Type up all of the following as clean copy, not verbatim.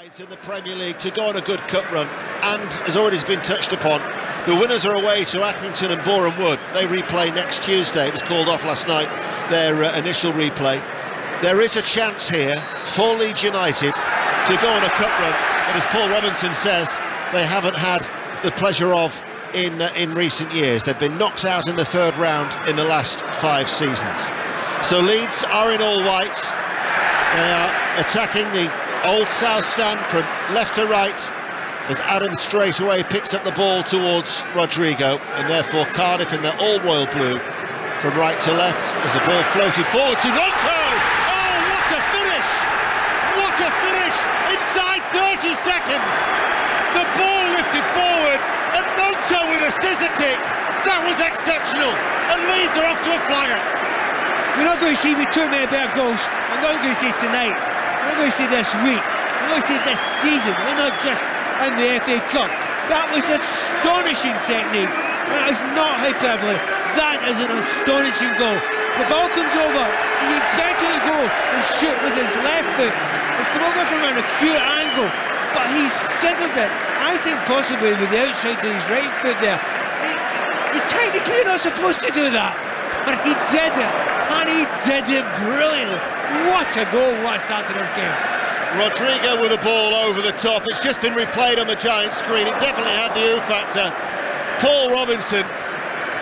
sides in the Premier League to go on a good cup run, and as already been touched upon, the winners are away to Accrington and Boreham Wood. They replay next Tuesday. It was called off last night, their initial replay. There is a chance here for Leeds United to go on a cup run that, as Paul Robinson says, they haven't had the pleasure of in recent years. They've been knocked out in the third round in the last 5 seasons. So Leeds are in all white. They are attacking the Old South Stand from left to right as Adam straight away picks up the ball towards Rodrigo, and therefore Cardiff in their all royal blue from right to left as the ball floated forward to Ronto. Oh, what a finish! What a finish! Inside 30 seconds, the ball lifted forward and Ronto with a scissor kick. That was exceptional, and Leeds are off to a flyer. You're not going to see me too many better goals. I'm not going to see tonight. I'm not going to see this week. I'm going to see this season, and not just in the FA Cup. That was astonishing technique. That is not hyperbole. That is an astonishing goal. The ball comes over. He expected to go and shoot with his left foot. It's come over from an acute angle, but he scissored it. I think possibly with the outside of his right foot there. You're technically not supposed to do that, but he did it, and he did it brilliantly. What a goal, what a start to this game. Rodrigo with the ball over the top. It's just been replayed on the giant screen. It definitely had the factor. Paul Robinson,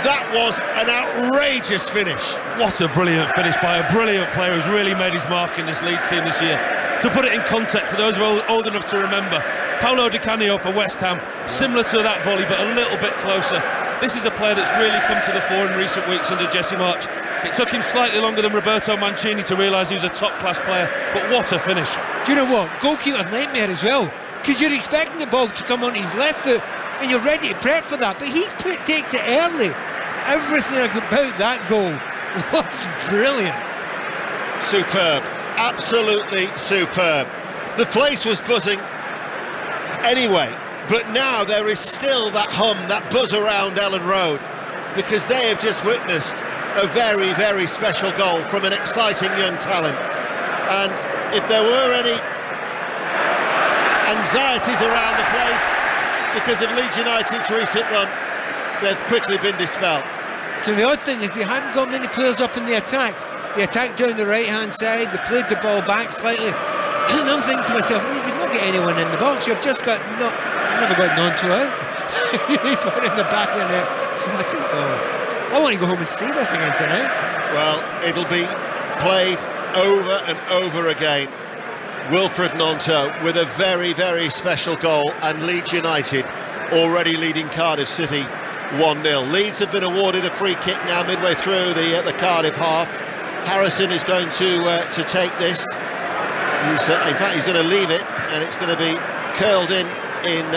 that was an outrageous finish. What a brilliant finish by a brilliant player who's really made his mark in this Leeds team this year. To put it in context, for those who are old enough to remember, Paulo Di Canio for West Ham, similar to that volley but a little bit closer. This is a player that's really come to the fore in recent weeks under Jesse March. It took him slightly longer than Roberto Mancini to realise he was a top-class player, but what a finish. Do you know what? Goalkeeper's nightmare as well, because you're expecting the ball to come on his left foot and you're ready to prep for that, but he takes it early. Everything about that goal was brilliant. Superb, absolutely superb. The place was buzzing anyway, but now there is still that hum, that buzz around Ellen Road, because they have just witnessed a very, very special goal from an exciting young talent. And if there were any anxieties around the place because of Leeds United's recent run, they've quickly been dispelled. So the odd thing is they hadn't got many players up in the attack. They attacked down the right hand side, they played the ball back slightly, and I'm thinking to myself, you've not got anyone in the box, you've just got never got Gnonto out. He's one in the back of the net. What a goal. I want to go home and see this again tonight. Well, it'll be played over and over again. Wilfred Gnonto with a very, very special goal, and Leeds United already leading Cardiff City 1-0. Leeds have been awarded a free kick now midway through the Cardiff half. Harrison is going to take this. In fact, he's going to leave it, and it's going to be curled in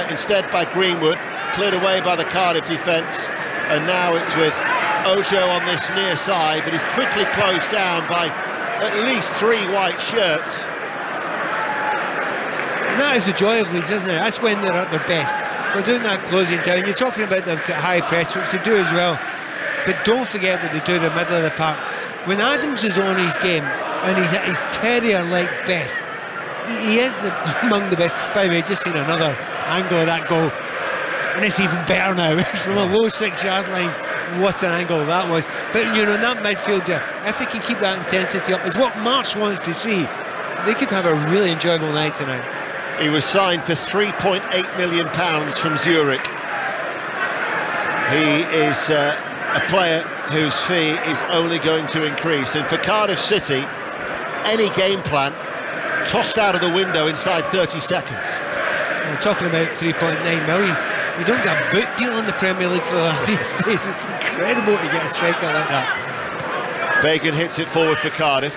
instead by Greenwood, cleared away by the Cardiff defence, and now it's with Ojo on this near side, but he's quickly closed down by at least 3 white shirts. And that is the joy of Leeds, isn't it? That's when they're at their best. They're doing that closing down. You're talking about the high press, which they do as well, but don't forget what they do in the middle of the park. When Adams is on his game, and he's at his terrier-like best, he is among the best. By the way, just seen another angle of that goal, and it's even better now. It's from a low 6-yard line. What an angle that was. But you know, that midfielder, if they can keep that intensity up, is what March wants to see. They could have a really enjoyable night tonight. He was signed for £3.8 million from Zurich. He is a player whose fee is only going to increase, and for Cardiff City, any game plan tossed out of the window inside 30 seconds. We're talking about 3.9 million. You don't get a boot deal in the Premier League for that these days. It's incredible to get a striker like that. Bagan hits it forward for Cardiff.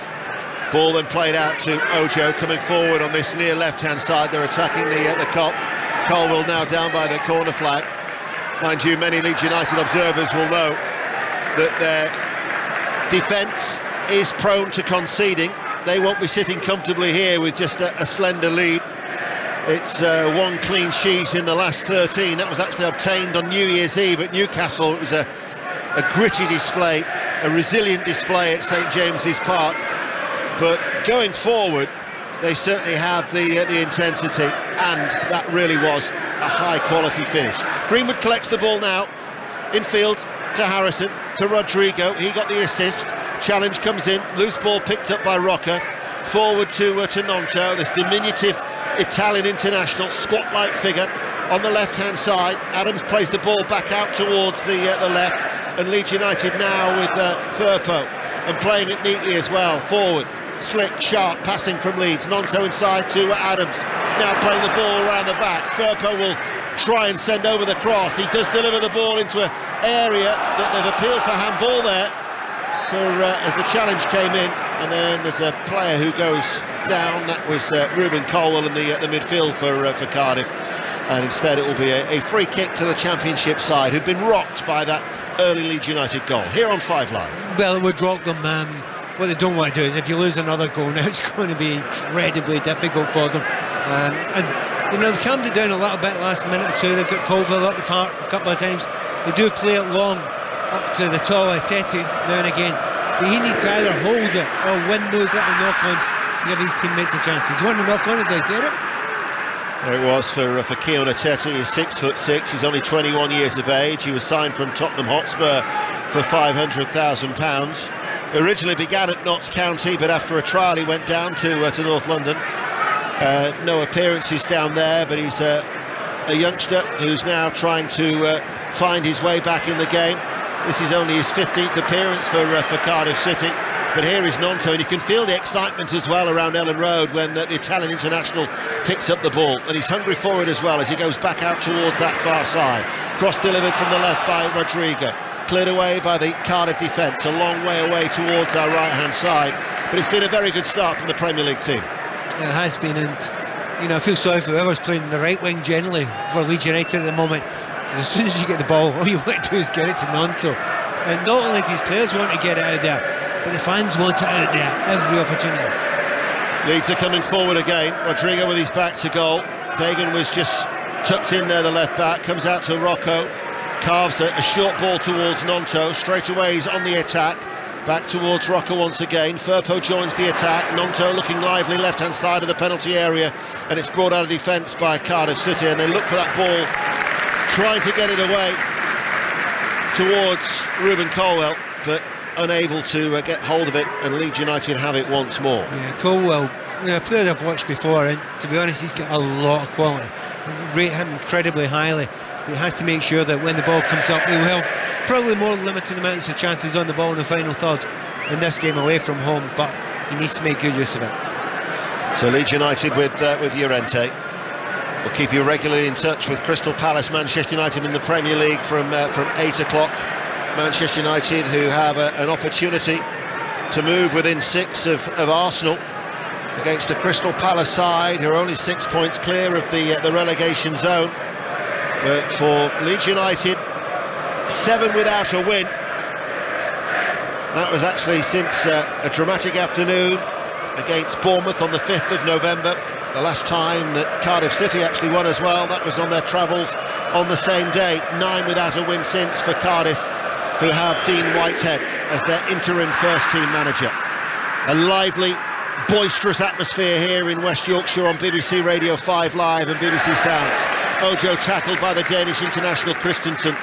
Ball then played out to Ojo, coming forward on this near left-hand side. They're attacking the Cop. Colwell now down by the corner flag. Mind you, many Leeds United observers will know that their defence is prone to conceding. They won't be sitting comfortably here with just a slender lead. It's 1 clean sheet in the last 13. That was actually obtained on New Year's Eve at Newcastle. It was a gritty display, a resilient display at St James's Park. But going forward, they certainly have the intensity, and that really was a high quality finish. Greenwood collects the ball now, infield to Harrison, to Rodrigo. He got the assist. Challenge comes in, loose ball picked up by Rocca. Forward to Nonto, this diminutive Italian international, squat-like figure on the left-hand side. Adams plays the ball back out towards the left, and Leeds United now with Firpo, and playing it neatly as well. Forward, slick, sharp passing from Leeds. Nonto inside to Adams, now playing the ball around the back. Firpo will try and send over the cross. He does deliver the ball into an area that they've appealed for handball there as the challenge came in, and then there's a player who goes down. That was Ruben Colwell in the midfield for Cardiff, and instead it will be a free kick to the Championship side, who've been rocked by that early Leeds United goal. Here on 5 Live. Well, it would rock them. What they don't want to do is, if you lose another goal now, it's going to be incredibly difficult for them. And you know, they calmed it down a little bit last minute or two. They got Colville up the park a couple of times. They do play it long up to the tall Tete now and again, but he needs to either hold it or win those little knock-ons to give his teammates a chance. He's won a knock-on, did I say it? There it was for Keon Tete. He's 6'6". He's only 21 years of age. He was signed from Tottenham Hotspur for £500,000. Originally began at Notts County, but after a trial he went down to North London. No appearances down there, but he's a youngster who's now trying to find his way back in the game. This is only his 15th appearance for Cardiff City, but here is Nonto, and you can feel the excitement as well around Ellen Road when the Italian international picks up the ball, and he's hungry for it as well as he goes back out towards that far side. Cross delivered from the left by Rodrigo, cleared away by the Cardiff defence, a long way away towards our right-hand side, but it's been a very good start from the Premier League team. It has been, and you know, I feel sorry for whoever's playing the right wing generally for Leeds United at the moment. As soon as you get the ball, all you want to do is get it to Nonto, and not only do these players want to get it out there, but the fans want it out there every opportunity. Leeds are coming forward again. Rodrigo with his back to goal. Bagan was just tucked in there, the left back, comes out to Rocco, carves a short ball towards Nonto. Straight away he's on the attack, back towards Rocco once again. Firpo joins the attack. Nonto looking lively, left hand side of the penalty area, and it's brought out of defence by Cardiff City, and they look for that ball, trying to get it away towards Ruben Colwell, but unable to get hold of it, and Leeds United have it once more. Yeah, Colwell, a player I've watched before, and to be honest, he's got a lot of quality. I rate him incredibly highly, but he has to make sure that when the ball comes up, he will have probably more limited amounts of chances on the ball in the final third in this game away from home, but he needs to make good use of it. So Leeds United with Llorente. We'll keep you regularly in touch with Crystal Palace, Manchester United in the Premier League from 8 o'clock. Manchester United, who have an opportunity to move within 6 of Arsenal against a Crystal Palace side who are only 6 points clear of the relegation zone. But for Leeds United, 7 without a win. That was actually since a dramatic afternoon against Bournemouth on the 5th of November. The last time that Cardiff City actually won as well, that was on their travels on the same day. 9 without a win since for Cardiff, who have Dean Whitehead as their interim first-team manager. A lively, boisterous atmosphere here in West Yorkshire on BBC Radio 5 Live and BBC Sounds. Ojo tackled by the Danish international Christensen.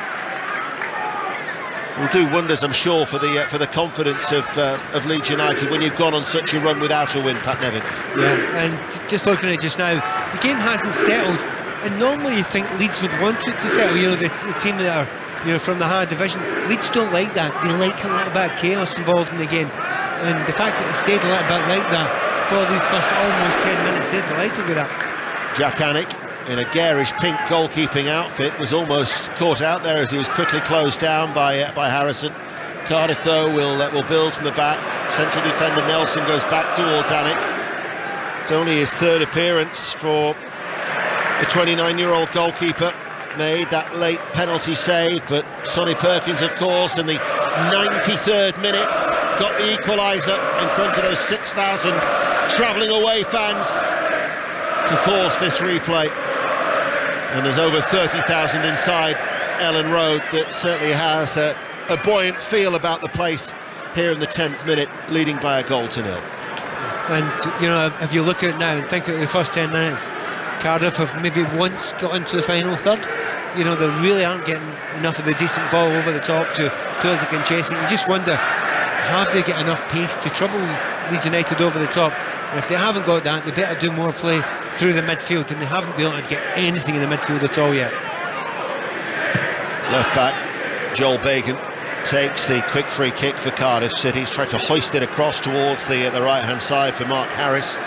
Will do wonders, I'm sure, for the confidence of Leeds United when you've gone on such a run without a win, Pat Nevin. Yeah, and just looking at it just now, the game hasn't settled, and normally you think Leeds would want it to settle. You know, the team that are, you know, from the higher division, Leeds don't like that. They like a little bit of chaos involved in the game, and the fact that it stayed a little bit like that for these first almost 10 minutes, they're delighted with that. Jack Annick, in a garish pink goalkeeping outfit, was almost caught out there as he was quickly closed down by Harrison. Cardiff, though, will build from the back. Central defender Nelson goes back towards Annick. It's only his 3rd appearance for the 29-year-old goalkeeper. Made that late penalty save, but Sonny Perkins, of course, in the 93rd minute got the equaliser in front of those 6,000 travelling away fans to force this replay. And there's over 30,000 inside Ellen Road. That certainly has a buoyant feel about the place here in the 10th minute, leading by a goal to 0. And you know, if you look at it now and think of the first 10 minutes, Cardiff have maybe once got into the final third. You know, they really aren't getting enough of the decent ball over the top to us that can chase it. You just wonder, have they got enough pace to trouble Leeds United over the top? And if they haven't got that, they better do more play through the midfield, and they haven't been able to get anything in the midfield at all yet. Left back Joel Bagan takes the quick free kick for Cardiff City. He's tried to hoist it across towards the right hand side for Mark Harris,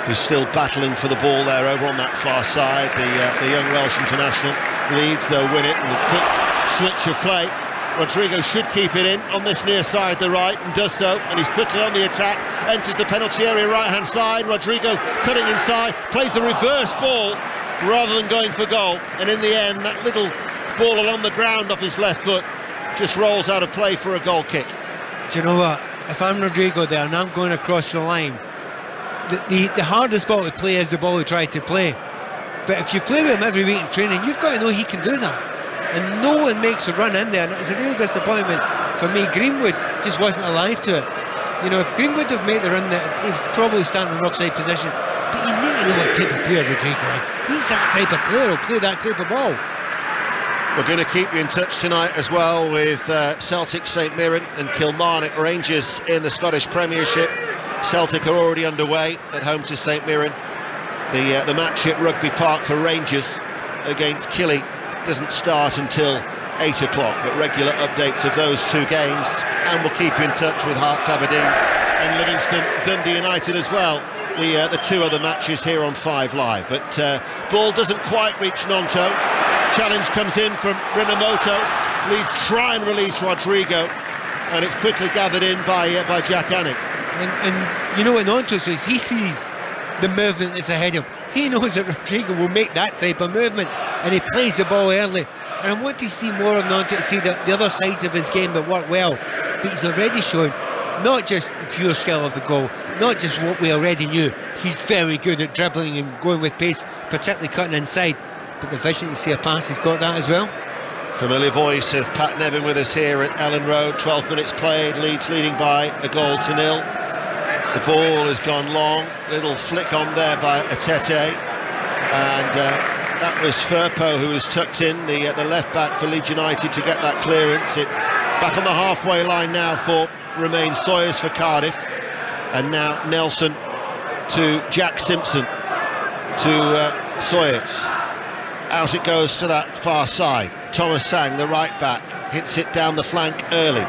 who's still battling for the ball there over on that far side. The young Welsh international. Leeds, they'll win it with a quick switch of play. Rodrigo should keep it in on this near side, the right, and does so, and he's quickly on the attack, enters the penalty area right hand side. Rodrigo cutting inside, plays the reverse ball rather than going for goal, and in the end that little ball along the ground off his left foot just rolls out of play for a goal kick. Do you know what, if I'm Rodrigo there and I'm going across the line, the hardest ball to play is the ball he tried to play. But if you play with him every week in training, you've got to know he can do that. And no one makes a run in there, and it's a real disappointment for me. Greenwood just wasn't alive to it. You know, if Greenwood have made the run, that he'd probably stand in an offside position. But you need to know what type of player Rodrigo is. He's that type of player who'll play that type of ball. We're going to keep you in touch tonight as well with Celtic, St Mirren and Kilmarnock Rangers in the Scottish Premiership. Celtic are already underway at home to St Mirren. The match at Rugby Park for Rangers against Killie doesn't start until 8 o'clock, but regular updates of those two games, and we'll keep you in touch with Hearts Aberdeen and Livingston Dundee United as well, the two other matches here on 5 Live. But ball doesn't quite reach Nonto. Challenge comes in from Rinamoto. Leeds try and release Rodrigo, and it's quickly gathered in by Jack Annick. And you know what Nonto says? He sees the movement that's ahead of him. He knows that Rodrigo will make that type of movement, and he plays the ball early. And I want to see more of Nonto, to see the other sides of his game that work well. But he's already shown not just the pure skill of the goal, not just what we already knew. He's very good at dribbling and going with pace, particularly cutting inside. But the vision to see a pass, he's got that as well. Familiar voice of Pat Nevin with us here at Ellen Road. 12 minutes played, Leeds leading by 1-0. The ball has gone long, little flick on there by Atete, and that was Firpo who was tucked in, the left back for Leeds United, to get that clearance. It back on the halfway line now for Romain Sawyers for Cardiff, and now Nelson to Jack Simpson to Sawyers. Out it goes to that far side. Thomas Sang, the right back, hits it down the flank early.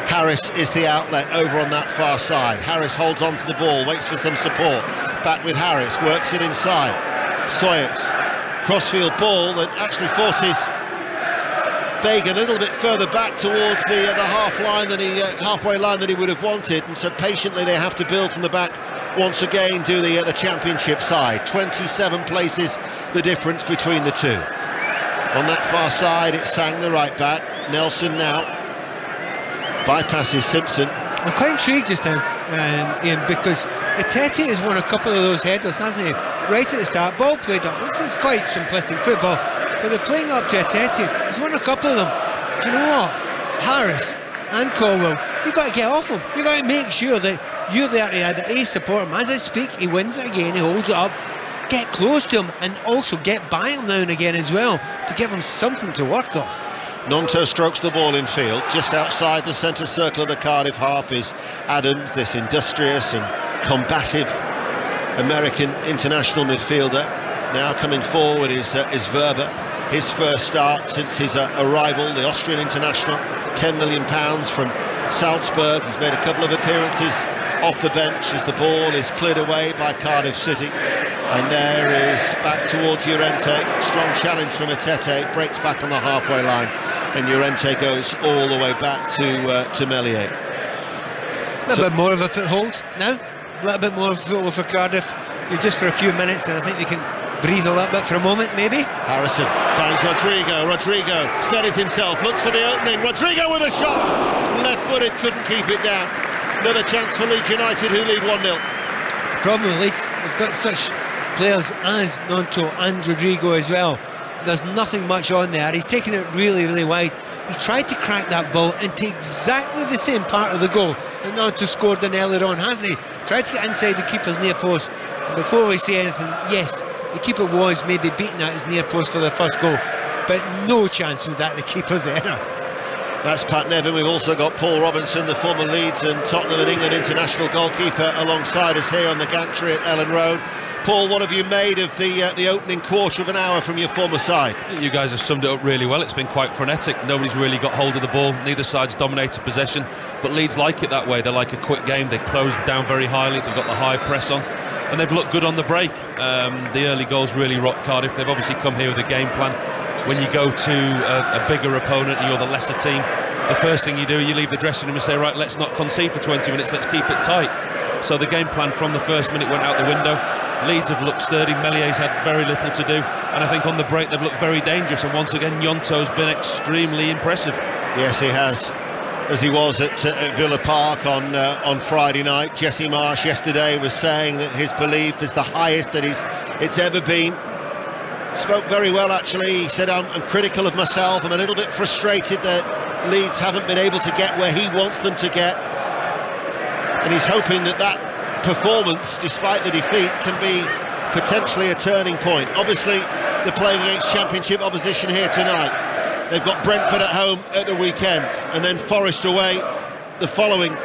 Harris is the outlet over on that far side. Harris holds on to the ball, waits for some support. Back with Harris, works it inside. Sawyers, crossfield ball that actually forces Bagan a little bit further back towards the halfway line that he would have wanted, and so patiently they have to build from the back once again to the championship side. 27 places the difference between the two. On that far side, it's Sang, the right back. Nelson now bypasses Simpson. I'm quite intrigued just now, Ian, because Atete has won a couple of those headers, hasn't he? Right at the start, ball played up. This is quite simplistic football, but they're playing up to Atete. He's won a couple of them. Do you know what? Harris and Colwell, you've got to get off him. You've got to make sure that you're there to support him. As I speak, he wins it again, he holds it up. Get close to him and also get by him now and again as well, to give him something to work off. Nonto strokes the ball in field. Just outside the centre circle of the Cardiff half is Adams, this industrious and combative American international midfielder. Now coming forward is Verba. His first start since his arrival, the Austrian international, £10 million from Salzburg. He's made a couple of appearances off the bench as the ball is cleared away by Cardiff City. And there is back towards Llorente. Strong challenge from Atete, breaks back on the halfway line, and Llorente goes all the way back to Meslier. A little bit more of a foothold now, a little bit more of a foothold for Cardiff. Just for a few minutes, and I think they can breathe a little bit for a moment, maybe. Harrison finds Rodrigo. Rodrigo steadies himself, looks for the opening. Rodrigo with a shot, left-footed, couldn't keep it down. Another chance for Leeds United, who lead 1-0. It's the problem with Leeds, they've got such players as Nonto and Rodrigo as well. There's nothing much on there. He's taken it really, really wide. He's tried to crack that ball into exactly the same part of the goal that Nonto scored in earlier on, hasn't he? tried to get inside the keeper's near post. And before we say anything, yes, the keeper was maybe beaten at his near post for the first goal, but no chance was that the keeper's error. That's Pat Nevin. We've also got Paul Robinson, the former Leeds and Tottenham and England international goalkeeper, alongside us here on the gantry at Ellen Road. Paul, what have you made of the opening quarter of an hour from your former side? You guys have summed it up really well. It's been quite frenetic. Nobody's really got hold of the ball. Neither side's dominated possession, but Leeds like it that way. They like a quick game. They close down very highly. They've got the high press on, and they've looked good on the break. The early goals really rocked Cardiff. They've obviously come here with a game plan. When you go to a bigger opponent and you're the lesser team, the first thing you do, you leave the dressing room and say, right, let's not concede for 20 minutes, let's keep it tight. So the game plan from the first minute went out the window. Leeds have looked sturdy. Melié's had very little to do, and I think on the break they've looked very dangerous, and once again Gnonto's been extremely impressive. Yes, he has, as he was at Villa Park on Friday night. Jesse Marsh yesterday was saying that his belief is the highest that it's ever been. Spoke very well, actually. He said, I'm critical of myself. I'm a little bit frustrated that Leeds haven't been able to get where he wants them to get, and he's hoping that performance, despite the defeat, can be potentially a turning point. Obviously, they're playing against Championship opposition here tonight. They've got Brentford at home at the weekend, and then Forest away the following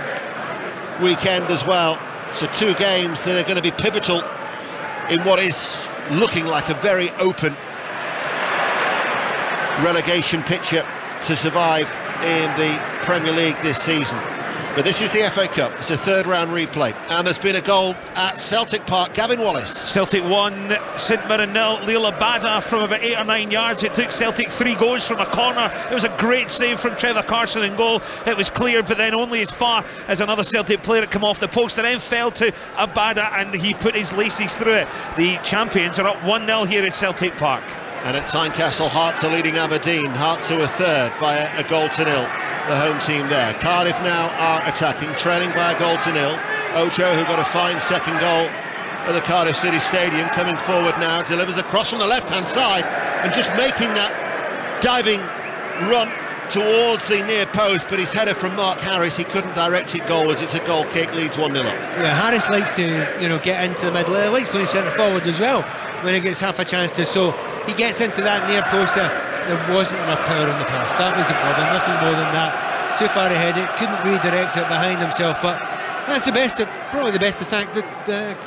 weekend as well. So 2 games that are going to be pivotal in what is looking like a very open relegation picture to survive in the Premier League this season. But this is the FA Cup. It's a third round replay, and there's been a goal at Celtic Park. Gavin Wallace. Celtic 1, St Mirren 0. Lila Bada from about 8 or 9 yards. It took Celtic 3 goals from a corner. It was a great save from Trevor Carson in goal. It was cleared, but then only as far as another Celtic player had come off the post, and then fell to Abada, and he put his laces through it. The champions are up 1-0 here at Celtic Park. And at Tynecastle, Hearts are leading Aberdeen. Hearts who are third by a goal to nil. The home team there. Cardiff now are attacking, trailing by a goal to nil. Ocho, who got a fine second goal at the Cardiff City Stadium, coming forward now, delivers a cross from the left-hand side, and just making that diving run towards the near post, but his header from Mark Harris, he couldn't direct it goalwards. It's a goal kick, Leeds 1-0 up. Yeah, Harris likes to, get into the middle. He likes playing centre forward as well when he gets half a chance to. So he gets into that near post there. There wasn't enough power on the pass. That was the problem, nothing more than that. Too far ahead, it couldn't redirect it behind himself. But that's probably the best attack that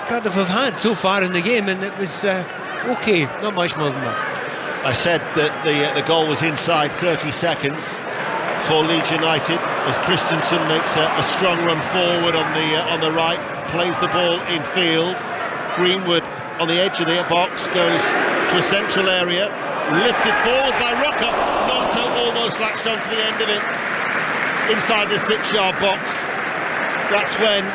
Cardiff have had so far in the game, and it was okay, not much more than that. I said that the goal was inside 30 seconds for Leeds United, as Christensen makes a strong run forward on the right, plays the ball in field. Greenwood on the edge of the box goes to a central area, lifted forward by Rocker. Gnonto almost latched onto the end of it inside the 6-yard box. That's when,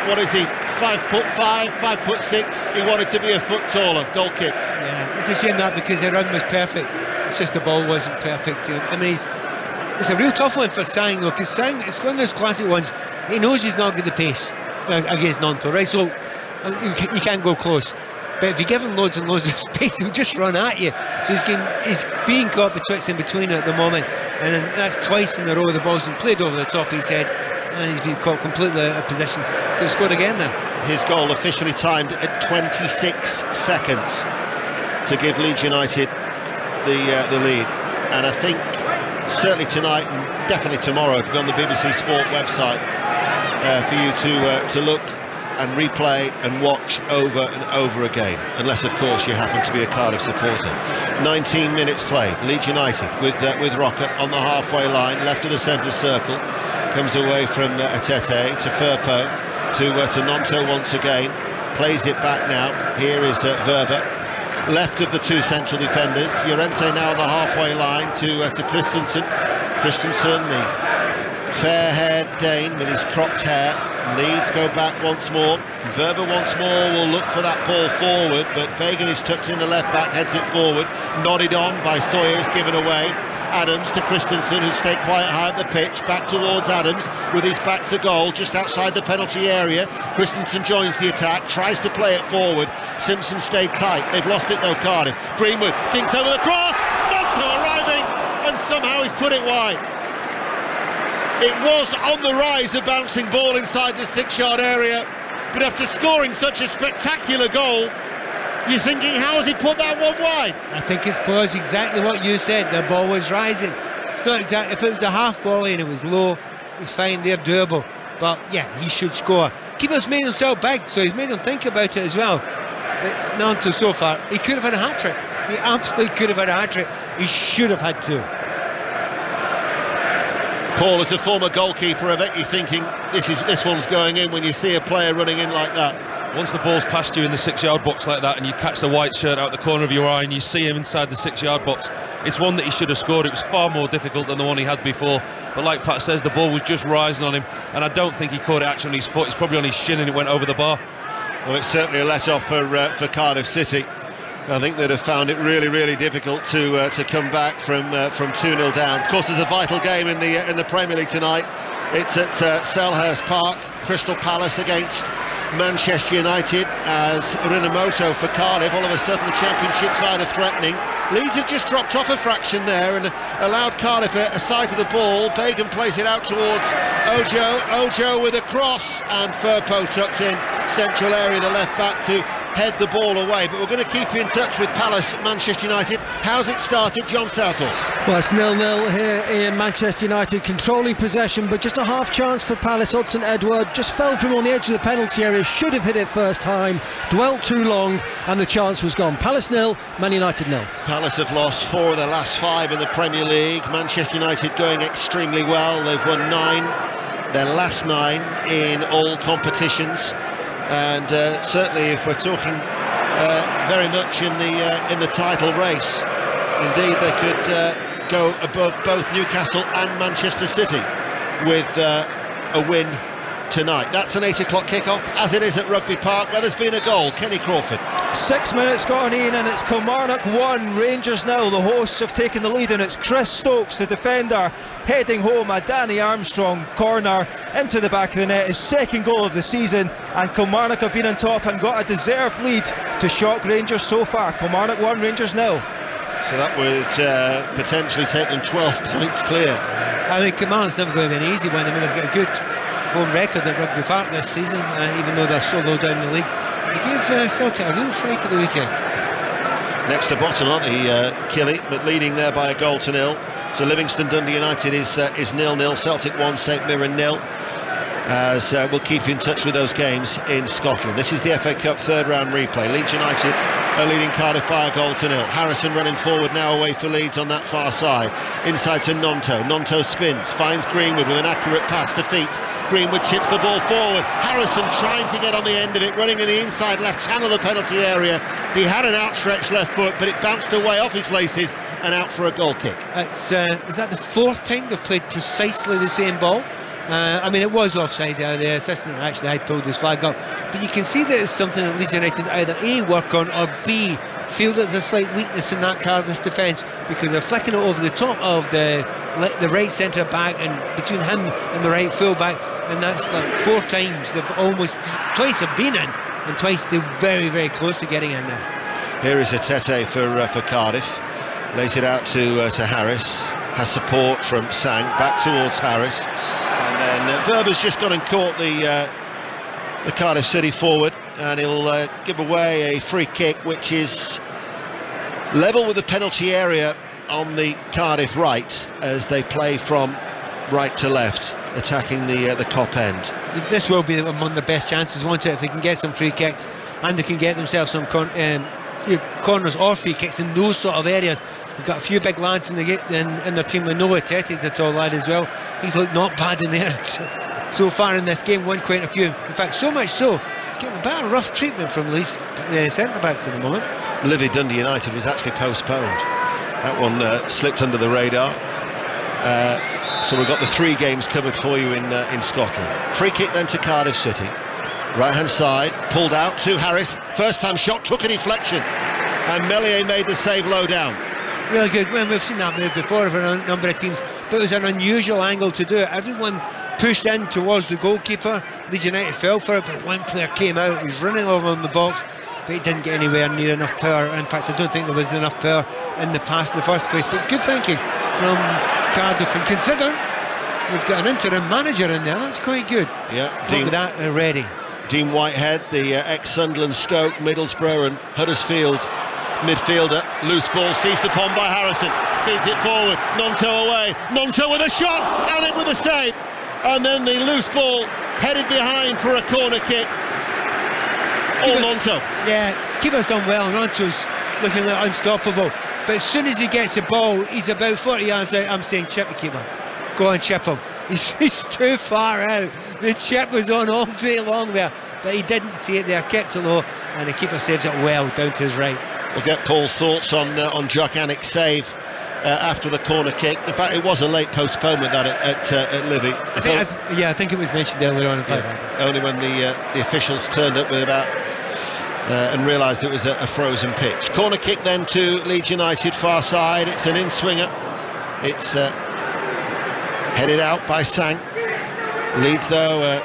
what is he, 5'5", 5'6", he wanted to be a foot taller. Goal kick. Yeah, it's a shame that, because the run was perfect. It's just the ball wasn't perfect. I mean, it's a real tough one for Sang, though, because Sang, it's one of those classic ones. He knows he's not got the pace against Gnonto, right? So you can't go close. But if you give him loads and loads of space, he'll just run at you. So he's being caught betwixt and between at the moment, and then that's twice in a row the ball's been played over the top of his head, and he's been caught completely out of position to score again there. His goal officially timed at 26 seconds to give Leeds United the lead. And I think certainly tonight and definitely tomorrow, it'll be on the BBC Sport website for you to look and replay and watch over and over again, unless of course you happen to be a Cardiff supporter. 19 minutes played. Leeds United with Rocker on the halfway line, left of the centre circle, comes away from Atete to Firpo to Gnonto once again, plays it back now. Here is Verba, left of the 2 central defenders. Llorente now on the halfway line to Christensen. Christensen, the fair-haired Dane with his cropped hair. Leeds go back once more. Verba once more will look for that ball forward, but Fagan is tucked in the left back, heads it forward, nodded on by Sawyers, given away. Adams to Christensen, who's stayed quite high up the pitch, back towards Adams with his back to goal, just outside the penalty area. Christensen joins the attack, tries to play it forward. Simpson stayed tight. They've lost it though, Cardiff. Greenwood thinks over the cross. Gnonto arriving, and somehow he's put it wide. It was on the rise, a bouncing ball inside the 6-yard area, but after scoring such a spectacular goal, you're thinking, how has he put that one wide? I think it's because exactly what you said, the ball was rising. It's not exactly, if it was a half volley and it was low, it's fine, they're doable. But yeah, he should score. Keeper's made himself big, so he's made him think about it as well. But not until so far. He could have had a hat-trick. He absolutely could have had a hat-trick. He should have had two. Paul, as a former goalkeeper, I bet you're thinking this one's going in when you see a player running in like that. Once the ball's past you in the 6-yard box like that and you catch the white shirt out the corner of your eye and you see him inside the 6-yard box, it's one that he should have scored. It was far more difficult than the one he had before, but like Pat says, the ball was just rising on him, and I don't think he caught it actually on his foot. It's probably on his shin and it went over the bar. Well, it's certainly a let-off for Cardiff City. I think they'd have found it really, really difficult to come back from 2-0 down. Of course, there's a vital game in the Premier League tonight. It's at Selhurst Park. Crystal Palace against Manchester United, as Rinamoto for Cardiff. All of a sudden the Championship side are threatening. Leeds have just dropped off a fraction there and allowed Cardiff a side of the ball. Bacon plays it out towards Ojo with a cross, and Firpo tucks in central area, the left back, to head the ball away. But we're going to keep you in touch with Palace Manchester United. How's it started, John Southall? Well, it's 0-0 here in Manchester United, controlling possession, but just a half chance for Palace. Hudson-Edouard just fell from on the edge of the penalty area, should have hit it first time, dwelt too long, and the chance was gone. Palace 0, Man United 0. Palace have lost 4 of their last 5 in the Premier League. Manchester United going extremely well. They've won 9, their last 9 in all competitions. And certainly, if we're talking very much in the title race, indeed they could go above both Newcastle and Manchester City with a win tonight. That's an 8 o'clock kick-off, as it is at Rugby Park, where there's been a goal. Kenny Crawford. 6 minutes gone in, and it's Kilmarnock 1, Rangers 0. The hosts have taken the lead, and it's Chris Stokes, the defender, heading home a Danny Armstrong corner into the back of the net. His second goal of the season, and Kilmarnock have been on top and got a deserved lead to shock Rangers so far. Kilmarnock 1, Rangers 0. So that would potentially take them 12 points clear. I mean, Kilmarnock's never going to be an easy one. I mean, they've got a good home record at Rugby Park this season, even though they're so low down in the league. They gave Celtic a real fight at the weekend. Next to bottom, aren't they, Killy, but leading there by a goal to 0. So Livingston Dundee United is 0-0, Celtic 1, St Mirren 0. As we'll keep you in touch with those games in Scotland. This is the FA Cup third round replay. Leeds United are leading Cardiff by a goal to 0. Harrison running forward now away for Leeds on that far side. Inside to Nonto. Nonto spins, finds Greenwood with an accurate pass to feet. Greenwood chips the ball forward. Harrison trying to get on the end of it, running in the inside left channel of the penalty area. He had an outstretched left foot, but it bounced away off his laces and out for a goal kick. Is that the 4th time they've played precisely the same ball? I mean, it was offside. The assistant actually had pulled his flag up, but you can see that it's something that Leeds United either A, work on, or B, feel that there's a slight weakness in that Cardiff defence, because they're flicking it over the top of the right centre back and between him and the right full back, and that's like 4 times. They've almost, twice have been in, and twice they're very, very close to getting in there. Here is a Tete for Cardiff. Lays it out to Harris. Has support from Sang. Back towards Harris. And then Verber's just gone and caught the Cardiff City forward, and he'll give away a free kick, which is level with the penalty area on the Cardiff right, as they play from right to left, attacking the Kop end. This will be among the best chances, won't it, if they can get some free kicks, and they can get themselves some corners or free kicks in those sort of areas. We've got a few big lads in their team. We know Tete's a tall lad as well. He's looked not bad in there so far in this game, won quite a few. In fact, so much so, he's getting a bit of rough treatment from Leeds centre-backs at the moment. Livy Dundee United was actually postponed. That one slipped under the radar. So we've got the 3 games covered for you in Scotland. Free kick then to Cardiff City. Right hand side, pulled out to Harris. First time shot, took a deflection, and Meslier made the save low down. Really good. Well, we've seen that move before for a number of teams, but it was an unusual angle to do it. Everyone pushed in towards the goalkeeper. Leeds United fell for it, but one player came out. He was running over on the box, but he didn't get anywhere near enough power. In fact, I don't think there was enough power in the pass in the first place. But good thinking from Cardiff, and consider we've got an interim manager in there. That's quite good. Yeah, Dean, with that already. Dean Whitehead, the ex-Sunderland, Stoke, Middlesbrough and Huddersfield midfielder. Loose ball seized upon by Harrison. Feeds it forward. Gnonto away. Gnonto with a shot. Alec with a save. And then the loose ball headed behind for a corner kick. All Gnonto. Yeah, keeper's done well. Gnonto's looking like unstoppable. But as soon as he gets the ball, he's about 40 yards out. I'm saying chip the keeper. Go on, chip him. He's too far out. The chip was on all day long there, but he didn't see it there, kept it low, and the keeper saves it well down to his right. We'll get Paul's thoughts on Jock Anik's save after the corner kick. In fact, it was a late postponement that at Livy. I think it was mentioned earlier on. Only when the officials turned up with about and realised it was a frozen pitch. Corner kick then to Leeds United, far side. It's an in-swinger. It's headed out by Sang. Leeds though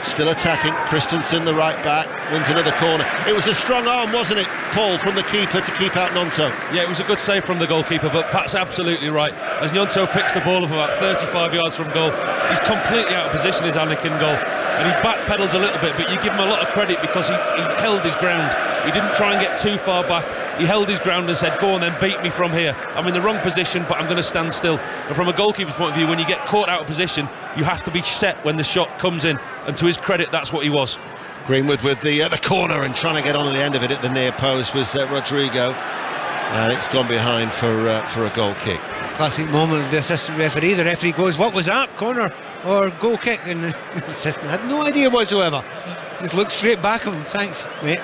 still attacking. Christensen, the right back, wins another corner. It was a strong arm, wasn't it, Paul, from the keeper to keep out Gnonto? Yeah, it was a good save from the goalkeeper, but Pat's absolutely right. As Gnonto picks the ball up about 35 yards from goal, he's completely out of position, is Anik in goal. And he backpedals a little bit, but you give him a lot of credit because he held his ground. He didn't try and get too far back. He held his ground and said, go on then, beat me from here. I'm in the wrong position, but I'm going to stand still. And from a goalkeeper's point of view, when you get caught out of position, you have to be set when the shot comes in. And to his credit, that's what he was. Greenwood with the corner and trying to get on the end of it at the near post was Rodrigo. And it's gone behind for a goal kick. Classic moment of the assistant referee. The referee goes, what was that, corner or goal kick? And the assistant had no idea whatsoever. Just looked straight back at him. Thanks, mate.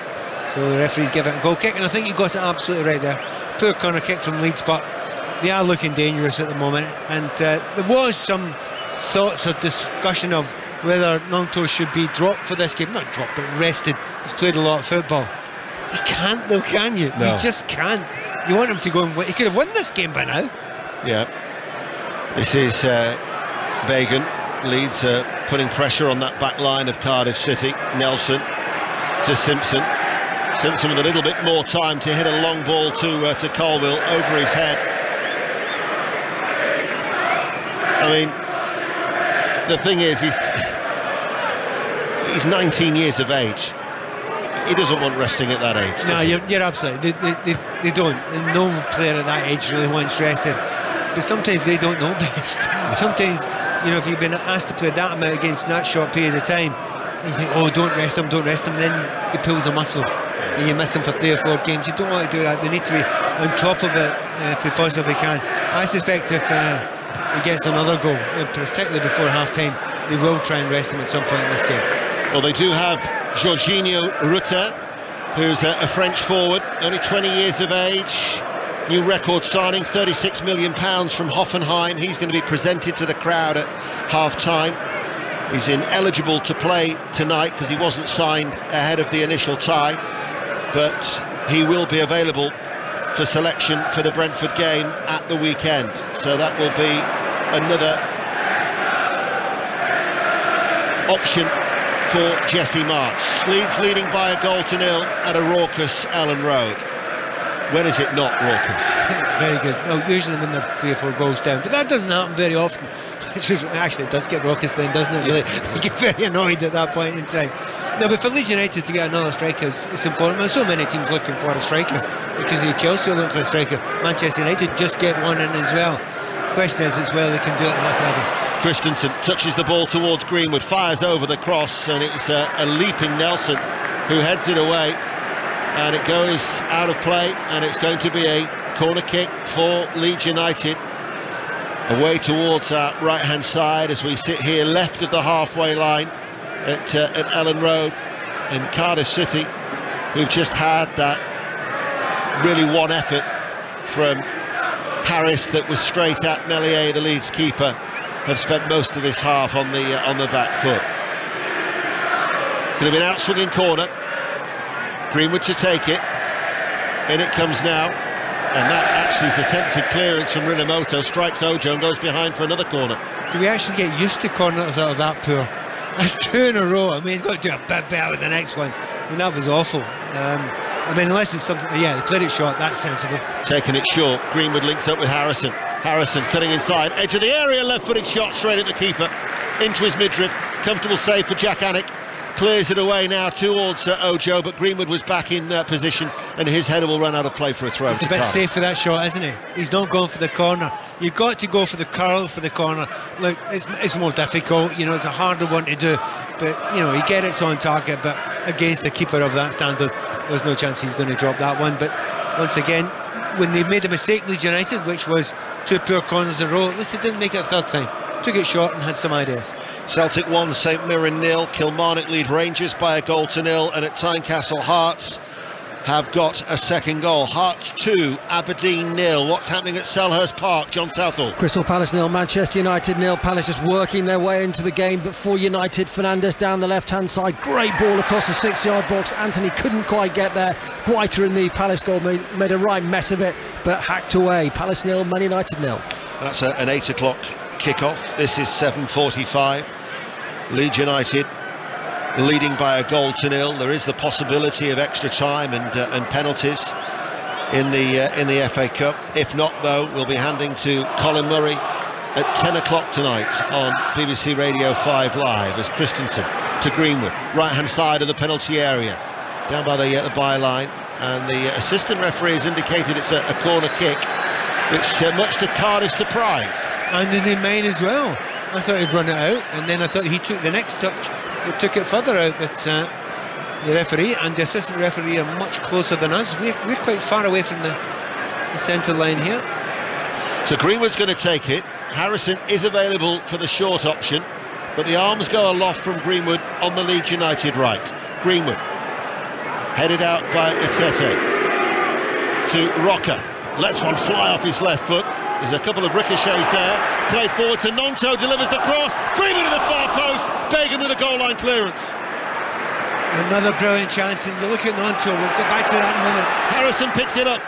So the referee's give it a goal kick, and I think he got it absolutely right there. Poor corner kick from Leeds, but they are looking dangerous at the moment. And there was some thoughts or discussion of whether Gnonto should be dropped for this game. Not dropped, but rested. He's played a lot of football. You can't though, can you? No. You just can't. You want him to go and win. He could have won this game by now. Yeah. This is Bagan. Leeds putting pressure on that back line of Cardiff City. Nelson to Simpson. Simpson with a little bit more time to hit a long ball to Colville over his head. I mean, the thing is, he's 19 years of age. He doesn't want resting at that age. No, you're absolutely. They don't. And no player at that age really wants resting. But sometimes they don't know best. Sometimes, you know, if you've been asked to play that amount against that short period of time, you think, oh, don't rest him, and then he pulls a muscle and you miss him for 3 or 4 games. You don't want to do that. They need to be on top of it if they possibly can. I suspect if he gets another goal, particularly before half-time, they will try and rest him at some point in this game. Well, they do have Jorginho Rutter, who's a French forward, only 20 years of age. New record signing, £36 million from Hoffenheim. He's going to be presented to the crowd at half-time. He's ineligible to play tonight because he wasn't signed ahead of the initial tie, but he will be available for selection for the Brentford game at the weekend. So that will be another option for Jesse March. Leeds leading by a goal to 0 at a raucous Ellen Road. When is it not raucous? Very good. No, usually when they're 3 or 4 goals down, but that doesn't happen very often. Actually, it does get raucous then, doesn't it? Really, you get very annoyed at that point in time. No, but for Leeds United to get another striker is important. There's so many teams looking for a striker, because Chelsea are looking for a striker. Manchester United just get one in as well. Question is whether they can do it at this level. Christensen touches the ball towards Greenwood, fires over the cross, and it's a leaping Nelson who heads it away, and it goes out of play, and it's going to be a corner kick for Leeds United, away towards our right hand side as we sit here left of the halfway line at Ellen Road in Cardiff City, who've just had that really one effort from Harris that was straight at Meslier, the Leeds keeper. Have spent most of this half on the back foot. It's going to be an out-swinging corner. Greenwood to take it. In it comes now. And that actually is attempted clearance from Rinamoto. Strikes Ojo and goes behind for another corner. Do we actually get used to corners that are that poor? That's 2 in a row. I mean, he's got to do a bit better with the next one. I mean, that was awful. I mean, unless it's something, yeah, they played it short, that's sensible. Taking it short. Greenwood links up with Harrison. Harrison cutting inside, edge of the area, left-footed shot straight at the keeper, into his midriff. Comfortable save for Jack Anik. clears it away now towards Ojo, but Greenwood was back in position, and his header will run out of play for a throw. It's a bit safe for that shot, isn't he? He's not going for the corner. You've got to go for the curl for the corner. Look, it's more difficult, it's a harder one to do, but he gets it on target, but against the keeper of that standard, there's no chance he's going to drop that one. But once again, when they made a mistake, Leeds United, which was 2 poor corners in a row, at least they didn't make it a third time. Took it short and had some ideas. Celtic 1, St Mirren 0. Kilmarnock lead Rangers by a goal to 0, and at Tynecastle, Hearts have got a second goal. Hearts 2, Aberdeen 0. What's happening at Selhurst Park? John Southall. Crystal Palace 0, Manchester United 0. Palace just working their way into the game, but for United, Fernandes down the left-hand side, great ball across the 6-yard box. Anthony couldn't quite get there. Guaita in the Palace goal made a right mess of it, but hacked away. Palace 0, Man United 0. That's an 8 o'clock kick-off. This is 7:45. Leeds United leading by a goal to 0. There is the possibility of extra time and penalties in the FA Cup. If not, though, we'll be handing to Colin Murray at 10 o'clock tonight on BBC Radio 5 Live as Christensen to Greenwood, right-hand side of the penalty area, down by the byline, and the assistant referee has indicated it's a corner kick, which much to Cardiff's surprise. And in mine as well. I thought he'd run it out, and then I thought he took the next touch, he took it further out, but the referee and the assistant referee are much closer than us. We're quite far away from the centre line here. So Greenwood's going to take it. Harrison is available for the short option, but the arms go aloft from Greenwood on the Leeds United right. Greenwood headed out by Etete to Rocker, lets one fly off his left foot. There's a couple of ricochets there. Played forward to Nonto, delivers the cross. Greenwood at the far post. Bagan with a goal line clearance. Another brilliant chance, and you look at Nonto. We'll get back to that in a moment. Harrison picks it up,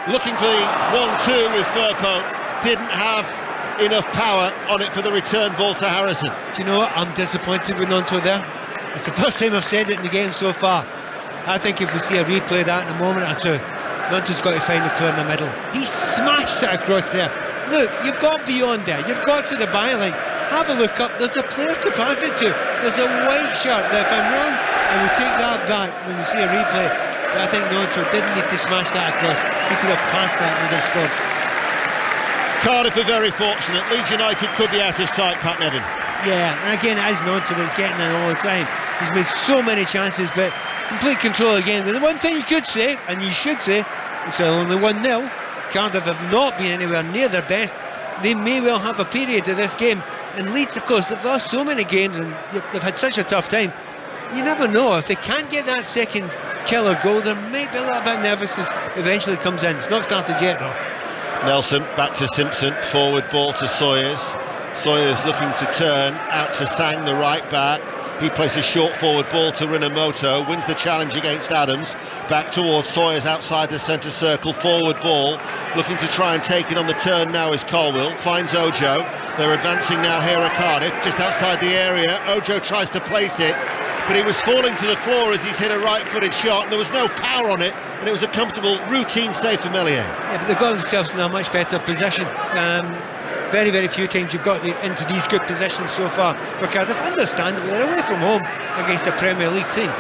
looking for the 1-2 with Firpo. Didn't have enough power on it for the return ball to Harrison. Do you know what? I'm disappointed with Nonto there. It's the first time I've said it in the game so far. I think if we see a replay of that in a moment or two, Nonto's got to find the clear in the middle. He smashed it across there. Look, you've got beyond there. You've got to the byline. Have a look up. There's a player to pass it to. There's a white shirt. Now, if I'm wrong, I will take that back when we see a replay. But I think Nonto didn't need to smash that across. He could have passed that and would have scored. Cardiff are very fortunate. Leeds United could be out of sight, Pat Nevin. Yeah, and again, as Nonto that's getting it all the time. He's made so many chances, but complete control again. The one thing you could say, and you should say, it's only 1-0. Cardiff have not been anywhere near their best. They may well have a period of this game. And Leeds, of course, they've lost so many games and they've had such a tough time. You never know. If they can't get that second killer goal, there might be a little bit of nervousness eventually comes in. It's not started yet, though. Nelson back to Simpson. Forward ball to Sawyers. Sawyers looking to turn out to Sang, the right back. He plays a short forward ball to Rinamoto, wins the challenge against Adams. Back towards Sawyers outside the centre circle. Forward ball, looking to try and take it on the turn now is Colwill. Finds Ojo. They're advancing now here at Cardiff, just outside the area. Ojo tries to place it, but he was falling to the floor as he's hit a right-footed shot, and there was no power on it, and it was a comfortable routine save for Meslier. Yeah, but they've got themselves in a much better position. Very, very few times you've got into these good positions so far for Cardiff. Understandably, they're away from home against a Premier League team.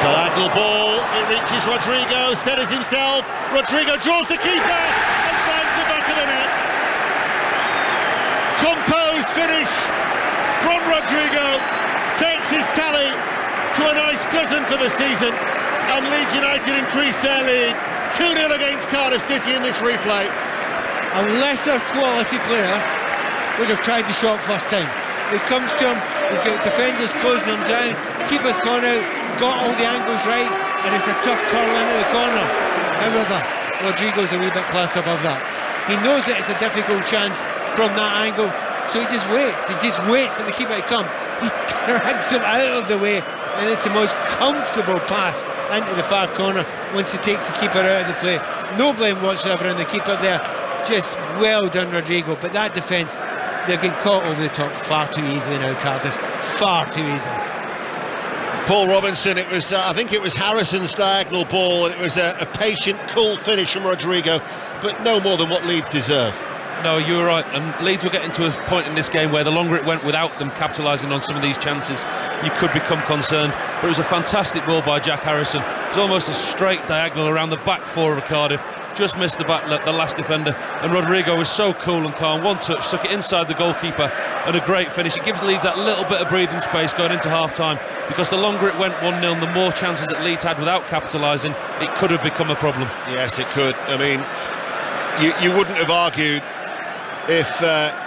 Diagonal ball, it reaches Rodrigo, steadies himself. Rodrigo draws the keeper and finds the back of the net. Composed finish from Rodrigo, takes his tally to a nice dozen for the season, and Leeds United increase their lead 2-0 against Cardiff City in this replay. A lesser quality player would have tried the shot first time. It comes to him, he's got defenders closing him down, keeper's gone out, got all the angles right, and it's a tough curl into the corner. However, Rodrigo's a wee bit class above that. He knows that it's a difficult chance from that angle, so he just waits for the keeper to come. He drags him out of the way, and it's the most comfortable pass into the far corner once he takes the keeper out of the play. No blame whatsoever on the keeper there. Just well done, Rodrigo, but that defence, they're getting caught over the top far too easily now, Cardiff. Far too easily. Paul Robinson, it was I think it was Harrison's diagonal ball, and it was a patient, cool finish from Rodrigo, but no more than what Leeds deserve. No, you were right, and Leeds were getting to a point in this game where the longer it went without them capitalising on some of these chances, you could become concerned. But it was a fantastic ball by Jack Harrison. It was almost a straight diagonal around the back four of Cardiff. Just missed the last defender, and Rodrigo was so cool and calm. One touch, stuck it inside the goalkeeper, and a great finish. It gives Leeds that little bit of breathing space going into half-time, because the longer it went 1-0, the more chances that Leeds had without capitalising. It could have become a problem. Yes, it could. I mean, you wouldn't have argued if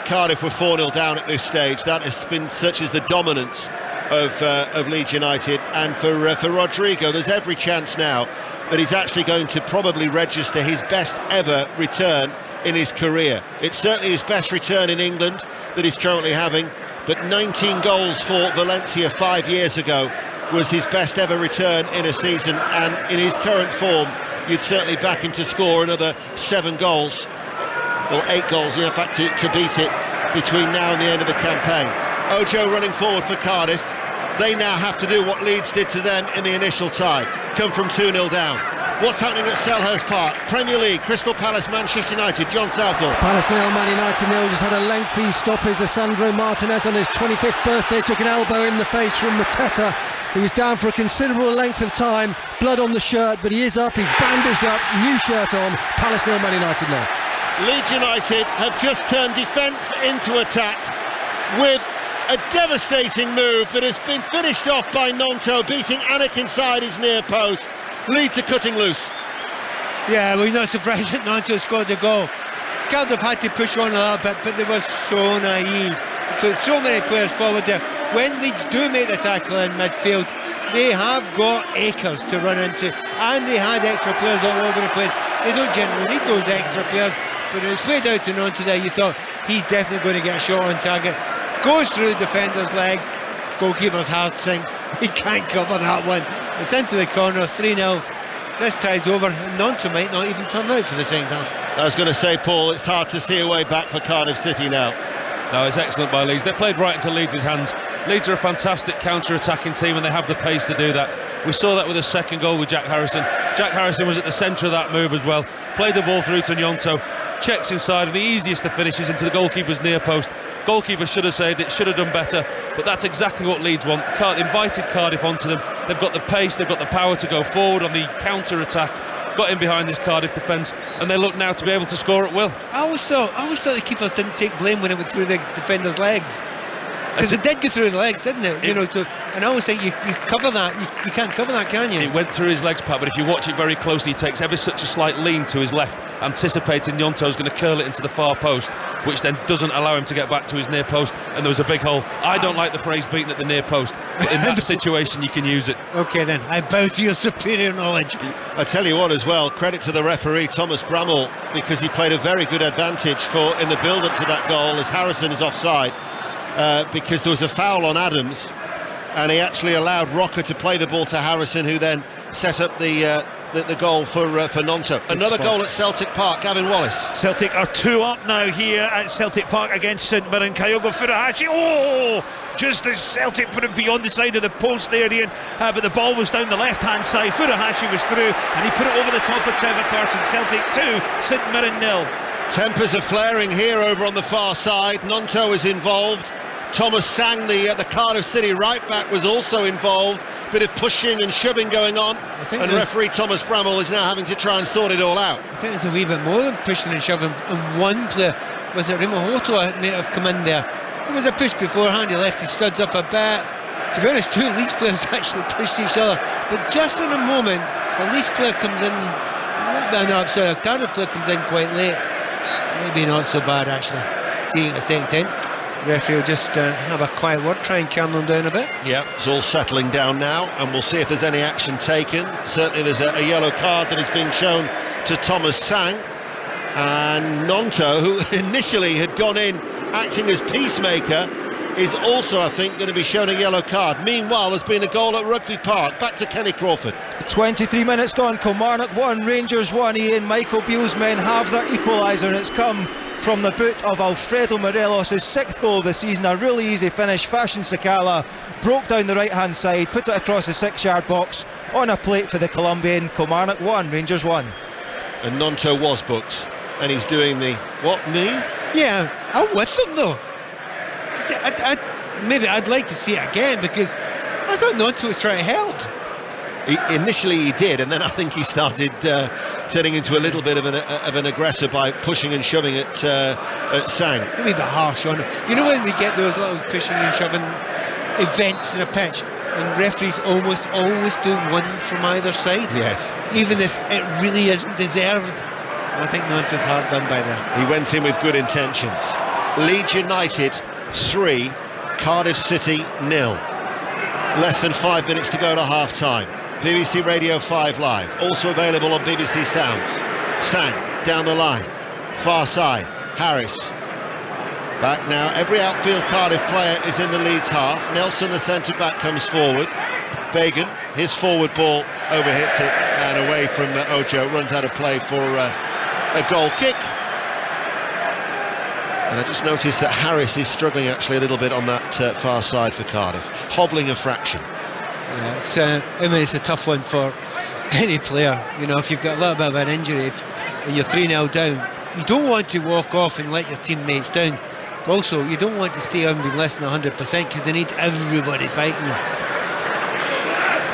Cardiff were 4-0 down at this stage. That has been such as the dominance of Leeds United, and for Rodrigo, there's every chance now that he's actually going to probably register his best ever return in his career. It's certainly his best return in England that he's currently having, but 19 goals for Valencia 5 years ago was his best ever return in a season, and in his current form you'd certainly back him to score another 7 goals, or 8 goals, in fact, to beat it between now and the end of the campaign. Ojo running forward for Cardiff. They now have to do what Leeds did to them in the initial tie, come from 2-0 down. What's happening at Selhurst Park? Premier League, Crystal Palace, Manchester United. John Southall. Palace 0, Man United 0. Just had a lengthy stoppage. Sandro Martinez on his 25th birthday took an elbow in the face from Mateta. He was down for a considerable length of time, blood on the shirt, but he is up, he's bandaged up, new shirt on. Palace 0, Man United 0. Leeds United have just turned defence into attack with a devastating move that has been finished off by Nonto, beating Anik inside his near post. Leeds are cutting loose. Yeah, we're not surprised that Nonto scored the goal. Cardiff had to push on a little bit, but they were so naive. So many players forward there. When Leeds do make the tackle in midfield, they have got acres to run into, and they had extra players all over the place. They don't generally need those extra players, but it was played out to Nonto there. You thought he's definitely going to get a shot on target. Goes through the defender's legs, goalkeeper's heart sinks, he can't cover that one. It's into the corner, 3-0. This tie's over, and Nonto might not even turn out for the second half. I was going to say, Paul, it's hard to see a way back for Cardiff City now. No, it's excellent by Leeds. They played right into Leeds' hands. Leeds are a fantastic counter-attacking team, and they have the pace to do that. We saw that with the second goal with Jack Harrison. Jack Harrison was at the centre of that move as well. Played the ball through to Nonto. Checks inside, and the easiest of finishes into the goalkeeper's near post. Goalkeeper should have saved it, should have done better, but that's exactly what Leeds want. Invited Cardiff onto them. They've got the pace, they've got the power to go forward on the counter-attack. Got in behind this Cardiff defence, and they look now to be able to score at will. I always thought the keepers didn't take blame when it went through the defender's legs, because it did go through the legs, didn't it? And I always think you cover that. You can't cover that, can you? It went through his legs, Pat, but if you watch it very closely, he takes ever such a slight lean to his left, anticipating Nonto's going to curl it into the far post, which then doesn't allow him to get back to his near post, and there was a big hole. I don't like the phrase beaten at the near post, but in that situation you can use it. Okay then, I bow to your superior knowledge. I tell you what as well, credit to the referee Thomas Bramall, because he played a very good advantage in the build-up to that goal, as Harrison is offside, because there was a foul on Adams, and he actually allowed Rocker to play the ball to Harrison, who then set up the goal for Nonto. Another goal at Celtic Park. Gavin Wallace. Celtic are 2 up now here at Celtic Park against St Mirren. Kyogo Furuhashi, just as Celtic put it beyond the side of the post there, Ian, but the ball was down the left hand side. Furuhashi was through, and he put it over the top of Trevor Carson. Celtic 2, St Mirren 0. Tempers are flaring here over on the far side. Nonto is involved. Thomas Sang, the Cardiff City right back, was also involved. Bit of pushing and shoving going on, and referee Thomas Bramall is now having to try and sort it all out. I think there's a wee bit more than pushing and shoving. And one player, was it Remo Hoto, may have come in there. There was a push beforehand, he left his studs up a bit. To be honest, 2 Leeds players actually pushed each other, but just in a moment, the Leeds player comes in, the Cardiff player comes in quite late. Maybe not so bad actually, seeing the second 10. Referee will just have a quiet word, try and calm them down a bit. Yeah, it's all settling down now, and we'll see if there's any action taken. Certainly there's a yellow card that is being shown to Thomas Sang, and Nonto, who initially had gone in acting as peacemaker, is also, I think, going to be shown a yellow card. Meanwhile, there's been a goal at Rugby Park. Back to Kenny Crawford. 23 minutes gone. Kilmarnock 1, Rangers 1. Ian, Michael Beale's men have their equaliser, and it's come from the boot of Alfredo Morelos, his 6th goal of the season. A really easy finish. Fashion Sakala broke down the right hand side, put it across the 6-yard box on a plate for the Colombian. Kilmarnock 1, Rangers 1. And Nonto was booked, and he's doing the what, knee? Yeah, I'm with them though. Maybe I'd like to see it again, because I thought Nonto was trying to help. Initially he did, and then I think he started turning into a little bit of an aggressor by pushing and shoving at Sang. It's a wee bit harsh on him. You know when they get those little pushing and shoving events in a pitch, and referees almost always do one from either side? Yes. Even if it really isn't deserved. I think Nantes hard done by that. He went in with good intentions. Leeds United 3, Cardiff City 0. Less than 5 minutes to go to half time. BBC Radio 5 Live, also available on BBC Sounds. Sang down the line, far side, Harris. Back now, every outfield Cardiff player is in the Leeds half. Nelson, the centre-back, comes forward. Bagan, his forward ball overhits it and away from Ojo, runs out of play for a goal kick. And I just noticed that Harris is struggling actually a little bit on that far side for Cardiff, hobbling a fraction. Yeah, it's, it's a tough one for any player. You know, if you've got a little bit of an injury and you're 3-0 down, you don't want to walk off and let your teammates down. But also, you don't want to stay on being less than 100% because they need everybody fighting you.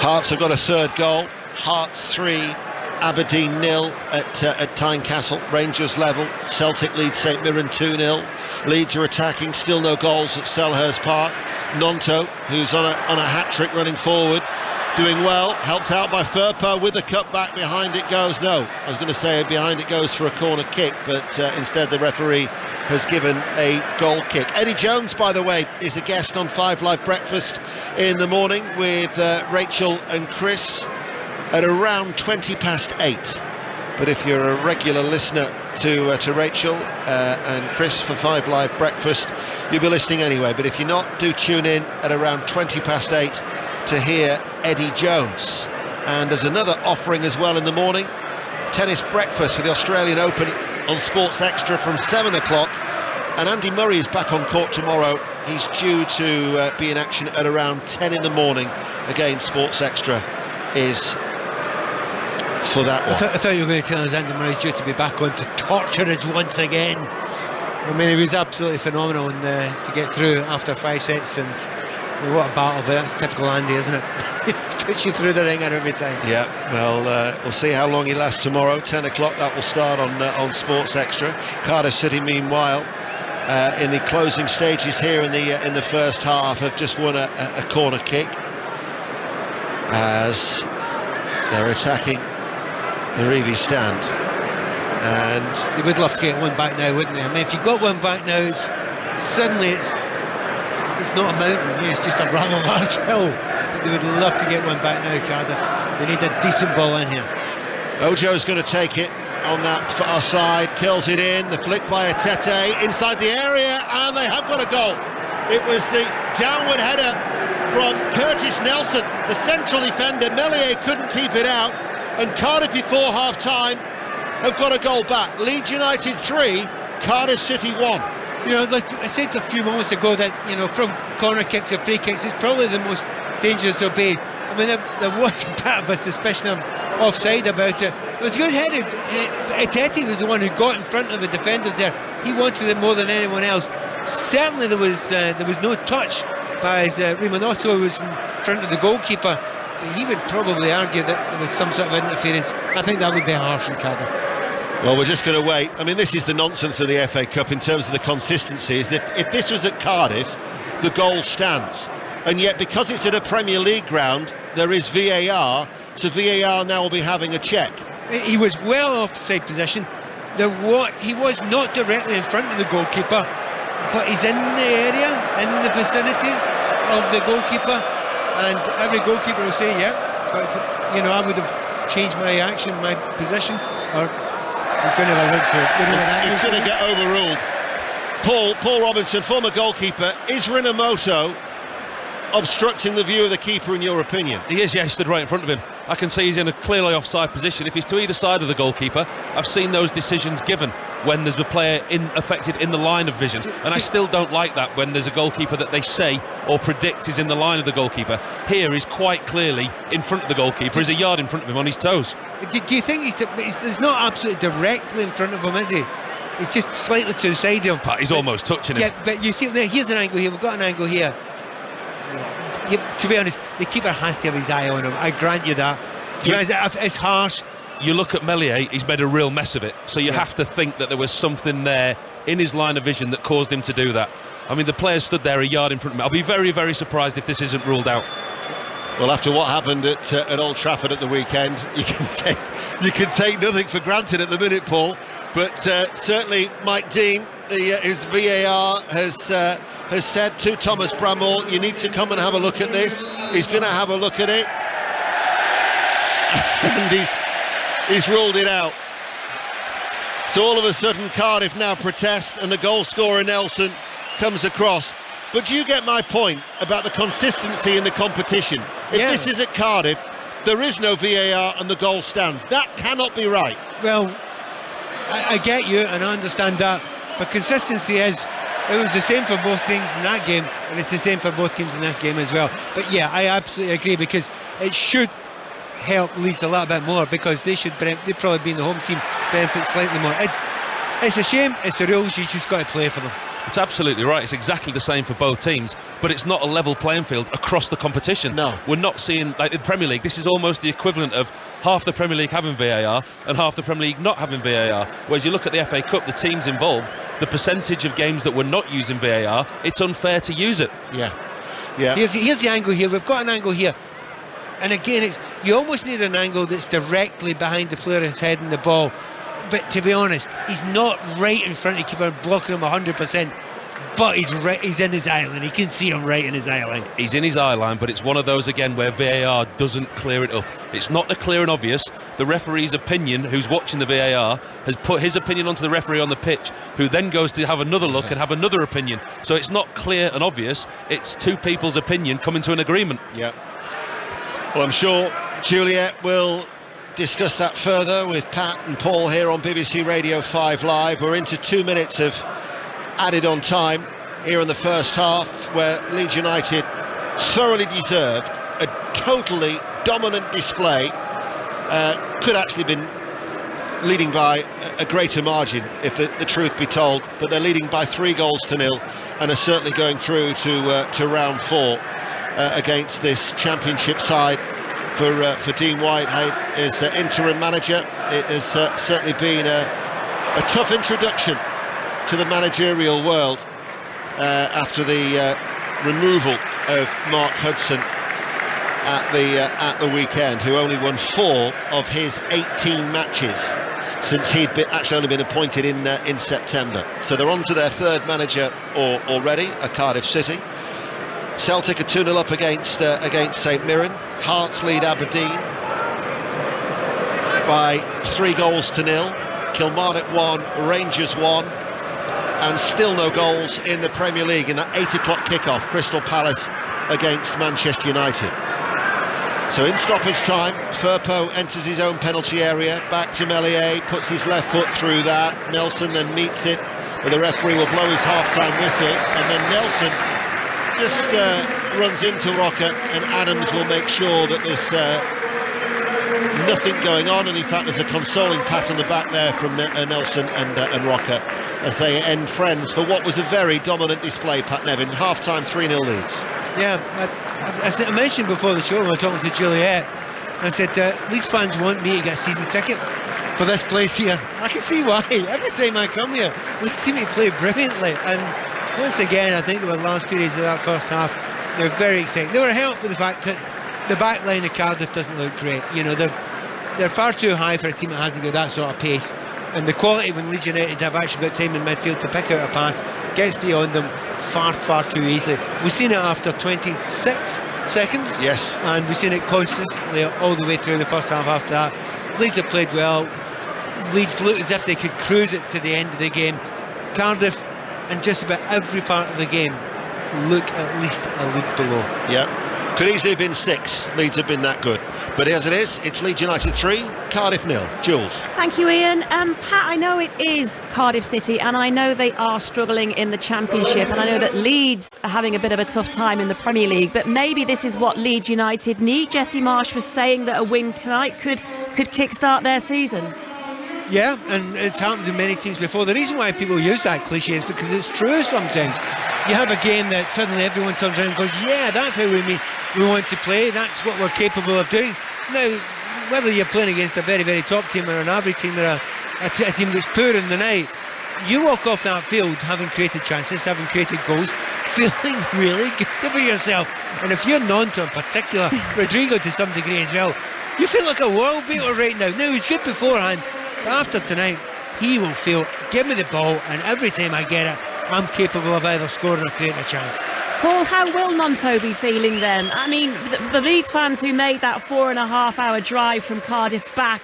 Hearts have got a third goal. Hearts 3, Aberdeen 0 at Tynecastle. Rangers level. Celtic lead St Mirren 2-0. Leeds are attacking, still no goals at Selhurst Park. Nonto, who's on a hat-trick running forward, doing well, helped out by Firpo with the cut back. Behind it goes. No, I was going to say behind it goes for a corner kick, but instead the referee has given a goal kick. Eddie Jones, by the way, is a guest on 5 Live Breakfast in the morning with Rachel and Chris at around 8:20. But if you're a regular listener to Rachel and Chris for 5 Live Breakfast, you'll be listening anyway. But if you're not, do tune in at around 8:20 to hear Eddie Jones. And there's another offering as well in the morning. Tennis breakfast for the Australian Open on Sports Extra from 7 o'clock. And Andy Murray is back on court tomorrow. He's due to be in action at around 10 in the morning. Again, Sports Extra is for that one. I thought you were going to tell us Andy Murray's due to be back on to torture us once again. I mean, he was absolutely phenomenal to get through after 5 sets, and what a battle. But that's typical Andy, isn't it? Puts you through the ringer every time. Yeah, well, we'll see how long he lasts tomorrow. 10 o'clock, that will start on Sports Extra. Cardiff City, meanwhile, in the closing stages here in the first half, have just won a corner kick as they're attacking the Reeve stand. And you would love to get one back now, wouldn't you? I mean, if you got one back now, it's not a mountain, it's just a rather large hill. But they would love to get one back now, Cardiff. They need a decent ball in here. Ojo's going to take it on that far side, kills it in, the flick by Atete inside the area, and they have got a goal. It was the downward header from Curtis Nelson, the central defender. Melier couldn't keep it out, and Cardiff before half-time have got a goal back. Leeds United 3, Cardiff City 1. You know, like I said a few moments ago that, you know, from corner kicks or free kicks, it's probably the most dangerous of be. I mean, there was a bit of a suspicion of offside about it. It was a good header. Atete was the one who got in front of the defenders there. He wanted it more than anyone else. Certainly there was no touch by Rimanotto, who was in front of the goalkeeper. But he would probably argue that there was some sort of interference. I think that would be harsh in Cardiff. Well, we're just going to wait. I mean, this is the nonsense of the FA Cup in terms of the consistency, is that if this was at Cardiff, the goal stands. And yet, because it's at a Premier League ground, there is VAR, so VAR now will be having a check. He was well offside position. He was not directly in front of the goalkeeper, but he's in the area, in the vicinity of the goalkeeper, and every goalkeeper will say, yeah, but, you know, I would have changed my action, my position, or he's going to have a look through it. It's going to get overruled. Paul Robinson, former goalkeeper. Is Rinomhota obstructing the view of the keeper, in your opinion? He is, yeah, he stood right in front of him. I can see he's in a clearly offside position. If he's to either side of the goalkeeper, I've seen those decisions given when there's a player affected in the line of vision, and I still don't like that when there's a goalkeeper that they say or predict is in the line of the goalkeeper. Here he's quite clearly in front of the goalkeeper. He's a yard in front of him on his toes. Do you think he's not absolutely directly in front of him, is he? He's just slightly to the side of him. But he's almost touching him. Yeah, but you see, here's an angle here. We've got an angle here. to be honest, the keeper has to have his eye on him. I grant you that. It's harsh. You look at Meslier, he's made a real mess of it. So you have to think that there was something there in his line of vision that caused him to do that. I mean, the player stood there a yard in front of me. I'll be very, very surprised if this isn't ruled out. Well, after what happened at Old Trafford at the weekend, you can take nothing for granted at the minute, Paul. But certainly Mike Dean, whose VAR has said to Thomas Bramall, you need to come and have a look at this. He's going to have a look at it, and he's ruled it out. So all of a sudden Cardiff now protest, and the goal scorer Nelson comes across. But do you get my point about the consistency in the competition? If this is at Cardiff, there is no VAR and the goal stands. That cannot be right. Well, I get you and I understand that, but consistency it was the same for both teams in that game, and it's the same for both teams in this game as well. But yeah, I absolutely agree, because it should help Leeds a little bit more, because they'd probably be in the home team benefit slightly more. It's a shame, it's the rules, you just got to play for them. It's absolutely right. It's exactly the same for both teams, but it's not a level playing field across the competition. No. We're not seeing, like in Premier League, this is almost the equivalent of half the Premier League having VAR and half the Premier League not having VAR. Whereas you look at the FA Cup, the teams involved, the percentage of games that were not using VAR, it's unfair to use it. Yeah. Here's the angle here. We've got an angle here. And again, you almost need an angle that's directly behind the player's head and the ball. But to be honest, he's not right in front of the keeper blocking him 100%, but he's in his eye line. He can see him right in his eye line. He's in his eye line, but it's one of those again where VAR doesn't clear it up. It's not the clear and obvious. The referee's opinion, who's watching the VAR, has put his opinion onto the referee on the pitch, who then goes to have another look and have another opinion. So it's not clear and obvious. It's two people's opinion coming to an agreement. Yeah. Well, I'm sure Juliet will discuss that further with Pat and Paul here on BBC Radio 5 Live. We're into 2 minutes of added on time here in the first half, where Leeds United thoroughly deserved a totally dominant display. Could actually been leading by a greater margin, if the truth be told, but they're leading by 3-0 and are certainly going through to round 4 against this championship side for Dean Whitehead as interim manager. It has certainly been a tough introduction to the managerial world after the removal of Mark Hudson at the weekend, who only won 4 of his 18 matches since he'd only been appointed in September. So they're on to their third manager already at Cardiff City. Celtic are 2-0 up against St Mirren. Hearts lead Aberdeen by 3-0. Kilmarnock 1, Rangers 1, and still no goals in the Premier League in that 8 o'clock kickoff. Crystal Palace against Manchester United. So in stoppage time, Firpo enters his own penalty area, back to Meslier, puts his left foot through that. Nelson then meets it, but the referee will blow his half-time whistle, and then Nelson just runs into Rocker, and Adams will make sure that there's nothing going on, and in fact there's a consoling pat on the back there from Nelson and Rocker as they end friends for what was a very dominant display. Pat Nevin, half-time 3-0 Leeds. Yeah, I mentioned before the show when we were talking to Juliet, I said Leeds fans want me to get a season ticket for this place here. I can see why. Every time I come here, we see me play brilliantly, and once again I think there were last periods of that first half, they were very exciting. They were helped with the fact that the back line of Cardiff doesn't look great. You know, they're far too high for a team that hasn't got that sort of pace, and the quality when Leeds United have actually got time in midfield to pick out a pass gets beyond them far too easily. We've seen it after 26 seconds, yes, and we've seen it consistently all the way through the first half after that. Leeds have played well. Leeds look as if they could cruise it to the end of the game. Cardiff, and just about every part of the game, look at least a league below. Yeah, could easily have been 6. Leeds have been that good. But as it is, it's Leeds United 3, Cardiff 0. Jules. Thank you, Ian. Pat, I know it is Cardiff City, and I know they are struggling in the Championship, and I know that Leeds are having a bit of a tough time in the Premier League, but maybe this is what Leeds United need. Jesse Marsh was saying that a win tonight could kickstart their season. Yeah, and it's happened to many teams before. The reason why people use that cliche is because it's true sometimes. You have a game that suddenly everyone turns around and goes, yeah, that's how we mean. we want to play. That's what we're capable of doing. Now, whether you're playing against a very, very top team or an average team or a team that's poor in the night, you walk off that field having created chances, having created goals, feeling really good about yourself. And if you're Nonto in particular, Rodrigo to some degree as well, you feel like a world beater right now. Now, he's good beforehand, but after tonight, he will feel, give me the ball, and every time I get it, I'm capable of either scoring or creating a chance. Paul, how will Nonto be feeling then? I mean, the Leeds fans who made that 4.5-hour drive from Cardiff back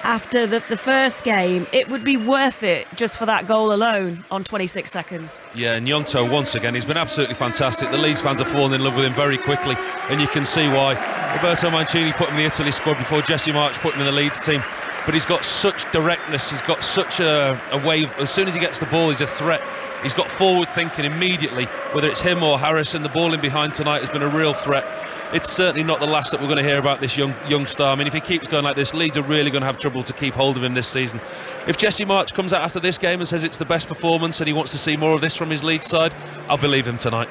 after the first game, it would be worth it just for that goal alone on 26 seconds. Yeah, and Nonto, once again, he's been absolutely fantastic. The Leeds fans are falling in love with him very quickly, and you can see why. Roberto Mancini put him in the Italy squad before Jesse March put him in the Leeds team. But he's got such directness, he's got such a way, as soon as he gets the ball, he's a threat. He's got forward thinking immediately, whether it's him or Harrison. The ball in behind tonight has been a real threat. It's certainly not the last that we're going to hear about this young star. I mean, if he keeps going like this, Leeds are really going to have trouble to keep hold of him this season. If Jesse March comes out after this game and says it's the best performance and he wants to see more of this from his Leeds side, I'll believe him tonight.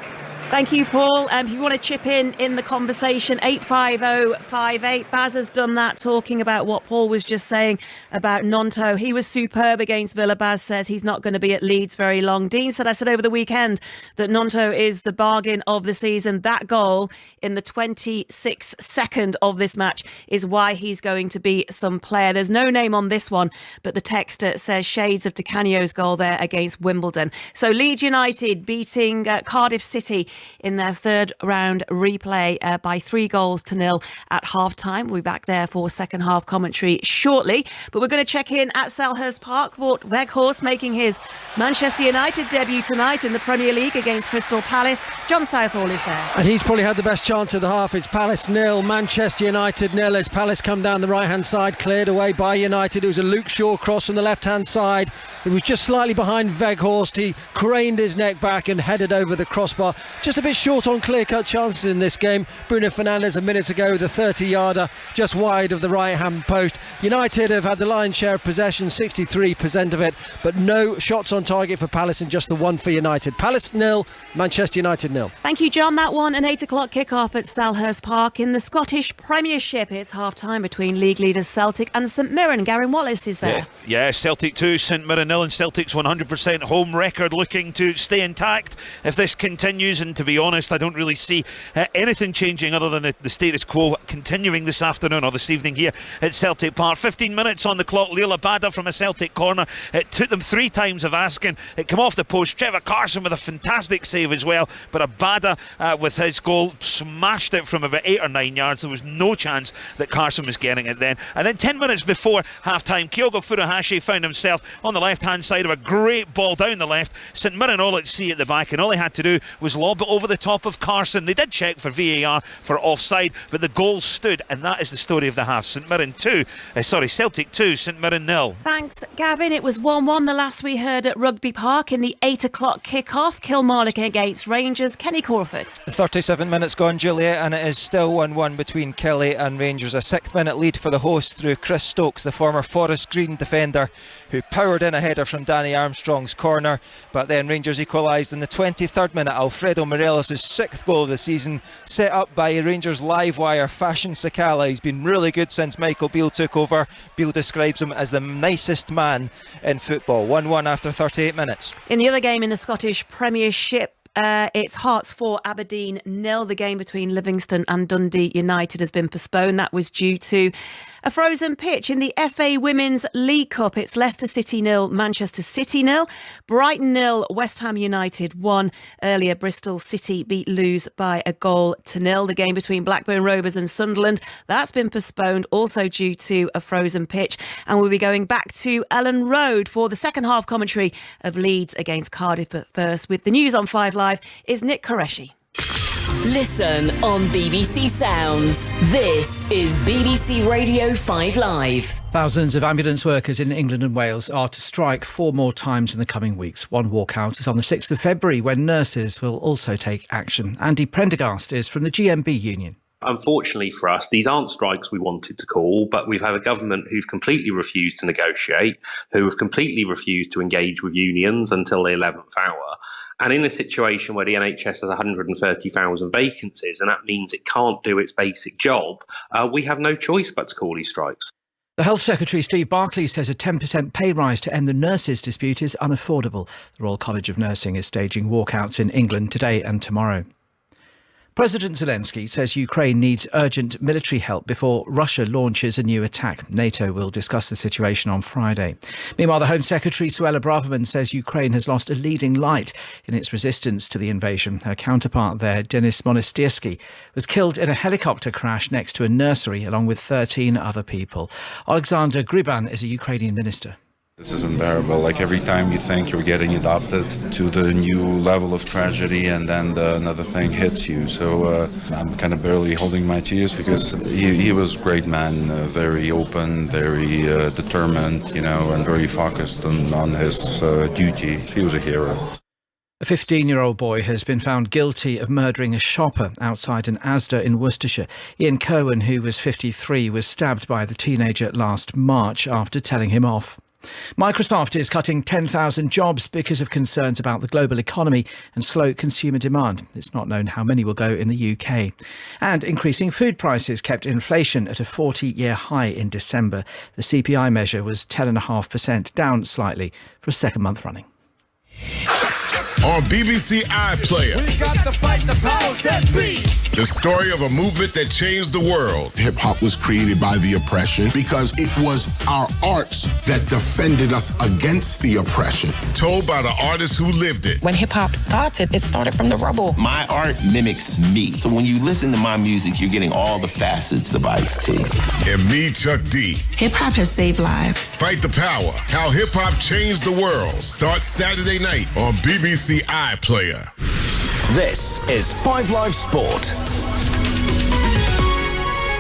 Thank you, Paul. If you want to chip in the conversation, 85058. Baz has done that, talking about what Paul was just saying about Nonto. He was superb against Villa. Baz says he's not going to be at Leeds very long. Dean said, I said over the weekend that Nonto is the bargain of the season. That goal in the 26th second of this match is why he's going to be some player. There's no name on this one, but the text says shades of Di Canio's goal there against Wimbledon. So Leeds United beating Cardiff City in their third round replay by 3-0 at half-time. We'll be back there for second half commentary shortly. But we're going to check in at Selhurst Park for Weghorst making his Manchester United debut tonight in the Premier League against Crystal Palace. John Southall is there. And he's probably had the best chance of the half. It's Palace 0, Manchester United 0 as Palace come down the right-hand side, cleared away by United. It was a Luke Shaw cross from the left-hand side. It was just slightly behind Weghorst. He craned his neck back and headed over the crossbar. Just a bit short on clear-cut chances in this game. Bruno Fernandes a minute ago with a 30-yarder just wide of the right-hand post. United have had the lion's share of possession, 63% of it, but no shots on target for Palace and just the one for United. Palace 0, Manchester United 0. Thank you, John. That one, an 8 o'clock kick-off at Selhurst Park in the Scottish Premiership. It's half-time between league leaders Celtic and St Mirren. Garen Wallace is there. Yeah, Celtic 2, St Mirren 0, and Celtic's 100% home record looking to stay intact if this continues. And to be honest, I don't really see anything changing other than the status quo continuing this afternoon or this evening here at Celtic Park. 15 minutes on the clock. Leila Bada from a Celtic corner. It took them 3 times of asking. It came off the post. Trevor Carson with a fantastic save as well, but Abada with his goal smashed it from about 8 or 9 yards. There was no chance that Carson was getting it then. And then 10 minutes before half time, Kyogo Furuhashi found himself on the left hand side of a great ball down the left. St Mirren all at sea at the back, and all he had to do was lob it over the top of Carson. They did check for VAR for offside, but the goal stood, and that is the story of the half. Celtic 2, St Mirren 0. Thanks, Gavin. It was 1-1 the last we heard at Rugby Park in the 8 o'clock kick-off. Kilmarnock against Rangers. Kenny Crawford. 37 minutes gone, Juliet, and it is still 1-1 between Kelly and Rangers. A 6th-minute lead for the hosts through Chris Stokes, the former Forest Green defender, who powered in a header from Danny Armstrong's corner, but then Rangers equalised in the 23rd minute. Alfredo Morelos' 6th goal of the season, set up by Rangers live wire Fashion Sakala. He's been really good since Michael Beale took over. Beale describes him as the nicest man in football. 1-1 after 38 minutes. In the other game in the Scottish Premiership, it's Hearts 4, Aberdeen 0. The game between Livingston and Dundee United has been postponed. That was due to a frozen pitch. In the FA Women's League Cup, it's Leicester City 0, Manchester City 0, Brighton 0, West Ham United 1. Earlier, Bristol City beat Lewes by 1-0. The game between Blackburn Rovers and Sunderland, that's been postponed, also due to a frozen pitch. And we'll be going back to Ellen Road for the second half commentary of Leeds against Cardiff. But first, with the news on 5 Live, is Nick Qureshi. Listen on BBC Sounds. This is BBC Radio 5 Live. Thousands of ambulance workers in England and Wales are to strike 4 more times in the coming weeks. One walkout is on the 6th of February when nurses will also take action. Andy Prendergast is from the GMB union. Unfortunately for us, these aren't strikes we wanted to call, but we've had a government who've completely refused to negotiate, who have completely refused to engage with unions until the 11th hour. And in a situation where the NHS has 130,000 vacancies, and that means it can't do its basic job, we have no choice but to call these strikes. The Health Secretary, Steve Barclay, says a 10% pay rise to end the nurses' dispute is unaffordable. The Royal College of Nursing is staging walkouts in England today and tomorrow. President Zelensky says Ukraine needs urgent military help before Russia launches a new attack. NATO will discuss the situation on Friday. Meanwhile, the Home Secretary, Suella Braverman, says Ukraine has lost a leading light in its resistance to the invasion. Her counterpart there, Denis Monastyrsky, was killed in a helicopter crash next to a nursery along with 13 other people. Alexander Griban is a Ukrainian minister. This is unbearable. Like every time you think you're getting adopted to the new level of tragedy and then another thing hits you. So I'm kind of barely holding my tears because he was a great man, very open, very determined, and very focused on his duty. He was a hero. A 15-year-old boy has been found guilty of murdering a shopper outside an Asda in Worcestershire. Ian Cohen, who was 53, was stabbed by the teenager last March after telling him off. Microsoft is cutting 10,000 jobs because of concerns about the global economy and slow consumer demand. It's not known how many will go in the UK. And increasing food prices kept inflation at a 40-year high in December. The CPI measure was 10.5%, down slightly for a second month running. On BBC iPlayer, we got to fight the powers that be. The story of a movement that changed the world. Hip-hop was created by the oppression because it was our arts that defended us against the oppression. Told by the artists who lived it. When hip-hop started, it started from the rubble. My art mimics me. So when you listen to my music, you're getting all the facets of Ice-T. And me, Chuck D. Hip-hop has saved lives. Fight the Power. How hip-hop changed the world. Starts Saturday night on BBC iPlayer. This is 5 Live Sport.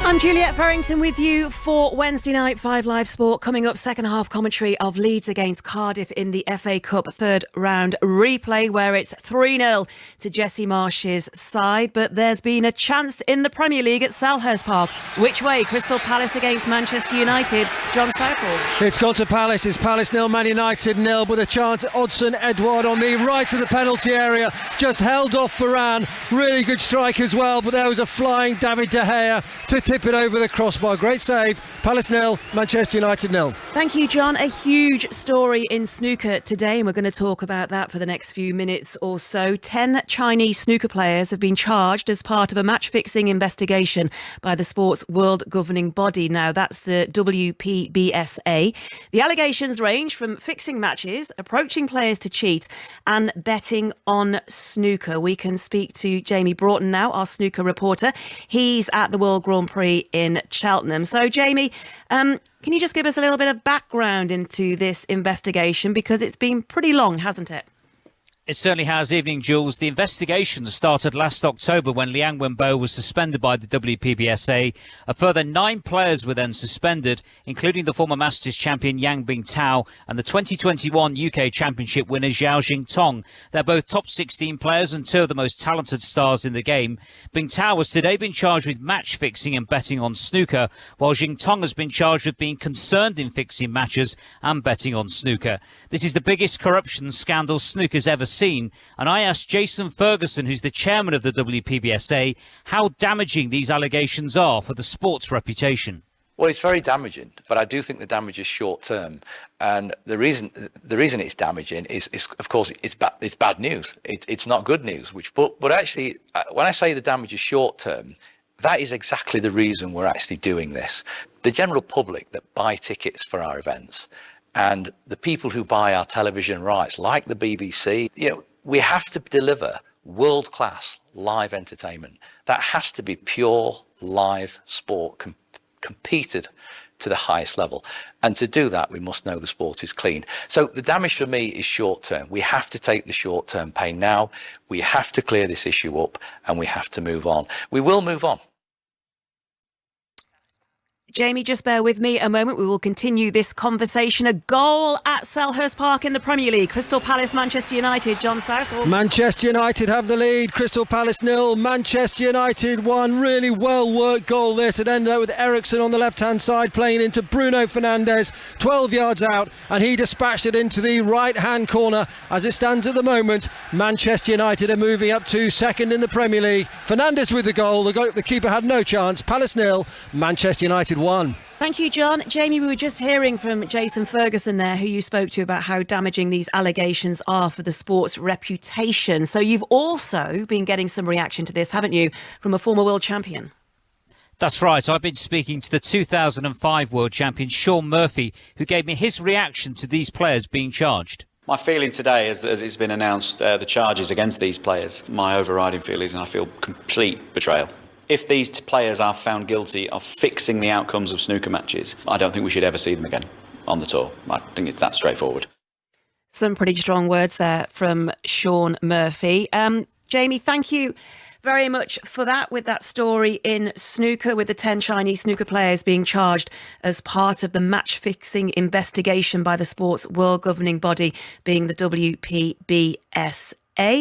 I'm Juliette Farrington with you for Wednesday night 5 Live Sport. Coming up, second half commentary of Leeds against Cardiff in the FA Cup third round replay, where it's 3-0 to Jesse Marsh's side. But there's been a chance in the Premier League at Selhurst Park. Which way? Crystal Palace against Manchester United. John Southall. It's gone to Palace. It's Palace 0, Man United 0, with a chance. Odsonne Edouard on the right of the penalty area, just held off Varane. Really good strike as well, but there was a flying David De Gea to tip it over the crossbar. Great save. Palace 0, Manchester United 0. Thank you, John. A huge story in snooker today, and we're going to talk about that for the next few minutes or so. 10 Chinese snooker players have been charged as part of a match-fixing investigation by the sport's world governing body. Now, that's the WPBSA. The allegations range from fixing matches, approaching players to cheat, and betting on snooker. We can speak to Jamie Broughton now, our snooker reporter. He's at the World Grand Prix in Cheltenham. So, Jamie, can you just give us a little bit of background into this investigation, because it's been pretty long, hasn't it? It certainly has. Evening, Jules. The investigation started last October when Liang Wenbo was suspended by the WPBSA. A further 9 players were then suspended, including the former Masters champion Yang Bingtao and the 2021 UK Championship winner Zhao Jingtong. They're both top 16 players and 2 of the most talented stars in the game. Bingtao has today been charged with match fixing and betting on snooker, while Jingtong has been charged with being concerned in fixing matches and betting on snooker. This is the biggest corruption scandal snooker's ever seen, and I asked Jason Ferguson, who's the chairman of the WPBSA, how damaging these allegations are for the sport's reputation. Well, it's very damaging, but I do think the damage is short term, and the reason it's damaging is of course it's bad news. It's not good news. But actually, when I say the damage is short term, that is exactly the reason we're actually doing this. The general public that buy tickets for our events, and the people who buy our television rights, like the BBC, we have to deliver world-class live entertainment. That has to be pure live sport, competed to the highest level. And to do that, we must know the sport is clean. So the damage for me is short-term. We have to take the short-term pain now. We have to clear this issue up, and we have to move on. We will move on. Jamie, just bear with me a moment. We will continue this conversation. A goal at Selhurst Park in the Premier League. Crystal Palace, Manchester United. John Southall. Manchester United have the lead. Crystal Palace 0. Manchester United 1. Really well worked goal this. It ended up with Ericsson on the left hand side playing into Bruno Fernandes, 12 yards out, and he dispatched it into the right hand corner. As it stands at the moment, Manchester United are moving up to second in the Premier League. Fernandes with the goal. The keeper had no chance. Palace 0. Manchester United 1. Thank you, John. Jamie, we were just hearing from Jason Ferguson there, who you spoke to, about how damaging these allegations are for the sport's reputation. So you've also been getting some reaction to this, haven't you, from a former world champion? That's right. I've been speaking to the 2005 world champion Sean Murphy, who gave me his reaction to these players being charged. My feeling today, as it's been announced, the charges against these players, my overriding feeling is I feel complete betrayal. If these players are found guilty of fixing the outcomes of snooker matches, I don't think we should ever see them again on the tour. I think it's that straightforward. Some pretty strong words there from Sean Murphy. Jamie, thank you very much for that, with that story in snooker, with the 10 Chinese snooker players being charged as part of the match-fixing investigation by the sport's world governing body, being the WPBSA.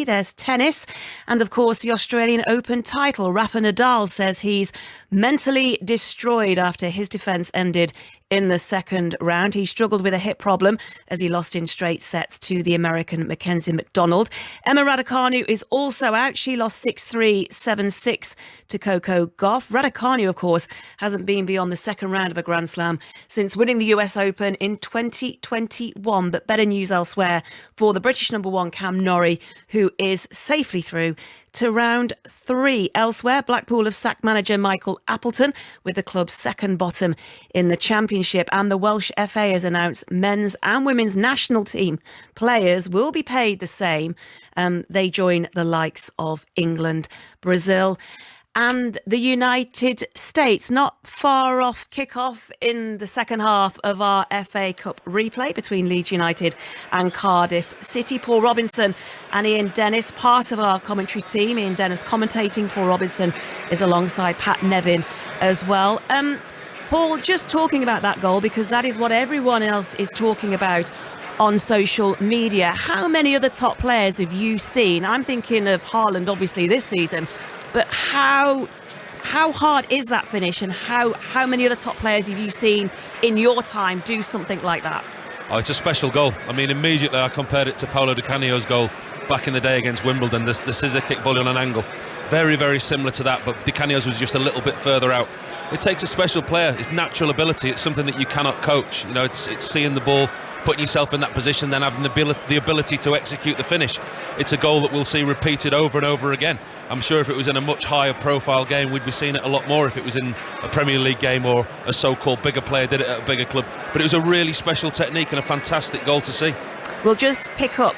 There's tennis, and of course the Australian Open title. Rafa Nadal says he's mentally destroyed after his defence ended in the second round. He struggled with a hip problem as he lost in straight sets to the American Mackenzie McDonald. Emma Raducanu is also out. She lost 6-3, 7-6 to Coco Gauff. Raducanu, of course, hasn't been beyond the second round of a Grand Slam since winning the US Open in 2021. But better news elsewhere for the British number one Cam Norrie, who is safely through to round 3. Elsewhere, Blackpool have sacked manager Michael Appleton, with the club's second bottom in the Championship, and the Welsh FA has announced men's and women's national team players will be paid the same. They join the likes of England, Brazil and the United States. Not far off kick-off in the second half of our FA Cup replay between Leeds United and Cardiff City. Paul Robinson and Ian Dennis, part of our commentary team. Ian Dennis commentating. Paul Robinson is alongside Pat Nevin as well. Paul, just talking about that goal, because that is what everyone else is talking about on social media. How many other top players have you seen? I'm thinking of Haaland, obviously, this season. But how hard is that finish, and how many other top players have you seen in your time do something like that? Oh, it's a special goal. I mean, immediately I compared it to Paolo Di Canio's goal back in the day against Wimbledon, the scissor kick volley on an angle. Very, very similar to that, but Di Canio's was just a little bit further out. It takes a special player. It's natural ability. It's something that you cannot coach. You know, it's seeing the ball, putting yourself in that position, then having the ability to execute the finish. It's a goal that we'll see repeated over and over again. I'm sure if it was in a much higher profile game, we'd be seeing it a lot more if it was in a Premier League game or a so-called bigger player did it at a bigger club. But it was a really special technique and a fantastic goal to see. We'll just pick up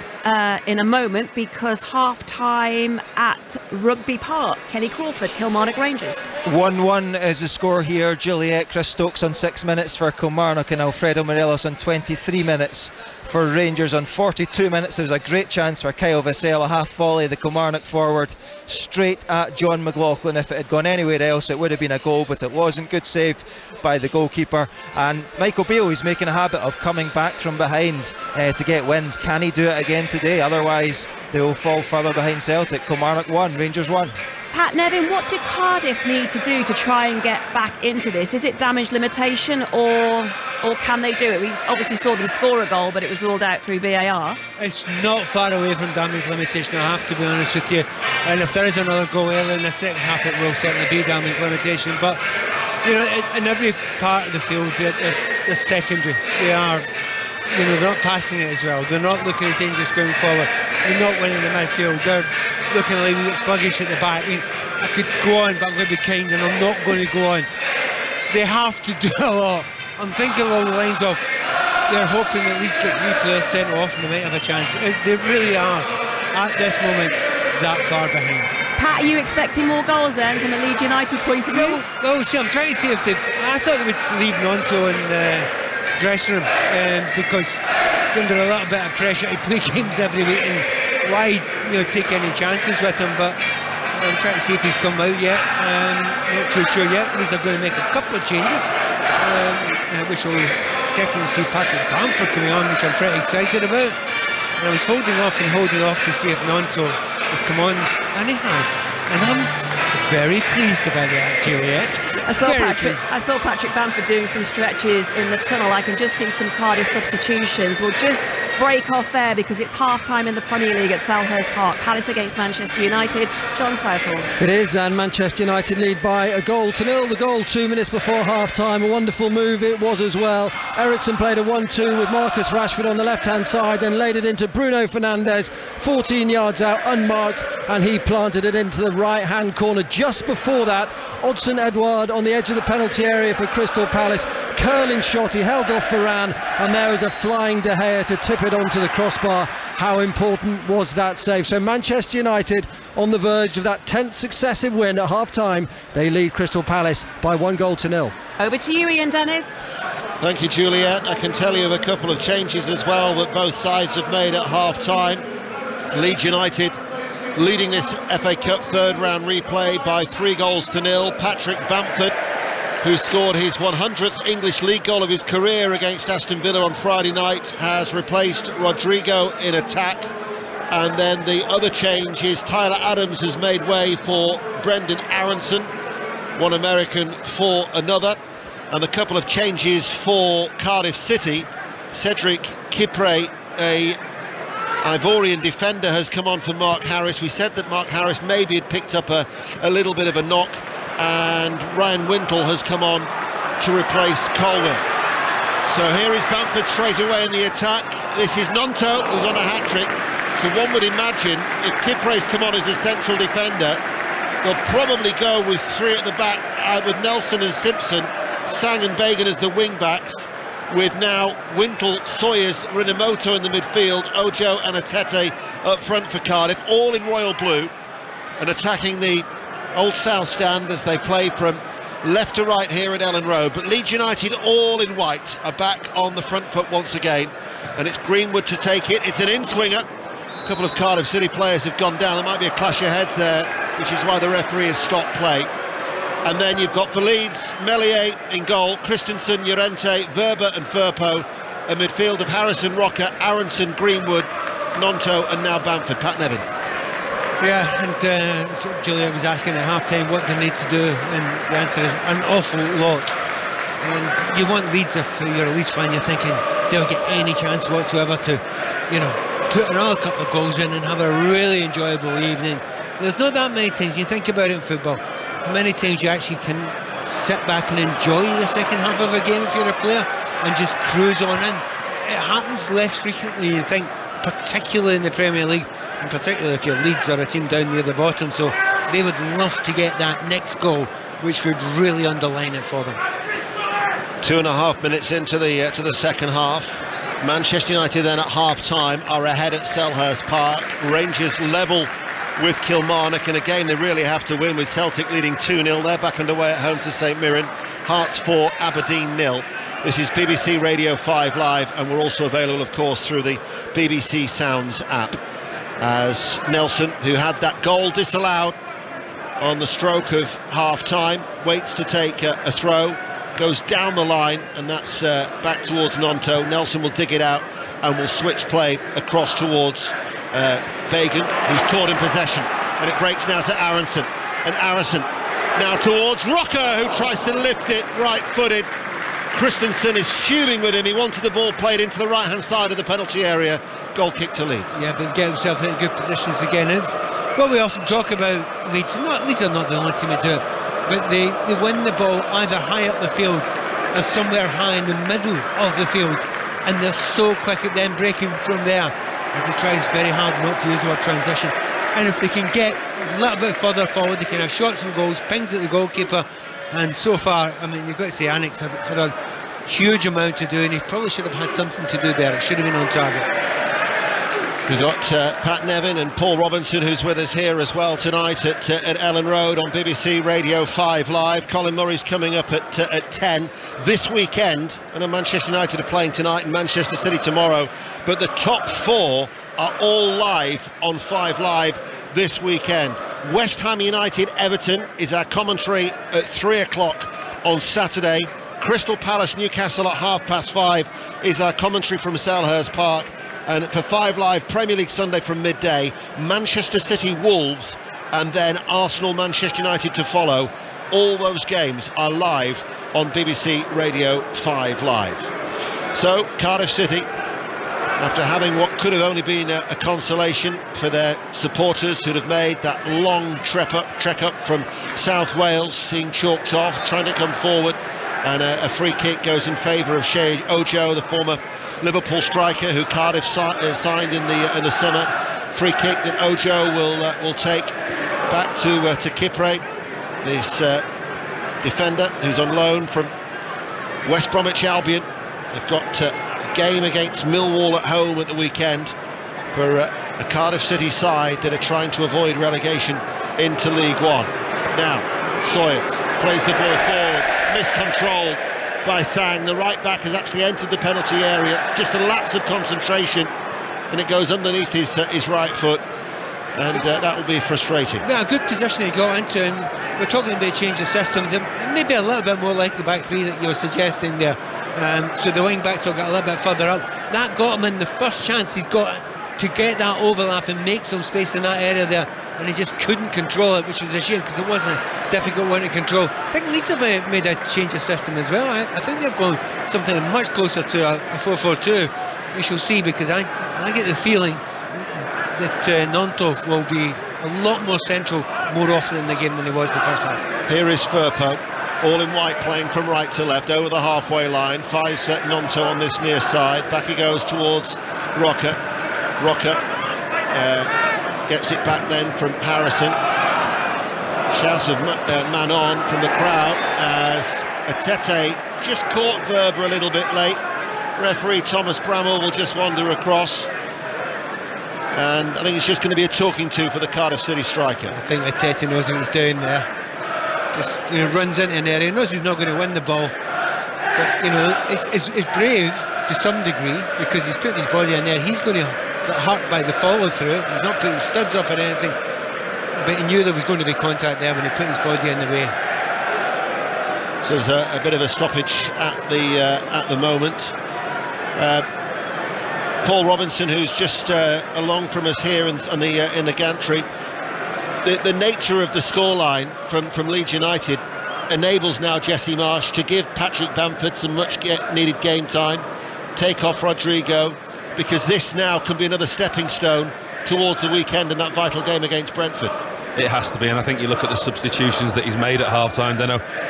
in a moment, because half-time at Rugby Park. Kenny Crawford, Kilmarnock Rangers. 1-1 is the score here. Juliet, Chris Stokes on 6 minutes for Kilmarnock, and Alfredo Morelos on 23 minutes for Rangers. On 42 minutes, there was a great chance for Kyle Vassell, a half volley, the Kilmarnock forward, straight at John McLaughlin. If it had gone anywhere else, it would have been a goal, but it wasn't. Good save by the goalkeeper. And Michael Beale is making a habit of coming back from behind to get wins. Can he do it again today? Otherwise, they will fall further behind Celtic. Kilmarnock 1, Rangers 1. Pat Nevin, what do Cardiff need to do to try and get back into this? Is it damage limitation, or can they do it? We obviously saw them score a goal, but it was ruled out through VAR. It's not far away from damage limitation, I have to be honest with you. And if there is another goal early in the second half, it will certainly be damage limitation. But, you know, in every part of the field, it's secondary. They are, you know, they're not passing it as well. They're not looking as dangerous going forward. They're not winning the midfield. They're looking a little bit sluggish at the back. I could go on, but I'm going to be kind, and I'm not going to go on. They have to do a lot. I'm thinking along the lines of they're hoping at least get 3 players sent off and they might have a chance. They really are, at this moment, that far behind. Pat, are you expecting more goals then from a Leeds United point of view? Well, see, I'm trying to see if I thought they would leave Nonto in the dressing room because it's under a little bit of pressure to play games every week, and why take any chances with him? But I'm trying to see if he's come out yet. Not too sure yet. At least they're going to make a couple of changes, which will definitely see Patrick Bamford coming on, which I'm pretty excited about. And I was holding off to see if Nonto has come on, and he has. And I'm very pleased about that, Juliet. I saw Patrick Bamford doing some stretches in the tunnel. I can just see some Cardiff substitutions. We'll just break off there because it's half-time in the Premier League at Selhurst Park. Palace against Manchester United. John Southall. It is, and Manchester United lead by 1-0. The goal 2 minutes before half-time. A wonderful move it was as well. Ericsson played a 1-2 with Marcus Rashford on the left-hand side, then laid it into Bruno Fernandes, 14 yards out, unmarked, and he planted it into the right-hand corner. Just before that, Odsonne Edouard on the edge of the penalty area for Crystal Palace, curling shot, he held off Varane, and there was a flying De Gea to tip it onto the crossbar. How important was that save? So Manchester United on the verge of that 10th successive win at half-time. They lead Crystal Palace by 1-0. Over to you, Ian Dennis. Thank you, Juliet. I can tell you of a couple of changes as well that both sides have made at half-time. Leeds United leading this FA Cup third round replay by 3-0. Patrick Bamford, who scored his 100th English League goal of his career against Aston Villa on Friday night, has replaced Rodrigo in attack. And then the other change is Tyler Adams has made way for Brendan Aronson, one American for another. And a couple of changes for Cardiff City. Cedric Kipre, a Ivorian defender, has come on for Mark Harris. We said that Mark Harris maybe had picked up a little bit of a knock, and Ryan Wintle has come on to replace Colwill. So here is Bamford straight away in the attack. This is Nonto, who's on a hat-trick. So one would imagine if Kipre's come on as a central defender, they'll probably go with three at the back, with Nelson and Simpson, Sang and Bagan as the wing-backs, with now Wintle, Sawyers, Rinamoto in the midfield, Ojo and Atete up front for Cardiff, all in royal blue, and attacking the Old South Stand as they play from left to right here at Ellen Road. But Leeds United, all in white, are back on the front foot once again, and it's Greenwood to take it. It's an in-swinger. A couple of Cardiff City players have gone down. There might be a clash of heads there, which is why the referee has stopped play. And then you've got for Leeds, Meslier in goal, Christensen, Llorente, Verba and Firpo, a midfield of Harrison, Rocker, Aronson, Greenwood, Nonto and now Bamford. Pat Nevin. Yeah, and Julia was asking at half-time what they need to do, and the answer is an awful lot. And you want Leeds, if you're a Leeds fan, you're thinking they'll get any chance whatsoever to, put another couple of goals in and have a really enjoyable evening. There's not that many times, you think about it in football, how many times you actually can sit back and enjoy the second half of a game if you're a player and just cruise on in. It happens less frequently, you think, particularly in the Premier League, and particularly if your Leeds are a team down near the bottom, so they would love to get that next goal, which would really underline it for them. 2.5 minutes into the second half. Manchester United then at half-time are ahead at Selhurst Park. Rangers level with Kilmarnock in a game they really have to win, with Celtic leading 2-0. They're back underway at home to St Mirren. Hearts 4, Aberdeen 0. This is BBC Radio 5 Live, and we're also available, of course, through the BBC Sounds app. As Nelson, who had that goal disallowed on the stroke of half-time, waits to take a throw, goes down the line, and that's back towards Nonto. Nelson will dig it out and will switch play across towards Bagan, who's caught in possession, and it breaks now to Aronson, and Aronson now towards Rocker, who tries to lift it right-footed. Christensen is fuming with him. He wanted the ball played into the right-hand side of the penalty area. Goal kick to Leeds. Yeah, but get himself in good positions again. It's what we often talk about. Leeds are not the only team that do it, but they win the ball either high up the field or somewhere high in the middle of the field, and they're so quick at them breaking from there, as he tries very hard not to use the word transition. And if they can get a little bit further forward, they can have shots and goals, pings at the goalkeeper. And so far, I mean, you've got to say Annex had a huge amount to do, and he probably should have had something to do there. It should have been on target. We've got Pat Nevin and Paul Robinson, who's with us here as well tonight at Ellen Road on BBC Radio 5 Live. Colin Murray's coming up at 10 this weekend. I know Manchester United are playing tonight and Manchester City tomorrow, but the top four are all live on 5 Live this weekend. West Ham United Everton is our commentary at 3 o'clock on Saturday. Crystal Palace Newcastle at 5:30 is our commentary from Selhurst Park. And for 5 Live Premier League Sunday from midday, Manchester City Wolves and then Arsenal Manchester United to follow. All those games are live on BBC Radio 5 Live. So Cardiff City, after having what could have only been a consolation for their supporters who'd have made that long trek up from South Wales, seeing chalked off, trying to come forward, and a free kick goes in favour of Shea Ojo, the former Liverpool striker who Cardiff signed in the summer. Free kick that Ojo will take back to Kipre, this defender who's on loan from West Bromwich Albion. They've got a game against Millwall at home at the weekend for a Cardiff City side that are trying to avoid relegation into League One. Now Sawyers plays the ball forward, miscontrolled by Sang. The right back has actually entered the penalty area, just a lapse of concentration, and it goes underneath his right foot, and that will be frustrating. Yeah, a good position he got into, and we're talking about change of systems, maybe a little bit more like the back three that you were suggesting there, so the wing backs will get a little bit further up. That got him in the first chance he's got to get that overlap and make some space in that area there, and he just couldn't control it, which was a shame because it wasn't a difficult one to control. I think Leeds have made a change of system as well. I think they've gone something much closer to a 4-4-2. We shall see, because I get the feeling that Nonto will be a lot more central more often in the game than he was in the first half. Here is Firpo, all in white, playing from right to left over the halfway line. Finds Nonto on this near side. Back he goes towards Rocker. Gets it back then from Harrison. Shouts of man on from the crowd as Atete just caught Verber a little bit late. Referee Thomas Bramall will just wander across, and I think it's just going to be a talking to for the Cardiff City striker. I think Atete knows what he's doing there. Just runs into an area, knows he's not going to win the ball, but it's brave to some degree because he's putting his body in there. He's going to get hurt by the follow through. He's not putting studs up or anything, but he knew there was going to be contact there when he put his body in the way. So there's a bit of a stoppage at the moment. Paul Robinson, who's just along from us here in the gantry. The nature of the scoreline from Leeds United enables now Jesse Marsh to give Patrick Bamford some much needed game time, take off Rodrigo, because this now can be another stepping stone towards the weekend in that vital game against Brentford. It has to be, and I think you look at the substitutions that he's made at half-time.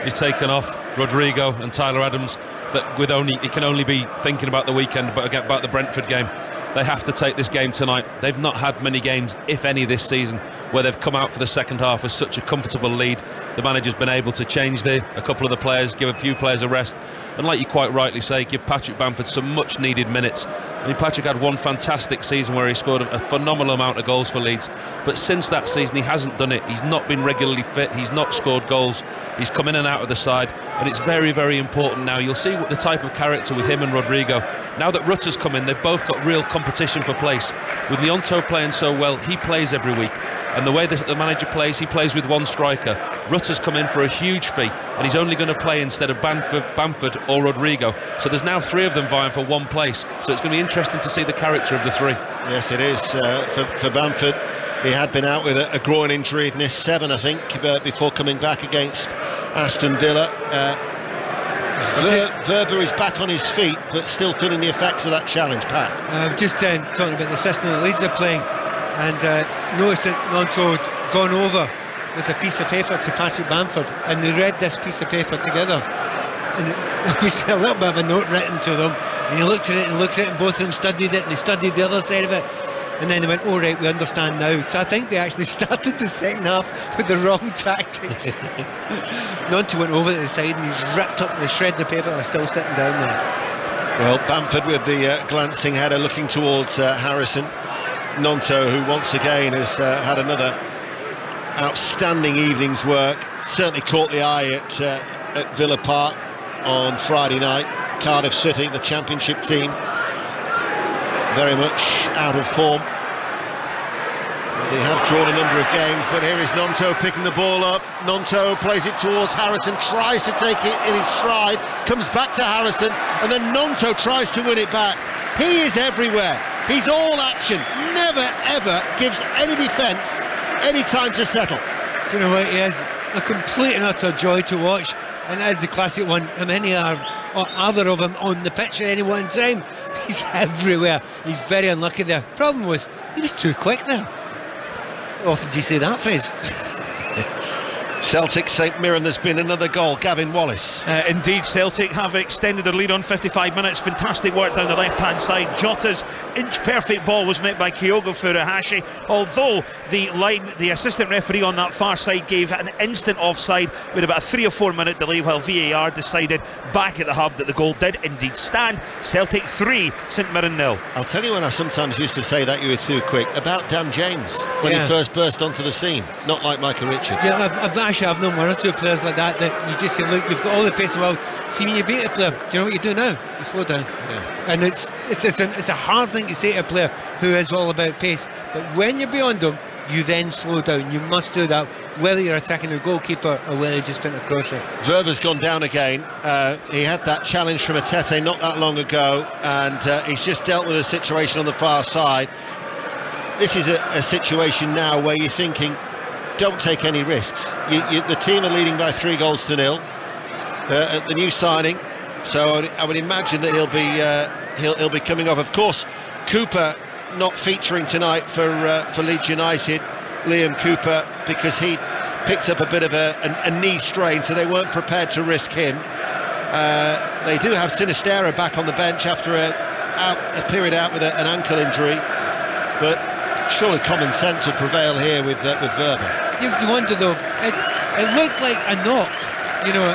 He's taken off Rodrigo and Tyler Adams, that he can only be thinking about the weekend, but again about the Brentford game. They have to take this game tonight. They've not had many games, if any, this season where they've come out for the second half with such a comfortable lead. The manager's been able to change a couple of the players, give a few players a rest, and like you quite rightly say, give Patrick Bamford some much needed minutes. I mean, Patrick had one fantastic season where he scored a phenomenal amount of goals for Leeds, but since that season he hasn't done it. He's not been regularly fit, he's not scored goals, he's come in and out of the side, and it's very, very important now. You'll see what the type of character with him and Rodrigo. Now that Rutter's come in, they've both got real competition for place. With Nonto playing so well, he plays every week, and the way that the manager plays, he plays with one striker. Rutter's come in for a huge fee, and he's only going to play instead of Bamford or Rodrigo, so there's now three of them vying for one place, so it's going to be interesting to see the character of the three. Yes, it is. For Bamford, he had been out with a groin injury. He'd missed 7, I think, before coming back against Aston Villa. Verber is back on his feet, but still feeling the effects of that challenge, Pat. Just talking about the system that Leeds are playing, and noticed that Nonto had gone over with a piece of paper to Patrick Bamford, and they read this piece of paper together, and it was a little bit of a note written to them, and he looked at it and both of them studied it, and they studied the other side of it, and then they went, oh right, we understand now. So I think they actually started the second half with the wrong tactics. Nonto went over to the side and he ripped up the shreds of paper that are still sitting down there. Well, Bamford with the glancing header looking towards Harrison. Nonto, who once again has had another outstanding evening's work, certainly caught the eye at Villa Park on Friday night. Cardiff City, the championship team, very much out of form. They have drawn a number of games, but here is Gnonto picking the ball up. Gnonto plays it towards Harrison, tries to take it in his stride, comes back to Harrison, and then Gnonto tries to win it back. He is everywhere. He's all action, never ever gives any defence any time to settle. Do you know what, he is a complete and utter joy to watch, and that's the classic one. How many are other of them on the pitch at any one time? He's everywhere. He's very unlucky there. Problem was, he was too quick there. How often do you say that phrase? Celtic St Mirren, there's been another goal. Gavin Wallace. Indeed, Celtic have extended their lead on 55 minutes. Fantastic work down the left-hand side. Jota's inch-perfect ball was met by Kyogo Furuhashi, although the assistant referee on that far side gave an instant offside with about a 3 or 4 minute delay, while VAR decided back at the hub that the goal did indeed stand. Celtic 3, St Mirren 0. I'll tell you when I sometimes used to say that you were too quick, about Dan James when he first burst onto the scene, not like Michael Richards. Yeah, I've known one or two players like that you just say, look, you've got all the pace in the world. See, when you beat a player, do you know what you do now? You slow down. Yeah. And it's a hard thing to say to a player who is all about pace, but when you're beyond them, you then slow down. You must do that, whether you're attacking a goalkeeper or whether you're just trying to cross it. Verver's gone down again. He had that challenge from Atete not that long ago, and he's just dealt with a situation on the far side. This is a situation now where you're thinking, don't take any risks. The team are leading by 3-0 at the new signing, so I would imagine that he'll be coming off. Of course, Cooper not featuring tonight for Leeds United, Liam Cooper, because he picked up a bit of a knee strain, so they weren't prepared to risk him. They do have Sinisterra back on the bench after a period out with an ankle injury, but surely common sense will prevail here with Verver. You wonder though, it looked like a knock,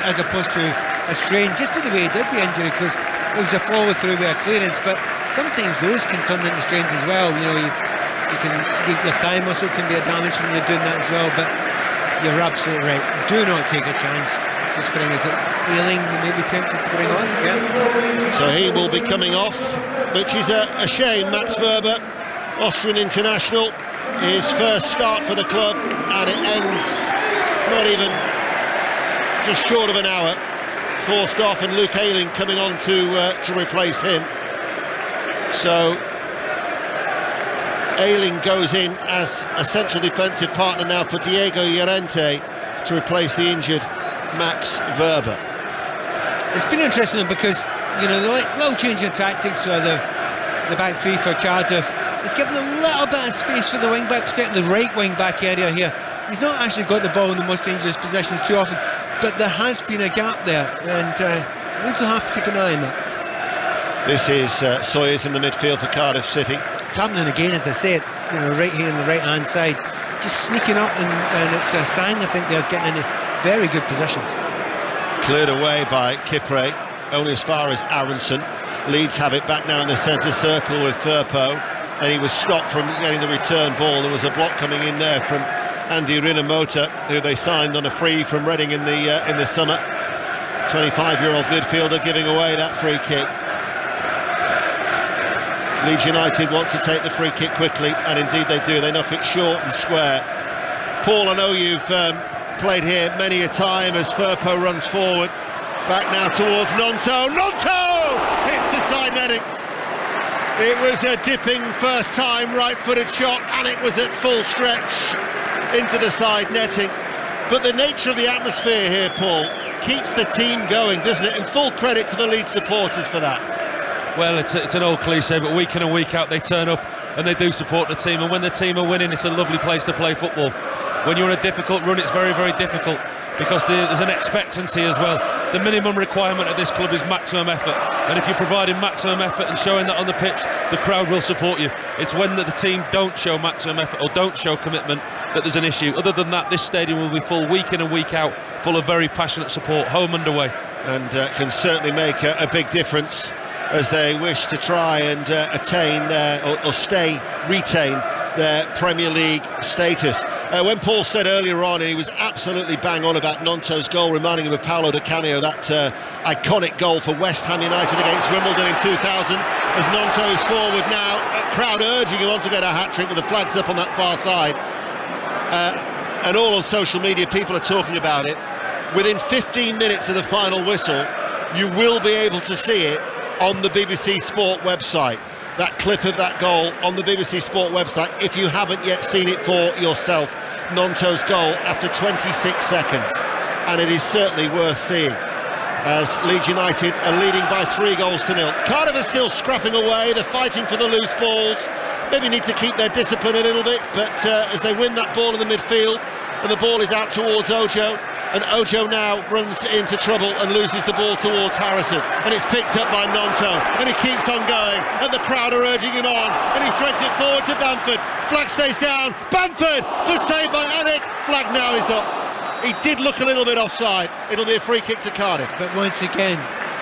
as opposed to a strain, just by the way he did the injury, because it was a follow through with a clearance, but sometimes those can turn into strains as well. Your thigh muscle can be damaged when you're doing that as well, but you're absolutely right. Do not take a chance. Just bring it. Ayling, you may be tempted to bring on. Yeah. So he will be coming off, which is a shame. Max Verber, Austrian international, his first start for the club, and it ends not even just short of an hour, forced off, and Luke Ayling coming on to replace him. So Ayling goes in as a central defensive partner now for Diego Llorente to replace the injured Max Verber. It's been interesting because the little change in tactics where the back three for Cardiff, it's given a little bit of space for the wing back, particularly the right wing back area here. He's not actually got the ball in the most dangerous positions too often, but there has been a gap there, and Leeds will have to keep an eye on that. This is Sawyers in the midfield for Cardiff City. It's happening again, as I said, right here on the right hand side, just sneaking up, and it's Sang, I think, there's getting into very good positions. Cleared away by Kipre, only as far as Aronson. Leeds have it back now in the centre circle with Firpo, and he was stopped from getting the return ball. There was a block coming in there from Andy Rinomota, who they signed on a free from Reading in the summer. 25-year-old midfielder giving away that free kick. Leeds United want to take the free kick quickly, and indeed they do. They knock it short and square. Paul, I know you've played here many a time as Firpo runs forward. Back now towards Gnonto. Gnonto hits the side netting. It was a dipping first time right-footed shot, and it was at full stretch into the side netting. But the nature of the atmosphere here, Paul, keeps the team going, doesn't it? And full credit to the Leeds supporters for that. Well, it's an old cliche, but week in and week out they turn up and they do support the team, and when the team are winning, it's a lovely place to play football. When you're on a difficult run, it's very, very difficult, because there's an expectancy as well. The minimum requirement of this club is maximum effort, and if you're providing maximum effort and showing that on the pitch, the crowd will support you. It's when the team don't show maximum effort or don't show commitment that there's an issue. Other than that, this stadium will be full week in and week out, full of very passionate support, home and away. And can certainly make a big difference as they wish to try and retain their Premier League status. When Paul said earlier on, and he was absolutely bang on about Gnonto's goal, reminding him of Paolo Di Canio, that iconic goal for West Ham United against Wimbledon in 2000, as Gnonto is forward now, a crowd urging him on to get a hat-trick with the flags up on that far side. And all on social media, people are talking about it. Within 15 minutes of the final whistle, you will be able to see it on the BBC Sport website. That clip of that goal on the BBC Sport website, if you haven't yet seen it for yourself. Gnonto's goal after 26 seconds, and it is certainly worth seeing, as Leeds United are leading by 3-0. Cardiff are still scrapping away, they're fighting for the loose balls, maybe need to keep their discipline a little bit, but as they win that ball in the midfield, and the ball is out towards Ojo, and Ojo now runs into trouble and loses the ball towards Harrison, and it's picked up by Gnonto, and he keeps on going, and the crowd are urging him on, and he threads it forward to Bamford. Flag stays down, Bamford was saved by Anik. Flag now is up. He did look a little bit offside. It'll be a free kick to Cardiff. But once again,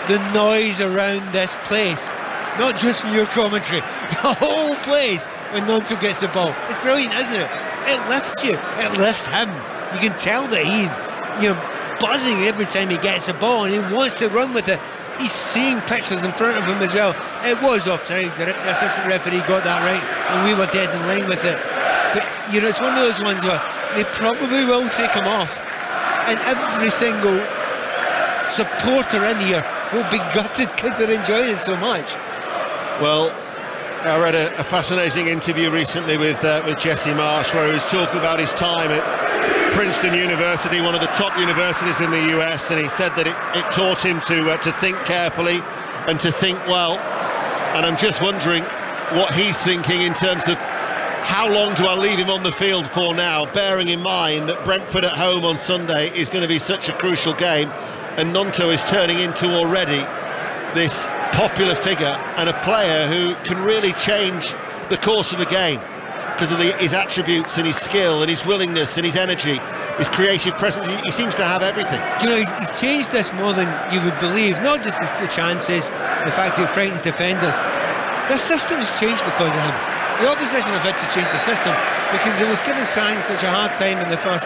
the noise around this place, not just from your commentary, the whole place when Gnonto gets the ball, it's brilliant, isn't it? It lifts you, it lifts him. You can tell that he's buzzing every time he gets the ball, and he wants to run with it. He's seeing pictures in front of him as well. It was offside, the assistant referee got that right, and we were dead in line with it. But it's one of those ones where they probably will take him off, and every single supporter in here will be gutted because they're enjoying it so much. Well, I read a fascinating interview recently with Jesse Marsh, where he was talking about his time at Princeton University, one of the top universities in the US, and he said that it taught him to think carefully and to think well. And I'm just wondering what he's thinking in terms of how long do I leave him on the field for now, bearing in mind that Brentford at home on Sunday is going to be such a crucial game, and Gnonto is turning into already this popular figure and a player who can really change the course of a game because of his attributes and his skill and his willingness and his energy, his creative presence. He seems to have everything. He's changed this more than you would believe. Not just the chances, the fact that he frightens defenders. The system's changed because of him. The opposition have had to change the system because they was giving Sang such a hard time in the first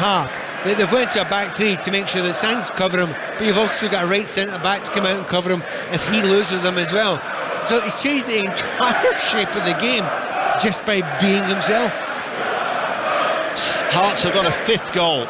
half. They've went to a back three to make sure that Sang's cover him, but you've also got a right centre back to come out and cover him if he loses them as well. So he's changed the entire shape of the game just by being himself. Hearts have got a 5th goal,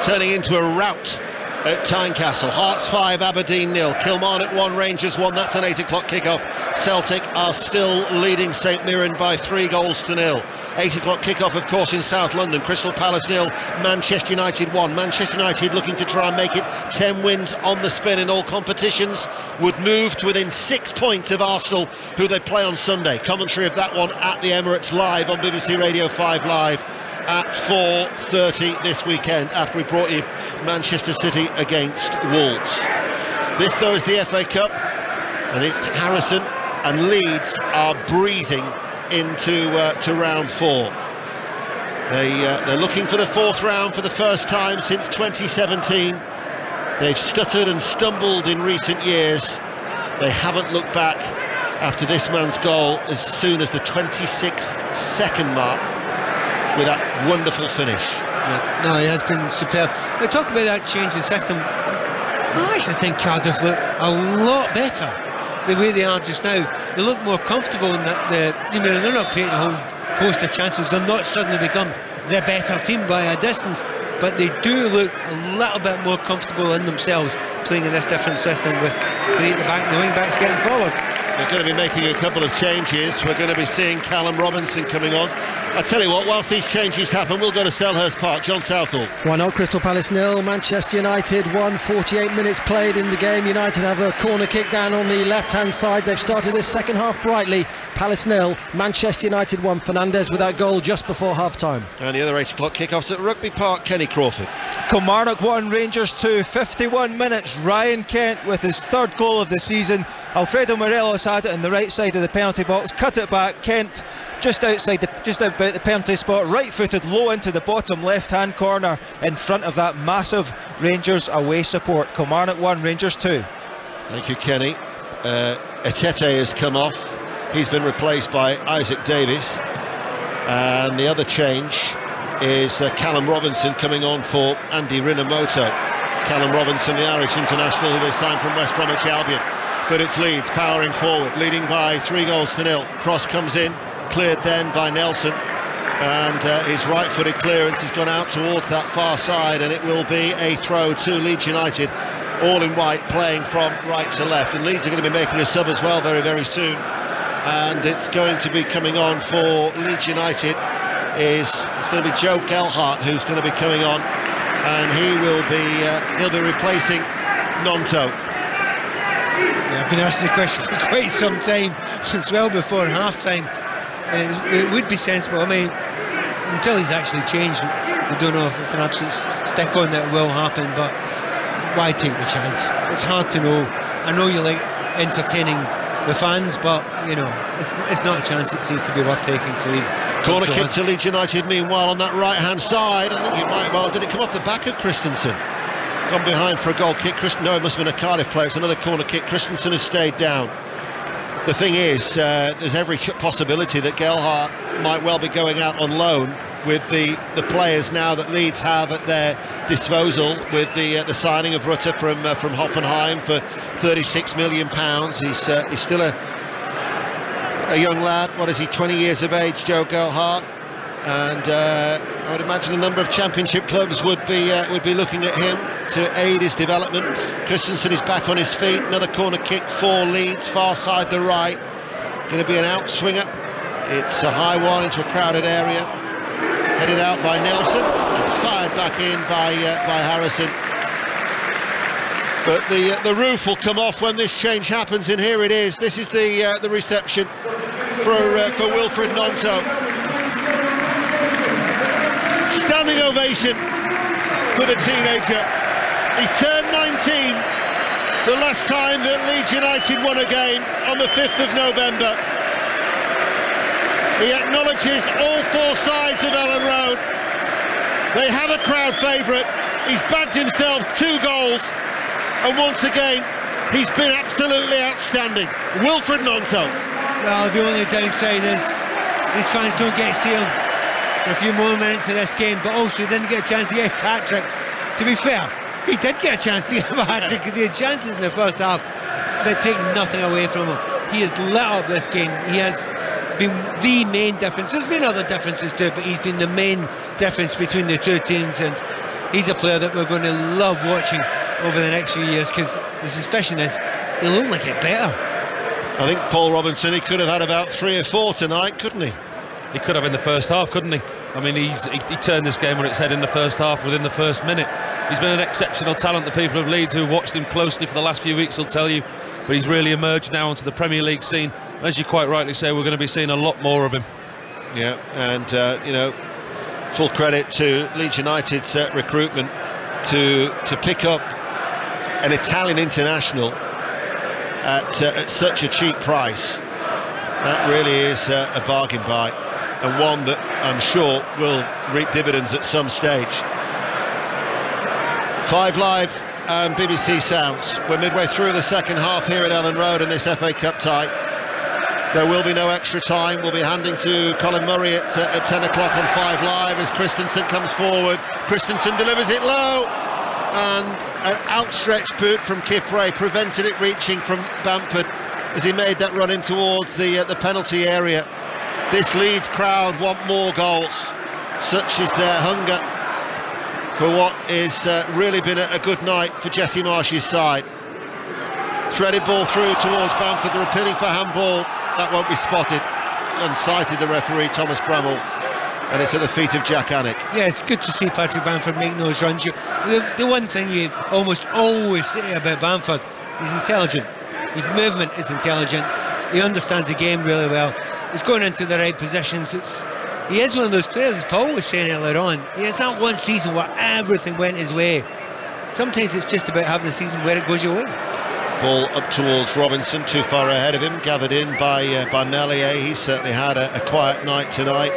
turning into a rout at Tynecastle. Hearts 5, Aberdeen 0. Kilmarnock 1, Rangers 1. That's an 8 o'clock kickoff. Celtic are still leading St Mirren by 3-0. 8 o'clock kickoff, of course, in South London. Crystal Palace 0, Manchester United 1. Manchester United looking to try and make it 10 wins on the spin in all competitions, would move to within 6 points of Arsenal, who they play on Sunday. Commentary of that one at the Emirates live on BBC Radio 5 Live at 4:30 this weekend, after we brought you Manchester City against Wolves. This, though, is the FA Cup, and it's Harrison and Leeds are breezing into round 4. They're looking for the 4th round for the first time since 2017. They've stuttered and stumbled in recent years. They haven't looked back after this man's goal as soon as the 26th second mark with that wonderful finish. Yeah, no, he has been superb. They talk about that change in system. I actually think Cardiff look a lot better the way they are just now. They look more comfortable in that they're not creating a whole host of chances. They're not suddenly become the better team by a distance, but they do look a little bit more comfortable in themselves playing in this different system with the wing backs getting forward. They're going to be making a couple of changes. We're going to be seeing Callum Robinson coming on. I tell you what, whilst these changes happen, we'll go to Selhurst Park. John Southall. Why not? Crystal Palace 0, Manchester United 1. 48 minutes played in the game. United have a corner kick down on the left-hand side. They've started this second half brightly. Palace 0, Manchester United 1. Fernandes with that goal just before half-time. And the other 8 o'clock kickoffs at Rugby Park. Kenny Crawford. Kilmarnock 1, Rangers 2. 51 minutes. Ryan Kent with his 3rd goal of the season. Alfredo Morelos had it on the right side of the penalty box, cut it back. Kent just about the penalty spot, right-footed low into the bottom left-hand corner in front of that massive Rangers away support. Kilmarnock 1, Rangers 2. Thank you, Kenny. Etete has come off. He's been replaced by Isaac Davies. And the other change is Callum Robinson coming on for Andy Rinamoto. Callum Robinson, the Irish international who they signed from West Bromwich Albion. But it's Leeds powering forward, leading by 3-0. Cross comes in, cleared then by Nelson, and his right-footed clearance has gone out towards that far side, and it will be a throw to Leeds United, all in white, playing from right to left. And Leeds are going to be making a sub as well very, very soon, and it's going to be coming on for Leeds United. It's going to be Joe Gelhardt who's going to be coming on, and he'll be replacing Nonto. Yeah, I've been asking the question for quite some time, since well before half-time. It would be sensible. I mean, until he's actually changed, we don't know if it's an absolute stick on that will happen, but why take the chance? It's hard to know. I know you like entertaining the fans, but you know, it's not a chance that seems to be worth taking to leave. Corner kick to Leeds United, meanwhile, on that right-hand side. I think it might well. Did it come off the back of Christensen? Gone behind for a goal kick. No, it must have been a Cardiff player. It's another corner kick. Christensen has stayed down. The thing is, there's every possibility that Gelhardt might well be going out on loan with the players now that Leeds have at their disposal, with the signing of Rutter from Hoffenheim for £36 million. He's still a young lad. What is he, 20 years of age, Joe Gelhardt? And I would imagine a number of championship clubs would be looking at him to aid his development. Christensen is back on his feet. Another corner kick for Leeds, far side the right. Going to be an outswinger. It's a high one into a crowded area. Headed out by Nelson and fired back in by Harrison. But the roof will come off when this change happens, and here it is. This is the reception for Wilfred Nonto. Standing ovation for the teenager. He turned 19 the last time that Leeds United won a game on the 5th of November. He acknowledges all four sides of Ellen Road. They have a crowd favourite. He's bagged himself 2 goals, and once again he's been absolutely outstanding. Wilfred Nonto. Well, the only downside is these fans don't get to see him for a few more minutes of this game, but also he didn't get a chance to get his hat-trick. To be fair, he did get a chance to get a hat-trick because he had chances in the first half that take nothing away from him. He has lit up this game. He has been the main difference. There's been other differences too, but he's been the main difference between the two teams, and he's a player that we're going to love watching over the next few years, because the suspicion is he'll only get better. I think Paul Robinson, he could have had about 3 or 4 tonight, couldn't he? He could have in the first half, couldn't he? I mean, he turned this game on its head in the first half within the first minute. He's been an exceptional talent. The people of Leeds who watched him closely for the last few weeks will tell you, but he's really emerged now onto the Premier League scene. As you quite rightly say, we're going to be seeing a lot more of him. Yeah, and you know, full credit to Leeds United's recruitment to pick up an Italian international at such a cheap price. That really is a bargain buy, and one that I'm sure will reap dividends at some stage. 5 Live and BBC Sounds. We're midway through the second half here at Ellen Road in this FA Cup tie. There will be no extra time. We'll be handing to Colin Murray at 10 o'clock on 5 Live as Christensen comes forward. Christensen delivers it low, and an outstretched boot from Kipre prevented it reaching from Bamford as he made that run in towards the penalty area. This Leeds crowd want more goals. Such is their hunger for what is really been a good night for Jesse Marsh's side. Threaded ball through towards Bamford. They're appealing for handball. That won't be spotted. Unsighted, the referee Thomas Bramall, and it's at the feet of Jack Annick. Yeah, it's good to see Patrick Bamford making those runs. The one thing you almost always say about Bamford, he's intelligent. His movement is intelligent. He understands the game really well. He's going into the right positions. He is one of those players, as Paul was saying earlier on, he has that one season where everything went his way. Sometimes it's just about having the season where it goes your way. Ball up towards Robinson, too far ahead of him, gathered in by Meslier. He's certainly had a quiet night tonight.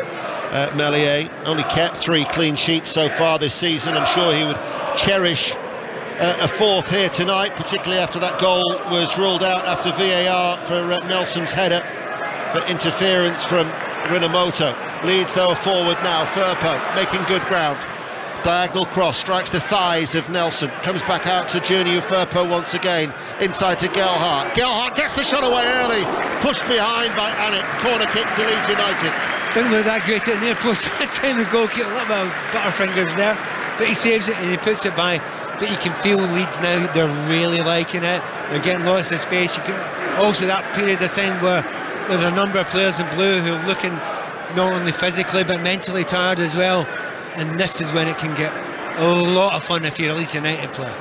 Meslier only kept 3 clean sheets so far this season. I'm sure he would cherish a 4th here tonight, particularly after that goal was ruled out after VAR for Nelson's header for interference from Rinamoto. Leeds though are forward now. Firpo making good ground. Diagonal cross, strikes the thighs of Nelson, comes back out to Junior Firpo once again, inside to Gelhardt. Gelhardt gets the shot away early, pushed behind by Anik. Corner kick to Leeds United. Didn't look that great at the near post that time. The goalkeeper, a little bit of butterfingers there, but he saves it and he puts it by. But you can feel Leeds now, they're really liking it. They're getting lots of space. You can also, that period of time where there's a number of players in blue who are looking not only physically but mentally tired as well. And this is when it can get a lot of fun if you're a Leeds United player.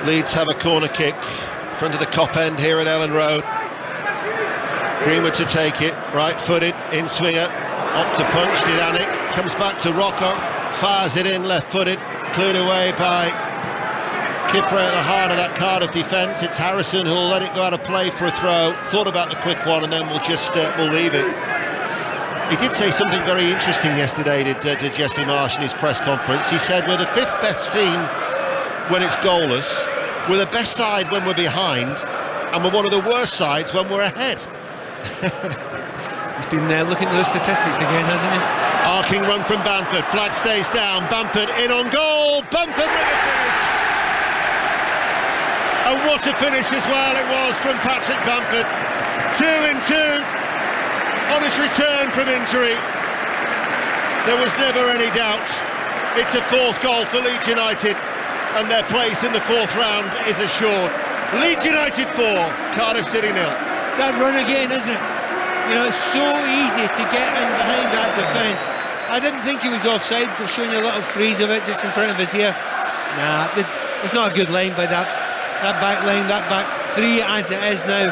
Leeds have a corner kick in front of the Cop End here at Ellen Road. Greenwood to take it, right-footed, in-swinger, up to punch, did Anik, comes back to Rocco, fires it in, left-footed, cleared away by Kipper at the heart of that Cardiff defence. It's Harrison who'll let it go out of play for a throw, thought about the quick one and then we'll leave it. He did say something very interesting yesterday, did Jesse Marsh in his press conference. He said we're the 5th best team when it's goalless, we're the best side when we're behind, and we're one of the worst sides when we're ahead. He's been looking at those statistics again, hasn't he? Arcing run from Bamford, flag stays down, Bamford in on goal, Bamford with a finish! And what a finish as well it was from Patrick Bamford. 2-2. On his return from injury, there was never any doubt. It's a 4th goal for Leeds United, and their place in the 4th round is assured. Leeds United 4, Cardiff City 0. That run again, isn't it? You know, it's so easy to get in behind that defence. I didn't think he was offside. They're showing you a little freeze of it just in front of us here. Nah, it's not a good line by that back line, that back three as it is now.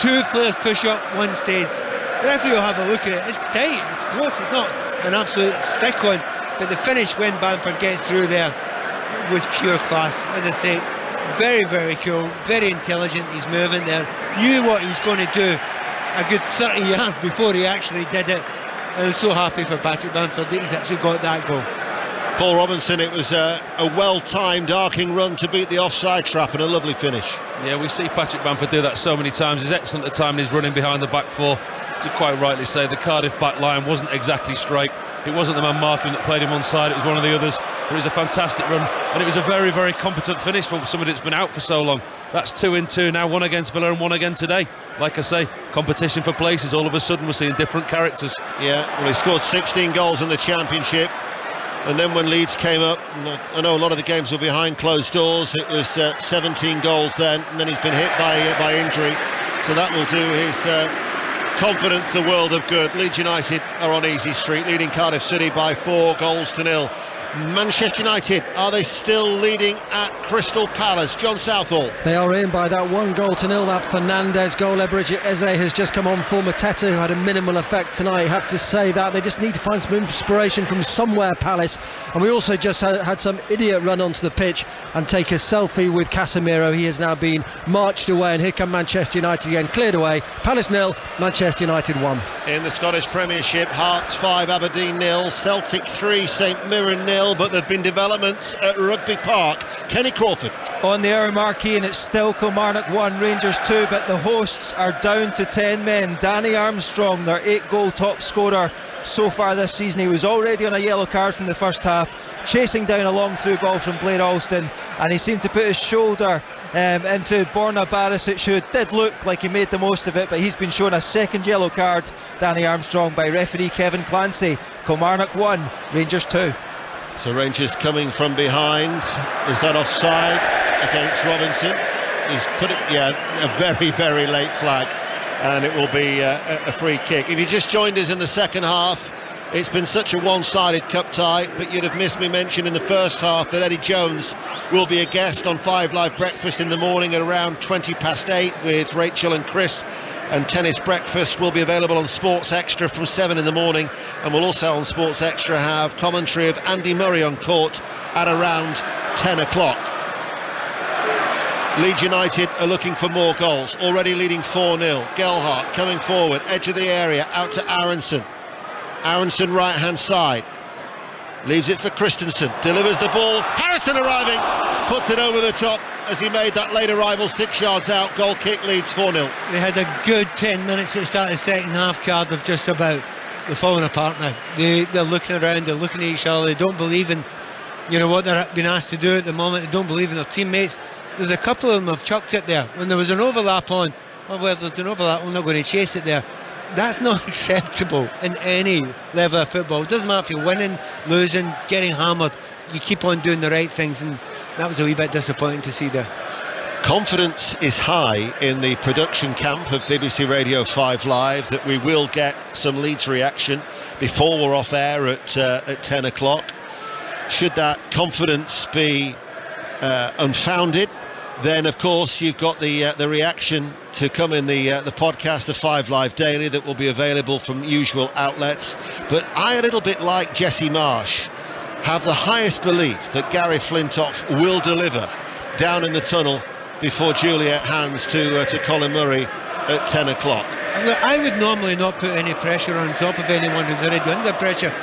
2 players push up, 1 stays. The referee will have a look at it. It's tight, it's close, it's not an absolute stick on, but the finish when Bamford gets through there was pure class. As I say, very, very cool, very intelligent. He's moving there, knew what he was going to do a good 30 yards before he actually did it. I was so happy for Patrick Bamford that he's actually got that goal. Paul Robinson, it was a well-timed arcing run to beat the offside trap and a lovely finish. Yeah, we see Patrick Bamford do that so many times. He's excellent at the time, and he's running behind the back 4. As you quite rightly say, the Cardiff back line wasn't exactly straight. It wasn't the man marking that played him on side, it was one of the others. But it was a fantastic run, and it was a very, very competent finish for somebody that's been out for so long. That's 2-2 now, 1 against Villa and 1 again today. Like I say, competition for places. All of a sudden we're seeing different characters. Yeah, well, he scored 16 goals in the Championship. And then when Leeds came up, I know a lot of the games were behind closed doors, it was 17 goals then, and then he's been hit by injury. So that will do his confidence the world of good. Leeds United are on easy street, leading Cardiff City by 4-0. Manchester United, are they still leading at Crystal Palace? John Southall. They are in by that 1-0. That Fernandez goal. Eberechi Eze has just come on for Mateta, who had a minimal effect tonight. I have to say that they just need to find some inspiration from somewhere, Palace. And we also just had some idiot run onto the pitch and take a selfie with Casemiro. He has now been marched away, and here come Manchester United again, cleared away. Palace 0, Manchester United 1. In the Scottish Premiership, Hearts 5, Aberdeen 0, Celtic 3, St Mirren 0. But there have been developments at Rugby Park. Kenny Crawford. On the hour marquee, and it's still Kilmarnock 1, Rangers 2, but the hosts are down to 10 men. Danny Armstrong, their 8-goal top scorer so far this season. He was already on a yellow card from the first half, chasing down a long through ball from Blair Alston, and he seemed to put his shoulder into Borna Barisic, who did look like he made the most of it, but he's been shown a second yellow card, Danny Armstrong, by referee Kevin Clancy. Kilmarnock 1, Rangers 2. So Rangers coming from behind. Is that offside against Robinson? He's put it, a very, very late flag, and it will be a free kick. If you just joined us in the second half, it's been such a one-sided cup tie, but you'd have missed me mention in the first half that Eddie Jones will be a guest on 5 Live Breakfast in the morning at around 8:20 with Rachel and Chris. And Tennis Breakfast will be available on Sports Extra from 7 in the morning, and we'll also on Sports Extra have commentary of Andy Murray on court at around 10 o'clock. Leeds United are looking for more goals, already leading 4-0. Gelhardt coming forward, edge of the area, out to Aronson. Aronson right hand side, leaves it for Christensen, delivers the ball, Harrison arriving, puts it over the top as he made that late arrival 6 yards out. Goal kick, Leeds 4-0. They had a good 10 minutes at the start of the second half, Cardiff, just about. they're falling apart now. They're looking around, they're looking at each other, they don't believe in what they're being asked to do at the moment, they don't believe in their teammates. There's a couple of them have chucked it there. When there was an overlap on, well, there's an overlap, we're not going to chase it there. That's not acceptable in any level of football. It doesn't matter if you're winning, losing, getting hammered, you keep on doing the right things, and that was a wee bit disappointing to see there. Confidence is high in the production camp of BBC Radio 5 Live that we will get some Leeds reaction before we're off air at 10 o'clock. Should that confidence be unfounded, then of course you've got the reaction to come in the podcast of 5 Live Daily that will be available from usual outlets. But I, a little bit like Jesse Marsh, have the highest belief that Gary Flintoff will deliver down in the tunnel before Juliet hands to Colin Murray at 10 o'clock. Look, I would normally not put any pressure on top of anyone who's already under pressure,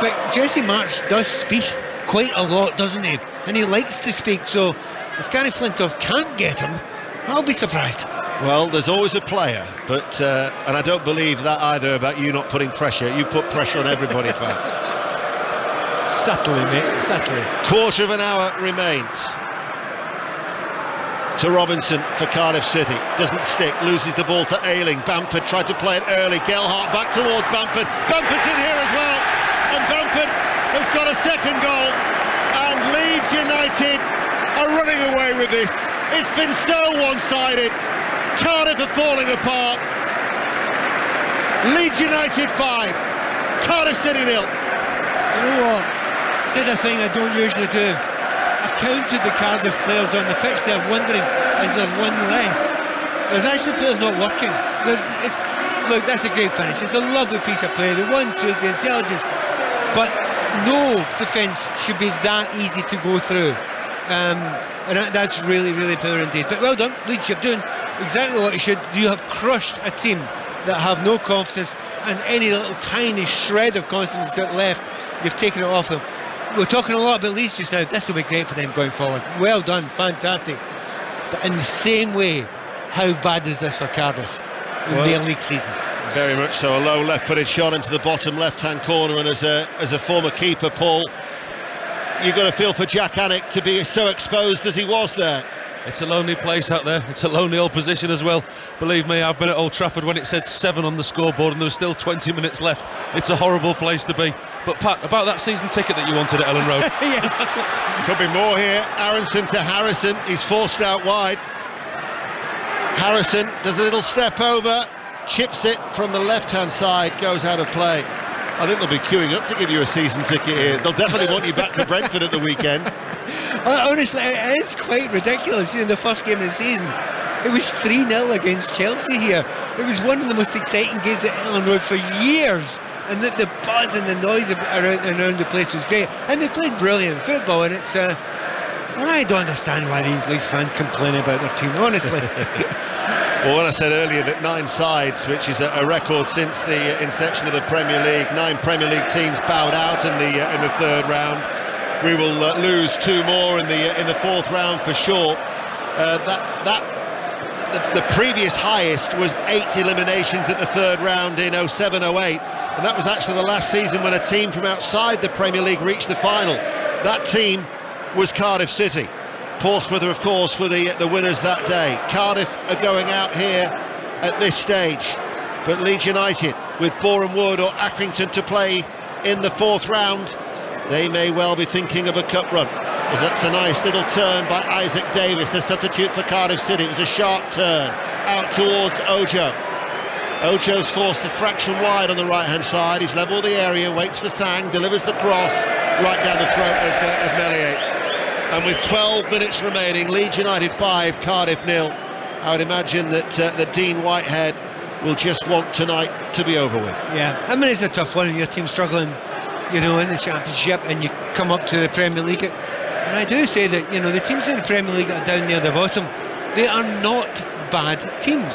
but Jesse Marsh does speak quite a lot, doesn't he? And he likes to speak, so if Gary Flintoff can't get him, I'll be surprised. Well, there's always a player, but and I don't believe that either about you not putting pressure. You put pressure on everybody, Pat. Subtly, mate, subtly. Quarter of an hour remains to Robinson for Cardiff City. Doesn't stick, loses the ball to Ayling. Bamford tried to play it early. Gelhardt back towards Bamford. Bamford's in here as well. And Bamford has got a second goal. And Leeds United are running away with this. It's been so one-sided. Cardiff are falling apart. Leeds United 5. Cardiff City 0. You know what? Did a thing I don't usually do. I counted the Cardiff players on the pitch there, wondering, is there one less? There's actually players not working. Look, that's a great finish. It's a lovely piece of play. The 1-2 is the intelligence. But no defence should be that easy to go through. And that's really, really poor indeed. But well done, Leeds, you're doing exactly what you should. You have crushed a team that have no confidence, and any little tiny shred of confidence got left, you've taken it off them. We're talking a lot about Leeds just now. This will be great for them going forward. Well done, fantastic. But in the same way, how bad is this for Cardiff in their league season? Very much so. A low left-footed shot into the bottom left-hand corner, and as a former keeper, Paul, you've got to feel for Jack Annick to be so exposed as he was there. It's a lonely place out there. It's a lonely old position as well. Believe me, I've been at Old Trafford when it said 7 on the scoreboard and there was still 20 minutes left. It's a horrible place to be. But Pat, about that season ticket that you wanted at Ellen Road. Yes. Could be more here. Aronson to Harrison. He's forced out wide. Harrison does a little step over, chips it from the left-hand side, goes out of play. I think they'll be queuing up to give you a season ticket here. They'll definitely want you back to Brentford at the weekend. Honestly, it's quite ridiculous. The first game of the season, it was 3-0 against Chelsea here. It was one of the most exciting games at Ellen Road for years. And the buzz and the noise around the place was great. And they played brilliant football. And it's I don't understand why these Leeds fans complain about their team, honestly. Well, when I said earlier that 9 sides, which is a record since the inception of the Premier League, 9 Premier League teams bowed out in the third round. We will lose 2 more in the fourth round for sure. The previous highest was 8 eliminations at the third round in 07-08, and that was actually the last season when a team from outside the Premier League reached the final. That team was Cardiff City. Portsmouth, of course, were the winners that day. Cardiff are going out here at this stage, but Leeds United, with Boreham Wood or Accrington to play in the fourth round, they may well be thinking of a cup run. As that's a nice little turn by Isaac Davis, the substitute for Cardiff City. It was a sharp turn out towards Ojo. Ojo's forced the fraction wide on the right-hand side. He's levelled the area, waits for Sang, delivers the cross right down the throat of Melier. And with 12 minutes remaining, Leeds United 5, Cardiff 0. I would imagine that Dean Whitehead will just want tonight to be over with. Yeah, I mean, it's a tough one when your team's struggling, in the Championship, and you come up to the Premier League. And I do say that, the teams in the Premier League that are down near the bottom, they are not bad teams.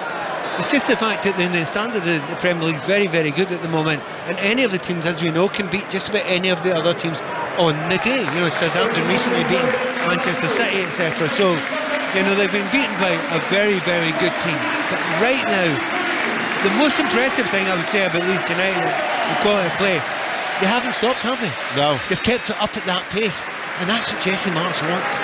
It's just the fact that the standard of the Premier League is very, very good at the moment, and any of the teams, as we know, can beat just about any of the other teams on the day. Southampton recently beaten Manchester City, etc. So, they've been beaten by a very, very good team. But right now, the most impressive thing I would say about Leeds United the quality of play. They haven't stopped, have they? No. They've kept it up at that pace, and that's what Jesse Marsh wants.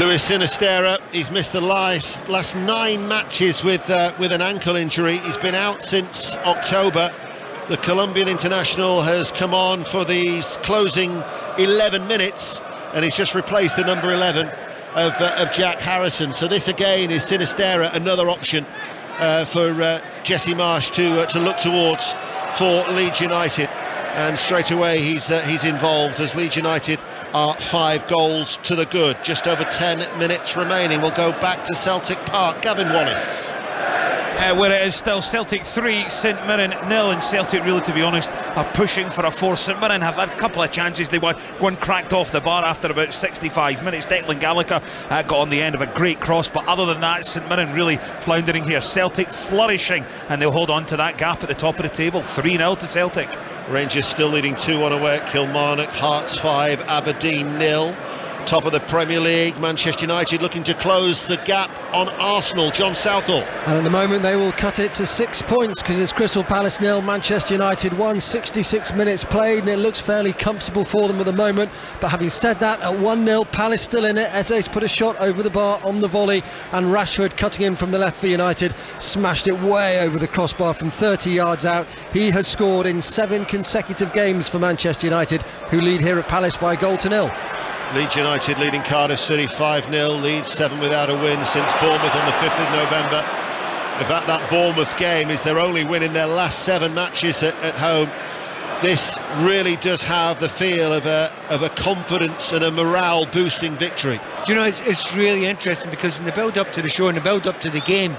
Luis Sinisterra, he's missed the last 9 matches with an ankle injury. He's been out since October. The Colombian international has come on for these closing 11 minutes, and he's just replaced the number 11 of Jack Harrison. So this again is Sinisterra, another option for Jesse Marsh to look towards for Leeds United, and straight away he's involved as Leeds United are 5 goals to the good. Just over 10 minutes remaining. We'll go back to Celtic Park. Gavin Wallace. Where it is still Celtic 3, St Mirren 0, and Celtic really, to be honest, are pushing for a 4. St Mirren have had a couple of chances. They won, one cracked off the bar after about 65 minutes. Declan Gallagher got on the end of a great cross, but other than that, St Mirren really floundering here. Celtic flourishing, and they'll hold on to that gap at the top of the table. 3-0 to Celtic. Rangers still leading 2-1 away at Kilmarnock. Hearts 5, Aberdeen 0. Top of the Premier League, Manchester United looking to close the gap on Arsenal. John Southall. And at the moment they will cut it to 6 points, because it's Crystal Palace 0, Manchester United 1. 66 minutes played, and it looks fairly comfortable for them at the moment. But having said that, at 1-0, Palace still in it. Eze's put a shot over the bar on the volley, and Rashford, cutting in from the left for United, smashed it way over the crossbar from 30 yards out. He has scored in 7 consecutive games for Manchester United, who lead here at Palace by a goal to 0. Leeds United leading Cardiff City 5-0. Leeds 7 without a win since Bournemouth on the 5th of November. In fact, that Bournemouth game is their only win in their last 7 matches at home. This really does have the feel of a confidence and a morale boosting victory. Do you know, it's really interesting, because in the build up to the show and the build up to the game,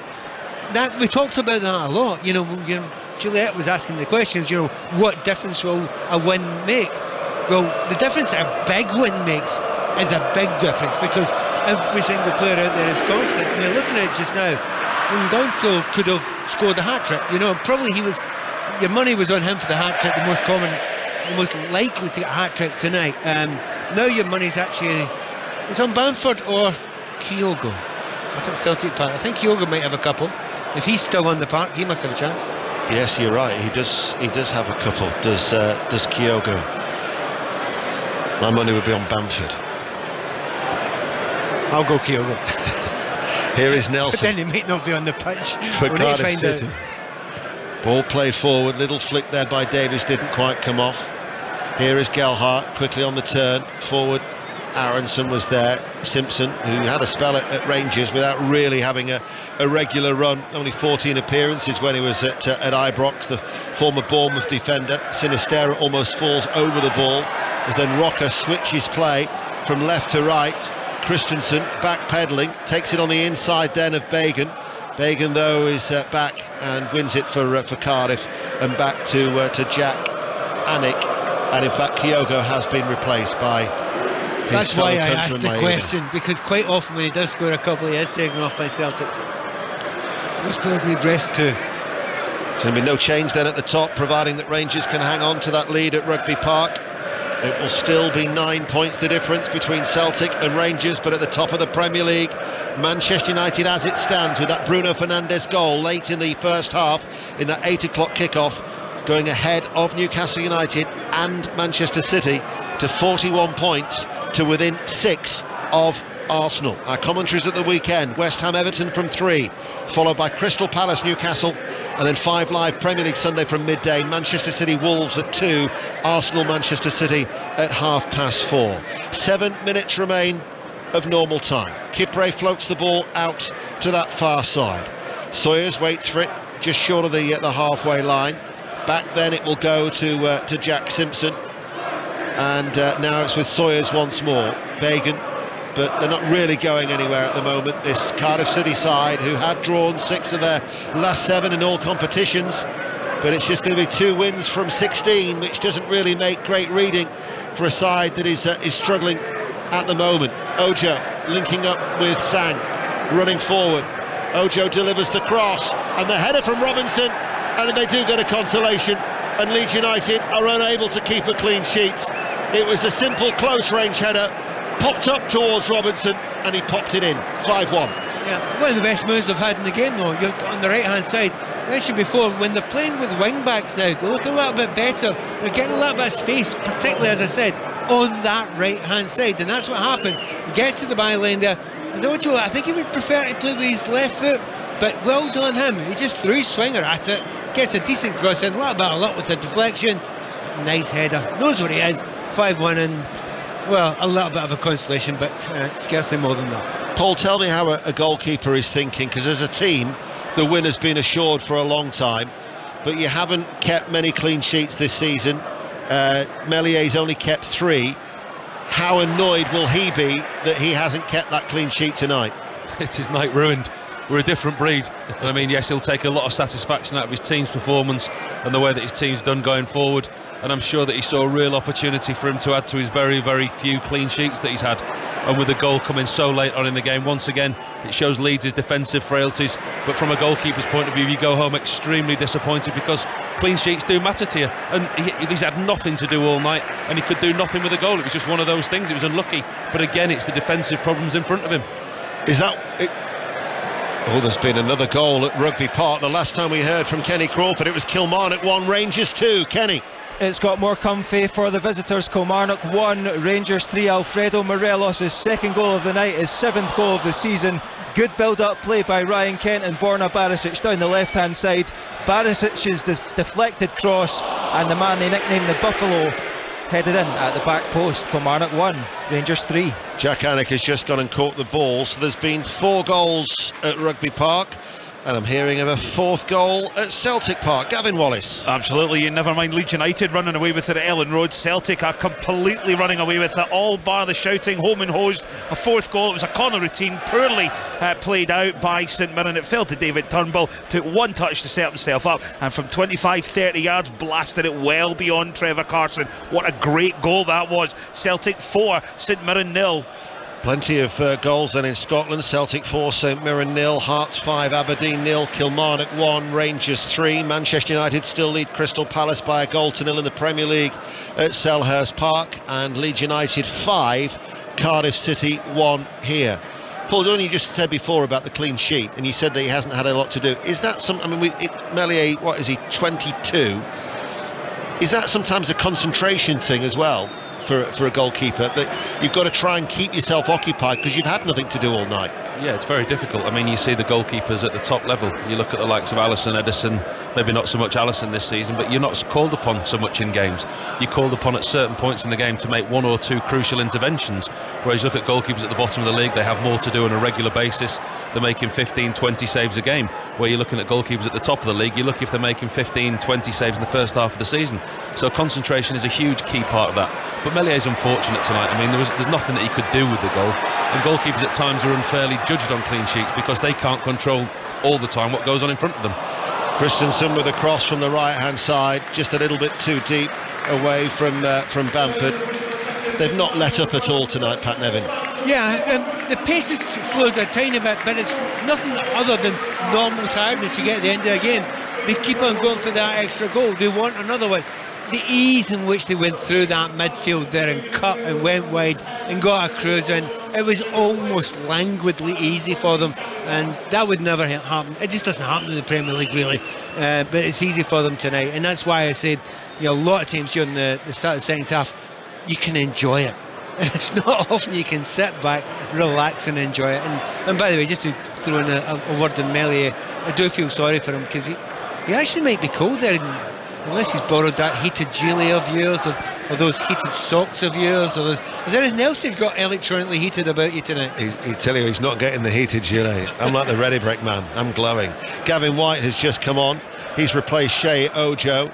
that we talked about that a lot. You know, Juliet was asking the questions, what difference will a win make? Well, the difference a big win makes is a big difference, because every single player out there is confident. And you're looking at it just now, Ngongo could have scored a hat-trick. Probably your money was on him for the hat-trick, the most likely to get a hat-trick tonight. Now your money's actually, it's on Bamford or Kyogo. I think Celtic Park. I think Kyogo might have a couple. If he's still on the park, he must have a chance. Yes, you're right. He does have a couple. Does Kyogo? My money would be on Bamford. I'll go Kyogo. Here is Nelson. But then he might not be on the pitch. For Cardiff City. Ball played forward. Little flick there by Davies, didn't quite come off. Here is Gelhardt, quickly on the turn. Forward, Aronson was there. Simpson, who had a spell at Rangers without really having a regular run. Only 14 appearances when he was at Ibrox, the former Bournemouth defender. Sinisterra almost falls over the ball, as then Rocker switches play from left to right. Christensen backpedaling, takes it on the inside then of Bagan. Bagan, though, is back and wins it for Cardiff, and back to Jack Anik. And in fact, Kyogo has been replaced by his That's why I asked the Maeda. question, because quite often when he does score a couple, he is taken off by Celtic. Those players need rest too. There's going to be no change then at the top, providing that Rangers can hang on to that lead at Rugby Park. It will still be 9 points the difference between Celtic and Rangers, but at the top of the Premier League, Manchester United as it stands, with that Bruno Fernandes goal late in the first half in that 8 o'clock kickoff, going ahead of Newcastle United and Manchester City to 41 points to within 6 of Arsenal. Our commentaries at the weekend: West Ham Everton from 3, followed by Crystal Palace Newcastle, and then 5 Live Premier League Sunday from midday. Manchester City Wolves at 2, Arsenal Manchester City at 4:30. 7 minutes remain of normal time. Kipre floats the ball out to that far side. Sawyers waits for it just short of the halfway line. Back then it will go to Jack Simpson, and now it's with Sawyers once more. Bagan, but they're not really going anywhere at the moment, this Cardiff City side, who had drawn 6 of their last 7 in all competitions, but it's just going to be 2 wins from 16, which doesn't really make great reading for a side that is struggling at the moment. Ojo linking up with Sang, running forward. Ojo delivers the cross, and the header from Robinson, and they do get a consolation, and Leeds United are unable to keep a clean sheet. It was a simple close range header, popped up towards Robinson, and he popped it in. 5-1. Yeah, one of the best moves they've had in the game, though. You're on the right hand side, mentioned before, when they're playing with wing backs now, they look a little bit better. They're getting a little bit of space, particularly, as I said, on that right hand side, and that's what happened. He gets to the byline there. I don't know, I think he would prefer to play with his left foot, but well done him. He just threw his swinger at it, gets a decent cross in, a little bit of luck with the deflection. Nice header, knows what he is. 5-1, and well, a little bit of a consolation, but scarcely more than that. Paul, tell me how a goalkeeper is thinking, because as a team the win has been assured for a long time, but you haven't kept many clean sheets this season. Mellier's only kept 3. How annoyed will he be that he hasn't kept that clean sheet tonight? It's his night ruined. We're a different breed, and I mean, yes, he'll take a lot of satisfaction out of his team's performance and the way that his team's done going forward, and I'm sure that he saw a real opportunity for him to add to his very, very few clean sheets that he's had. And with the goal coming so late on in the game, once again it shows Leeds' defensive frailties, but from a goalkeeper's point of view, you go home extremely disappointed, because clean sheets do matter to you, and he's had nothing to do all night, and he could do nothing with a goal. It was just one of those things. It was unlucky, but again, it's the defensive problems in front of him. Is that it? Oh, there's been another goal at Rugby Park. The last time we heard from Kenny Crawford, it was Kilmarnock 1, Rangers 2. Kenny. It's got more comfy for the visitors. Kilmarnock 1, Rangers 3. Alfredo Morelos' second goal of the night, his 7th goal of the season. Good build-up play by Ryan Kent and Borna Barisic down the left-hand side. Barisic's deflected cross, and the man they nicknamed the Buffalo headed in at the back post. Kilmarnock 1, Rangers 3. Jack Annick has just gone and caught the ball, so there's been 4 goals at Rugby Park, and I'm hearing of a 4th goal at Celtic Park. Gavin Wallace. Absolutely, and never mind Leeds United running away with it at Ellen Road. Celtic are completely running away with it, all bar the shouting, home and hosed. A 4th goal, it was a corner routine, poorly played out by St Mirren. It fell to David Turnbull, took one touch to set himself up, and from 25-30 yards blasted it well beyond Trevor Carson. What a great goal that was. Celtic 4, St Mirren 0. Plenty of goals then in Scotland. Celtic 4, St Mirren 0, Hearts 5, Aberdeen 0, Kilmarnock 1, Rangers 3. Manchester United still lead Crystal Palace by a 1-0 in the Premier League at Selhurst Park, and Leeds United 5, Cardiff City 1 here. Paul, Downey, you just said before about the clean sheet, and you said that he hasn't had a lot to do. Is that some? I mean, Meslier, what is he, 22? Is that sometimes a concentration thing as well? For a goalkeeper, that you've got to try and keep yourself occupied because you've had nothing to do all night. Yeah, it's very difficult. I mean, you see the goalkeepers at the top level. You look at the likes of Alisson, Edison, maybe not so much Alisson this season, but you're not called upon so much in games. You're called upon at certain points in the game to make 1 or 2 crucial interventions, whereas you look at goalkeepers at the bottom of the league, they have more to do on a regular basis. They're making 15, 20 saves a game, where you're looking at goalkeepers at the top of the league, you're lucky if they're making 15, 20 saves in the first half of the season. So concentration is a huge key part of that. But Mellier's unfortunate tonight. I mean, there's nothing that he could do with the goal, and goalkeepers at times are unfairly judged on clean sheets because they can't control all the time what goes on in front of them. Christensen with a cross from the right hand side, just a little bit too deep away from Bamford. They've not let up at all tonight, Pat Nevin. Yeah, the pace has slowed a tiny bit, but it's nothing other than normal tiredness you get at the end of the game. They keep on going for that extra goal. They want another one. The ease in which they went through that midfield there and cut and went wide and got a cruise in, it was almost languidly easy for them, and that would never happen. It just doesn't happen in the Premier League really, but it's easy for them tonight, and that's why I said, you know, a lot of times during the start of the second half you can enjoy it. It's not often you can sit back, relax and enjoy it. And by the way, just to throw in a word on Meslier, I do feel sorry for him because he actually might be cold there, unless he's borrowed that heated gilet of yours, or those heated socks of yours, or is there anything else you've got electronically heated about you tonight? He tell you he's not getting the heated gilet. I'm like the Ready Brick man, I'm glowing. Gavin White has just come on. He's replaced Shea Ojo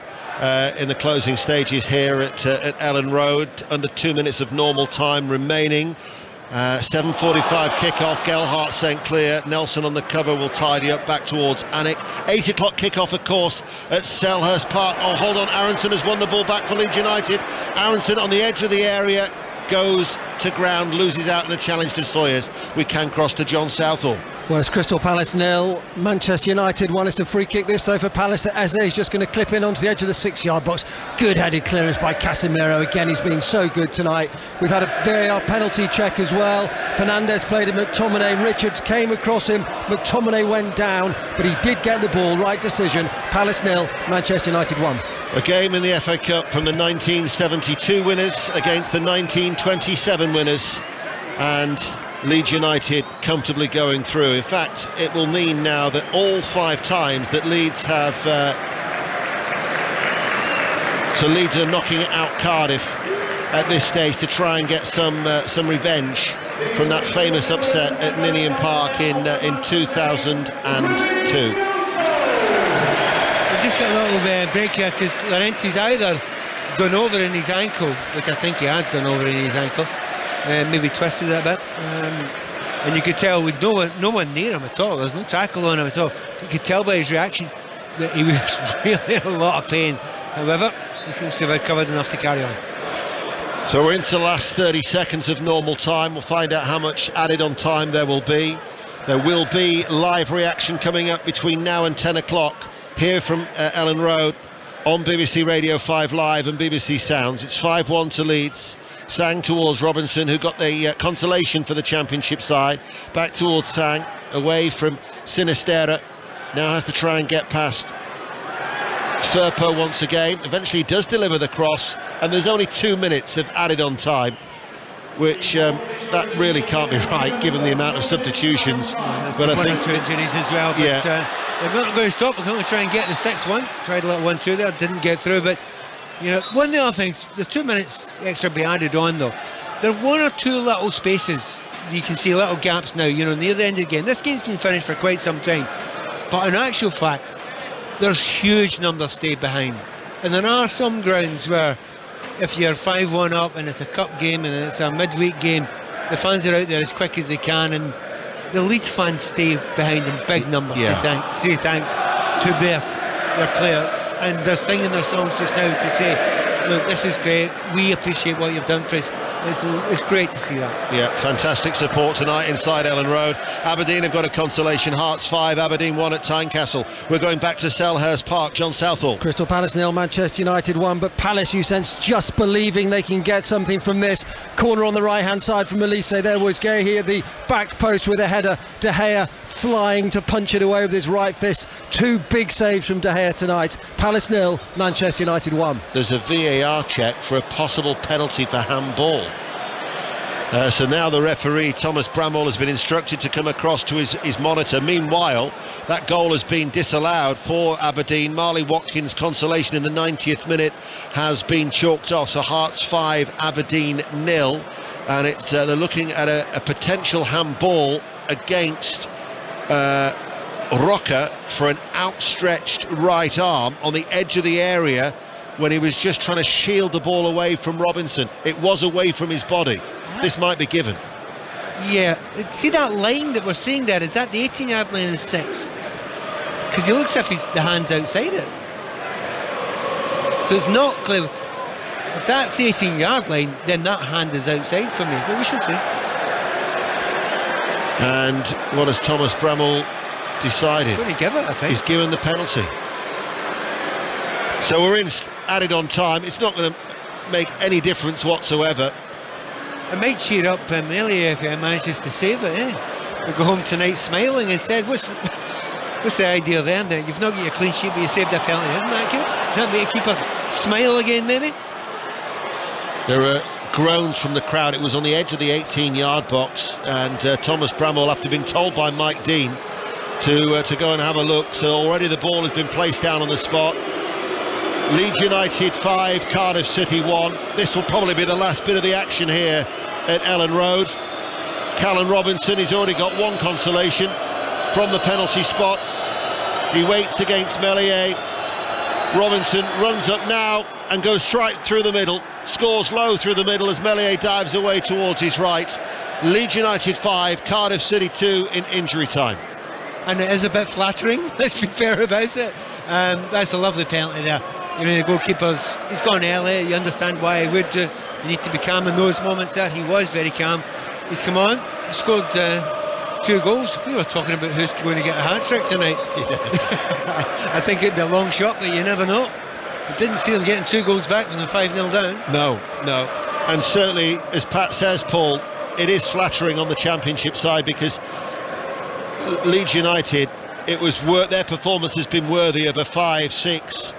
in the closing stages here at Ellen Road. Under 2 minutes of normal time remaining. 7:45 kickoff, Gelhardt St Clear, Nelson on the cover will tidy up back towards Annick. 8 o'clock kickoff, of course, at Selhurst Park. Oh, hold on, Aronson has won the ball back for Leeds United. Aronson on the edge of the area, goes to ground, loses out in a challenge to Sawyers. We can cross to John Southall. Well, it's Crystal Palace 0, Manchester United 1. It's a free kick this though for Palace that Eze is just going to clip in onto the edge of the 6-yard box. Good headed clearance by Casemiro. Again, he's been so good tonight. We've had a VAR penalty check as well. Fernandes played at McTominay. Richards came across him. McTominay went down, but he did get the ball. Right decision. Palace 0, Manchester United 1. A game in the FA Cup from the 1972 winners against the 1927 winners, and Leeds United comfortably going through. In fact, it will mean now that all 5 times that Leeds have so Leeds are knocking out Cardiff at this stage to try and get some revenge from that famous upset at Ninian Park in 2002. Just a little break here, because Laurenti's either gone over in his ankle, which I think he has gone over in his ankle, maybe twisted it a bit, and you could tell with no one near him at all. There's no tackle on him at all. You could tell by his reaction that he was really in a lot of pain. However, he seems to have recovered enough to carry on. So we're into the last 30 seconds of normal time. We'll find out how much added on time there will be. There will be live reaction coming up between now and 10 o'clock here from Ellen Road on BBC Radio 5 Live and BBC Sounds. It's 5-1 to Leeds. Sang towards Robinson, who got the consolation for the Championship side. Back towards Sang, away from Sinisterra. Now has to try and get past Firpo once again. Eventually does deliver the cross, and there's only 2 minutes of added on time, which that really can't be right given the amount of substitutions. But I think 2 injuries as well. But, they're not going to stop. We're going to try and get the 6-1. Tried a little 1-2 there, didn't get through. But you know, one of the other things, there's 2 minutes extra be added on though. There are 1 or 2 little spaces. You can see little gaps now, you know, near the end of the game. This game's been finished for quite some time. But in actual fact, there's huge numbers stayed behind. And there are some grounds where if you're 5-1 up and it's a cup game and it's a midweek game, the fans are out there as quick as they can, and the Leeds fans stay behind in big numbers to say thanks to their players, and they're singing their songs just now to say, look, this is great, we appreciate what you've done for us. It's great to see that. Yeah, fantastic support tonight inside Ellen Road. Aberdeen have got a consolation. Hearts 5, Aberdeen 1 at Tynecastle. We're going back to Selhurst Park. John Southall. Crystal Palace 0, Manchester United 1, but Palace, you sense, just believing they can get something from this. Corner on the right hand side from Elise. There was Gay at the back post with a header. De Gea flying to punch it away with his right fist. 2 big saves from De Gea tonight. Palace 0, Manchester United 1. There's a VAR check for a possible penalty for handball. So now the referee, Thomas Bramall, has been instructed to come across to his monitor. Meanwhile, that goal has been disallowed for Aberdeen. Marley Watkins' consolation in the 90th minute has been chalked off. So Hearts 5, Aberdeen 0. And it's they're looking at a potential handball against Roca for an outstretched right arm on the edge of the area when he was just trying to shield the ball away from Robinson. It was away from his body. This might be given. Yeah, see that line that we're seeing there, is that the 18-yard line is 6? Because he looks as if the hand's outside it. So it's not clear. If that's the 18-yard line, then that hand is outside for me. But we shall see. And what has Thomas Bramall decided? He's going to give it, I think. He's given the penalty. So we're in added on time. It's not going to make any difference whatsoever. It might cheer up Melia if he manages to save it, We'll go home tonight smiling instead. What's the idea then? That you've not got your clean sheet but you saved a penalty, isn't that good? That make a keeper smile again maybe? There are groans from the crowd. It was on the edge of the 18-yard box, and Thomas Bramall, after being told by Mike Dean to go and have a look, so already the ball has been placed down on the spot. Leeds United 5, Cardiff City 1. This will probably be the last bit of the action here at Ellen Road. Callum Robinson, he's already got 1 consolation from the penalty spot. He waits against Meslier. Robinson runs up now and goes straight through the middle. Scores low through the middle as Meslier dives away towards his right. Leeds United 5, Cardiff City 2 in injury time. And it is a bit flattering, let's be fair about it. That's a lovely penalty there. You know, the goalkeeper's, he's gone early, you understand why he would do. You need to be calm in those moments there. He was very calm. He's come on, he scored 2 goals. We were talking about who's going to get a hat-trick tonight. I think it'd be a long shot, but you never know. I didn't see them getting 2 goals back when they're 5-0 down. No. And certainly, as Pat says, Paul, it is flattering on the Championship side, because Leeds United, their performance has been worthy of a 5-6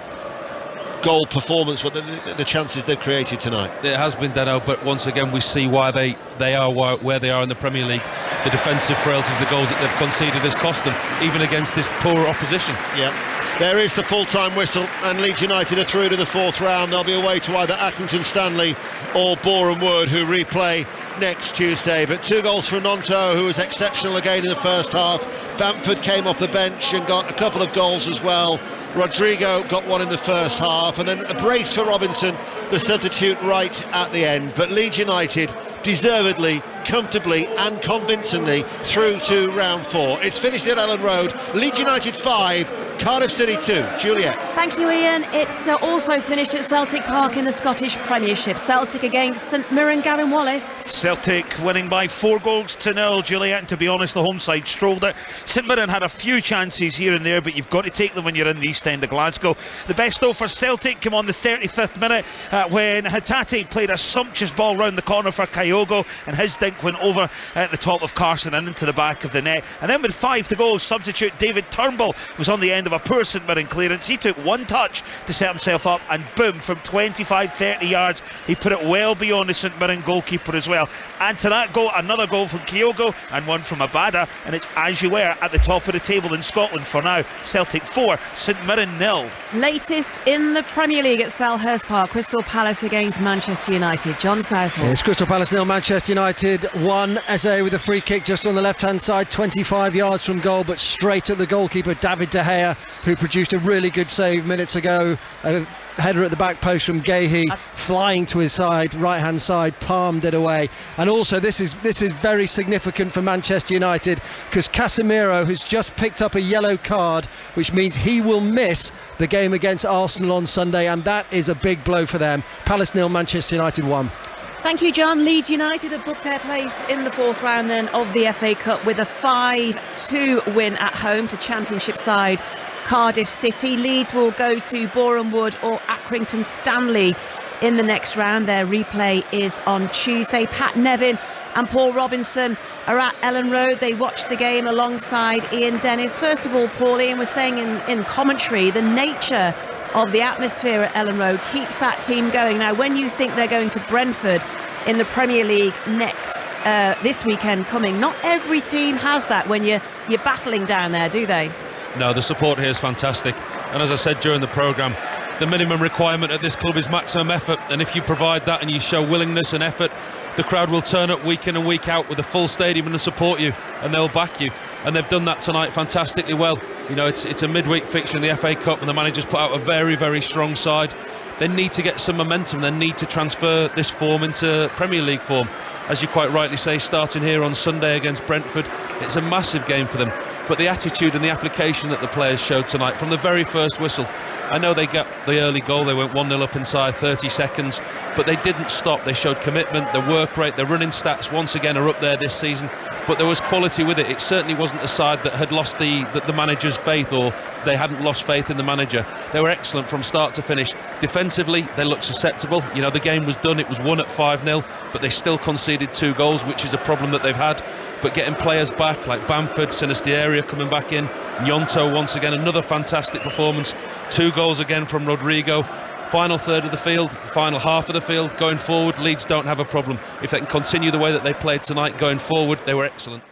goal performance, what the chances they've created tonight. It has been, Deno, but once again we see why they are where they are in the Premier League. The defensive frailties, the goals that they've conceded has cost them, even against this poor opposition. Yeah. There is the full-time whistle, and Leeds United are through to the 4th round. They'll be away to either Accrington Stanley or Boreham Wood, who replay next Tuesday. But 2 goals for Nonto, who was exceptional again in the first half. Bamford came off the bench and got a couple of goals as well. Rodrigo got 1 in the first half, and then a brace for Robinson, the substitute, right at the end. But Leeds United deservedly, comfortably and convincingly through to round 4. It's finished at Ellen Road. Leeds United 5, Cardiff City 2. Juliet. Thank you, Ian. It's also finished at Celtic Park in the Scottish Premiership. Celtic against St Mirren. Gavin Wallace. Celtic winning by 4-0, Juliet, and to be honest, the home side strolled it. St Mirren had a few chances here and there, but you've got to take them when you're in the East End of Glasgow. The best though for Celtic came on the 35th minute when Hatate played a sumptuous ball round the corner for Kyogo, and his dink went over at the top of Carson and into the back of the net. And then with 5 to go, substitute David Turnbull was on the end of a poor St Mirren clearance. He took 1 touch to set himself up, and boom, from 25-30 yards he put it well beyond the St Mirren goalkeeper as well. And to that goal, another goal from Kyogo and 1 from Abada, and it's as you were at the top of the table in Scotland for now. Celtic 4, St Mirren 0. Latest in the Premier League at Selhurst Park, Crystal Palace against Manchester United. John Southall. It's Crystal Palace 0, Manchester United 1. Eze with a free kick just on the left-hand side, 25 yards from goal, but straight at the goalkeeper David De Gea, who produced a really good save minutes ago. A header at the back post from Gahey, flying to his side, right-hand side, palmed it away. And also this is very significant for Manchester United, because Casemiro has just picked up a yellow card, which means he will miss the game against Arsenal on Sunday, and that is a big blow for them. Palace 0, Manchester United 1. Thank you, John. Leeds United have booked their place in the 4th round then of the FA Cup with a 5-2 win at home to Championship side Cardiff City. Leeds will go to Boreham Wood or Accrington Stanley in the next round. Their replay is on Tuesday. Pat Nevin and Paul Robinson are at Ellen Road. They watched the game alongside Ian Dennis. First of all, Paul, Ian was saying in commentary, the nature of the atmosphere at Ellen Road keeps that team going. Now, when you think they're going to Brentford in the Premier League this weekend coming, not every team has that when you're battling down there, do they? No, the support here is fantastic, and as I said during the programme, the minimum requirement at this club is maximum effort, and if you provide that and you show willingness and effort, the crowd will turn up week in and week out with a full stadium and support you, and they'll back you, and they've done that tonight fantastically well. You know, it's a midweek fixture in the FA Cup, and the manager's put out a very, very strong side. They need to get some momentum. They need to transfer this form into Premier League form. As you quite rightly say, starting here on Sunday against Brentford, it's a massive game for them. But the attitude and the application that the players showed tonight from the very first whistle, I know they got the early goal, they went 1-0 up inside 30 seconds, but they didn't stop. They showed commitment, their work rate, their running stats once again are up there this season, but there was quality with it. It certainly wasn't a side that had lost the manager's faith, or they hadn't lost faith in the manager. They were excellent from start to finish. Defensively, they looked susceptible. You know, the game was done, it was won at 5-0, but they still conceded 2 goals, which is a problem that they've had. But getting players back like Bamford, Sinisterra coming back in, Gnonto once again, another fantastic performance. 2 goals again from Rodrigo. Final third of the field, final half of the field going forward, Leeds don't have a problem. If they can continue the way that they played tonight going forward, they were excellent.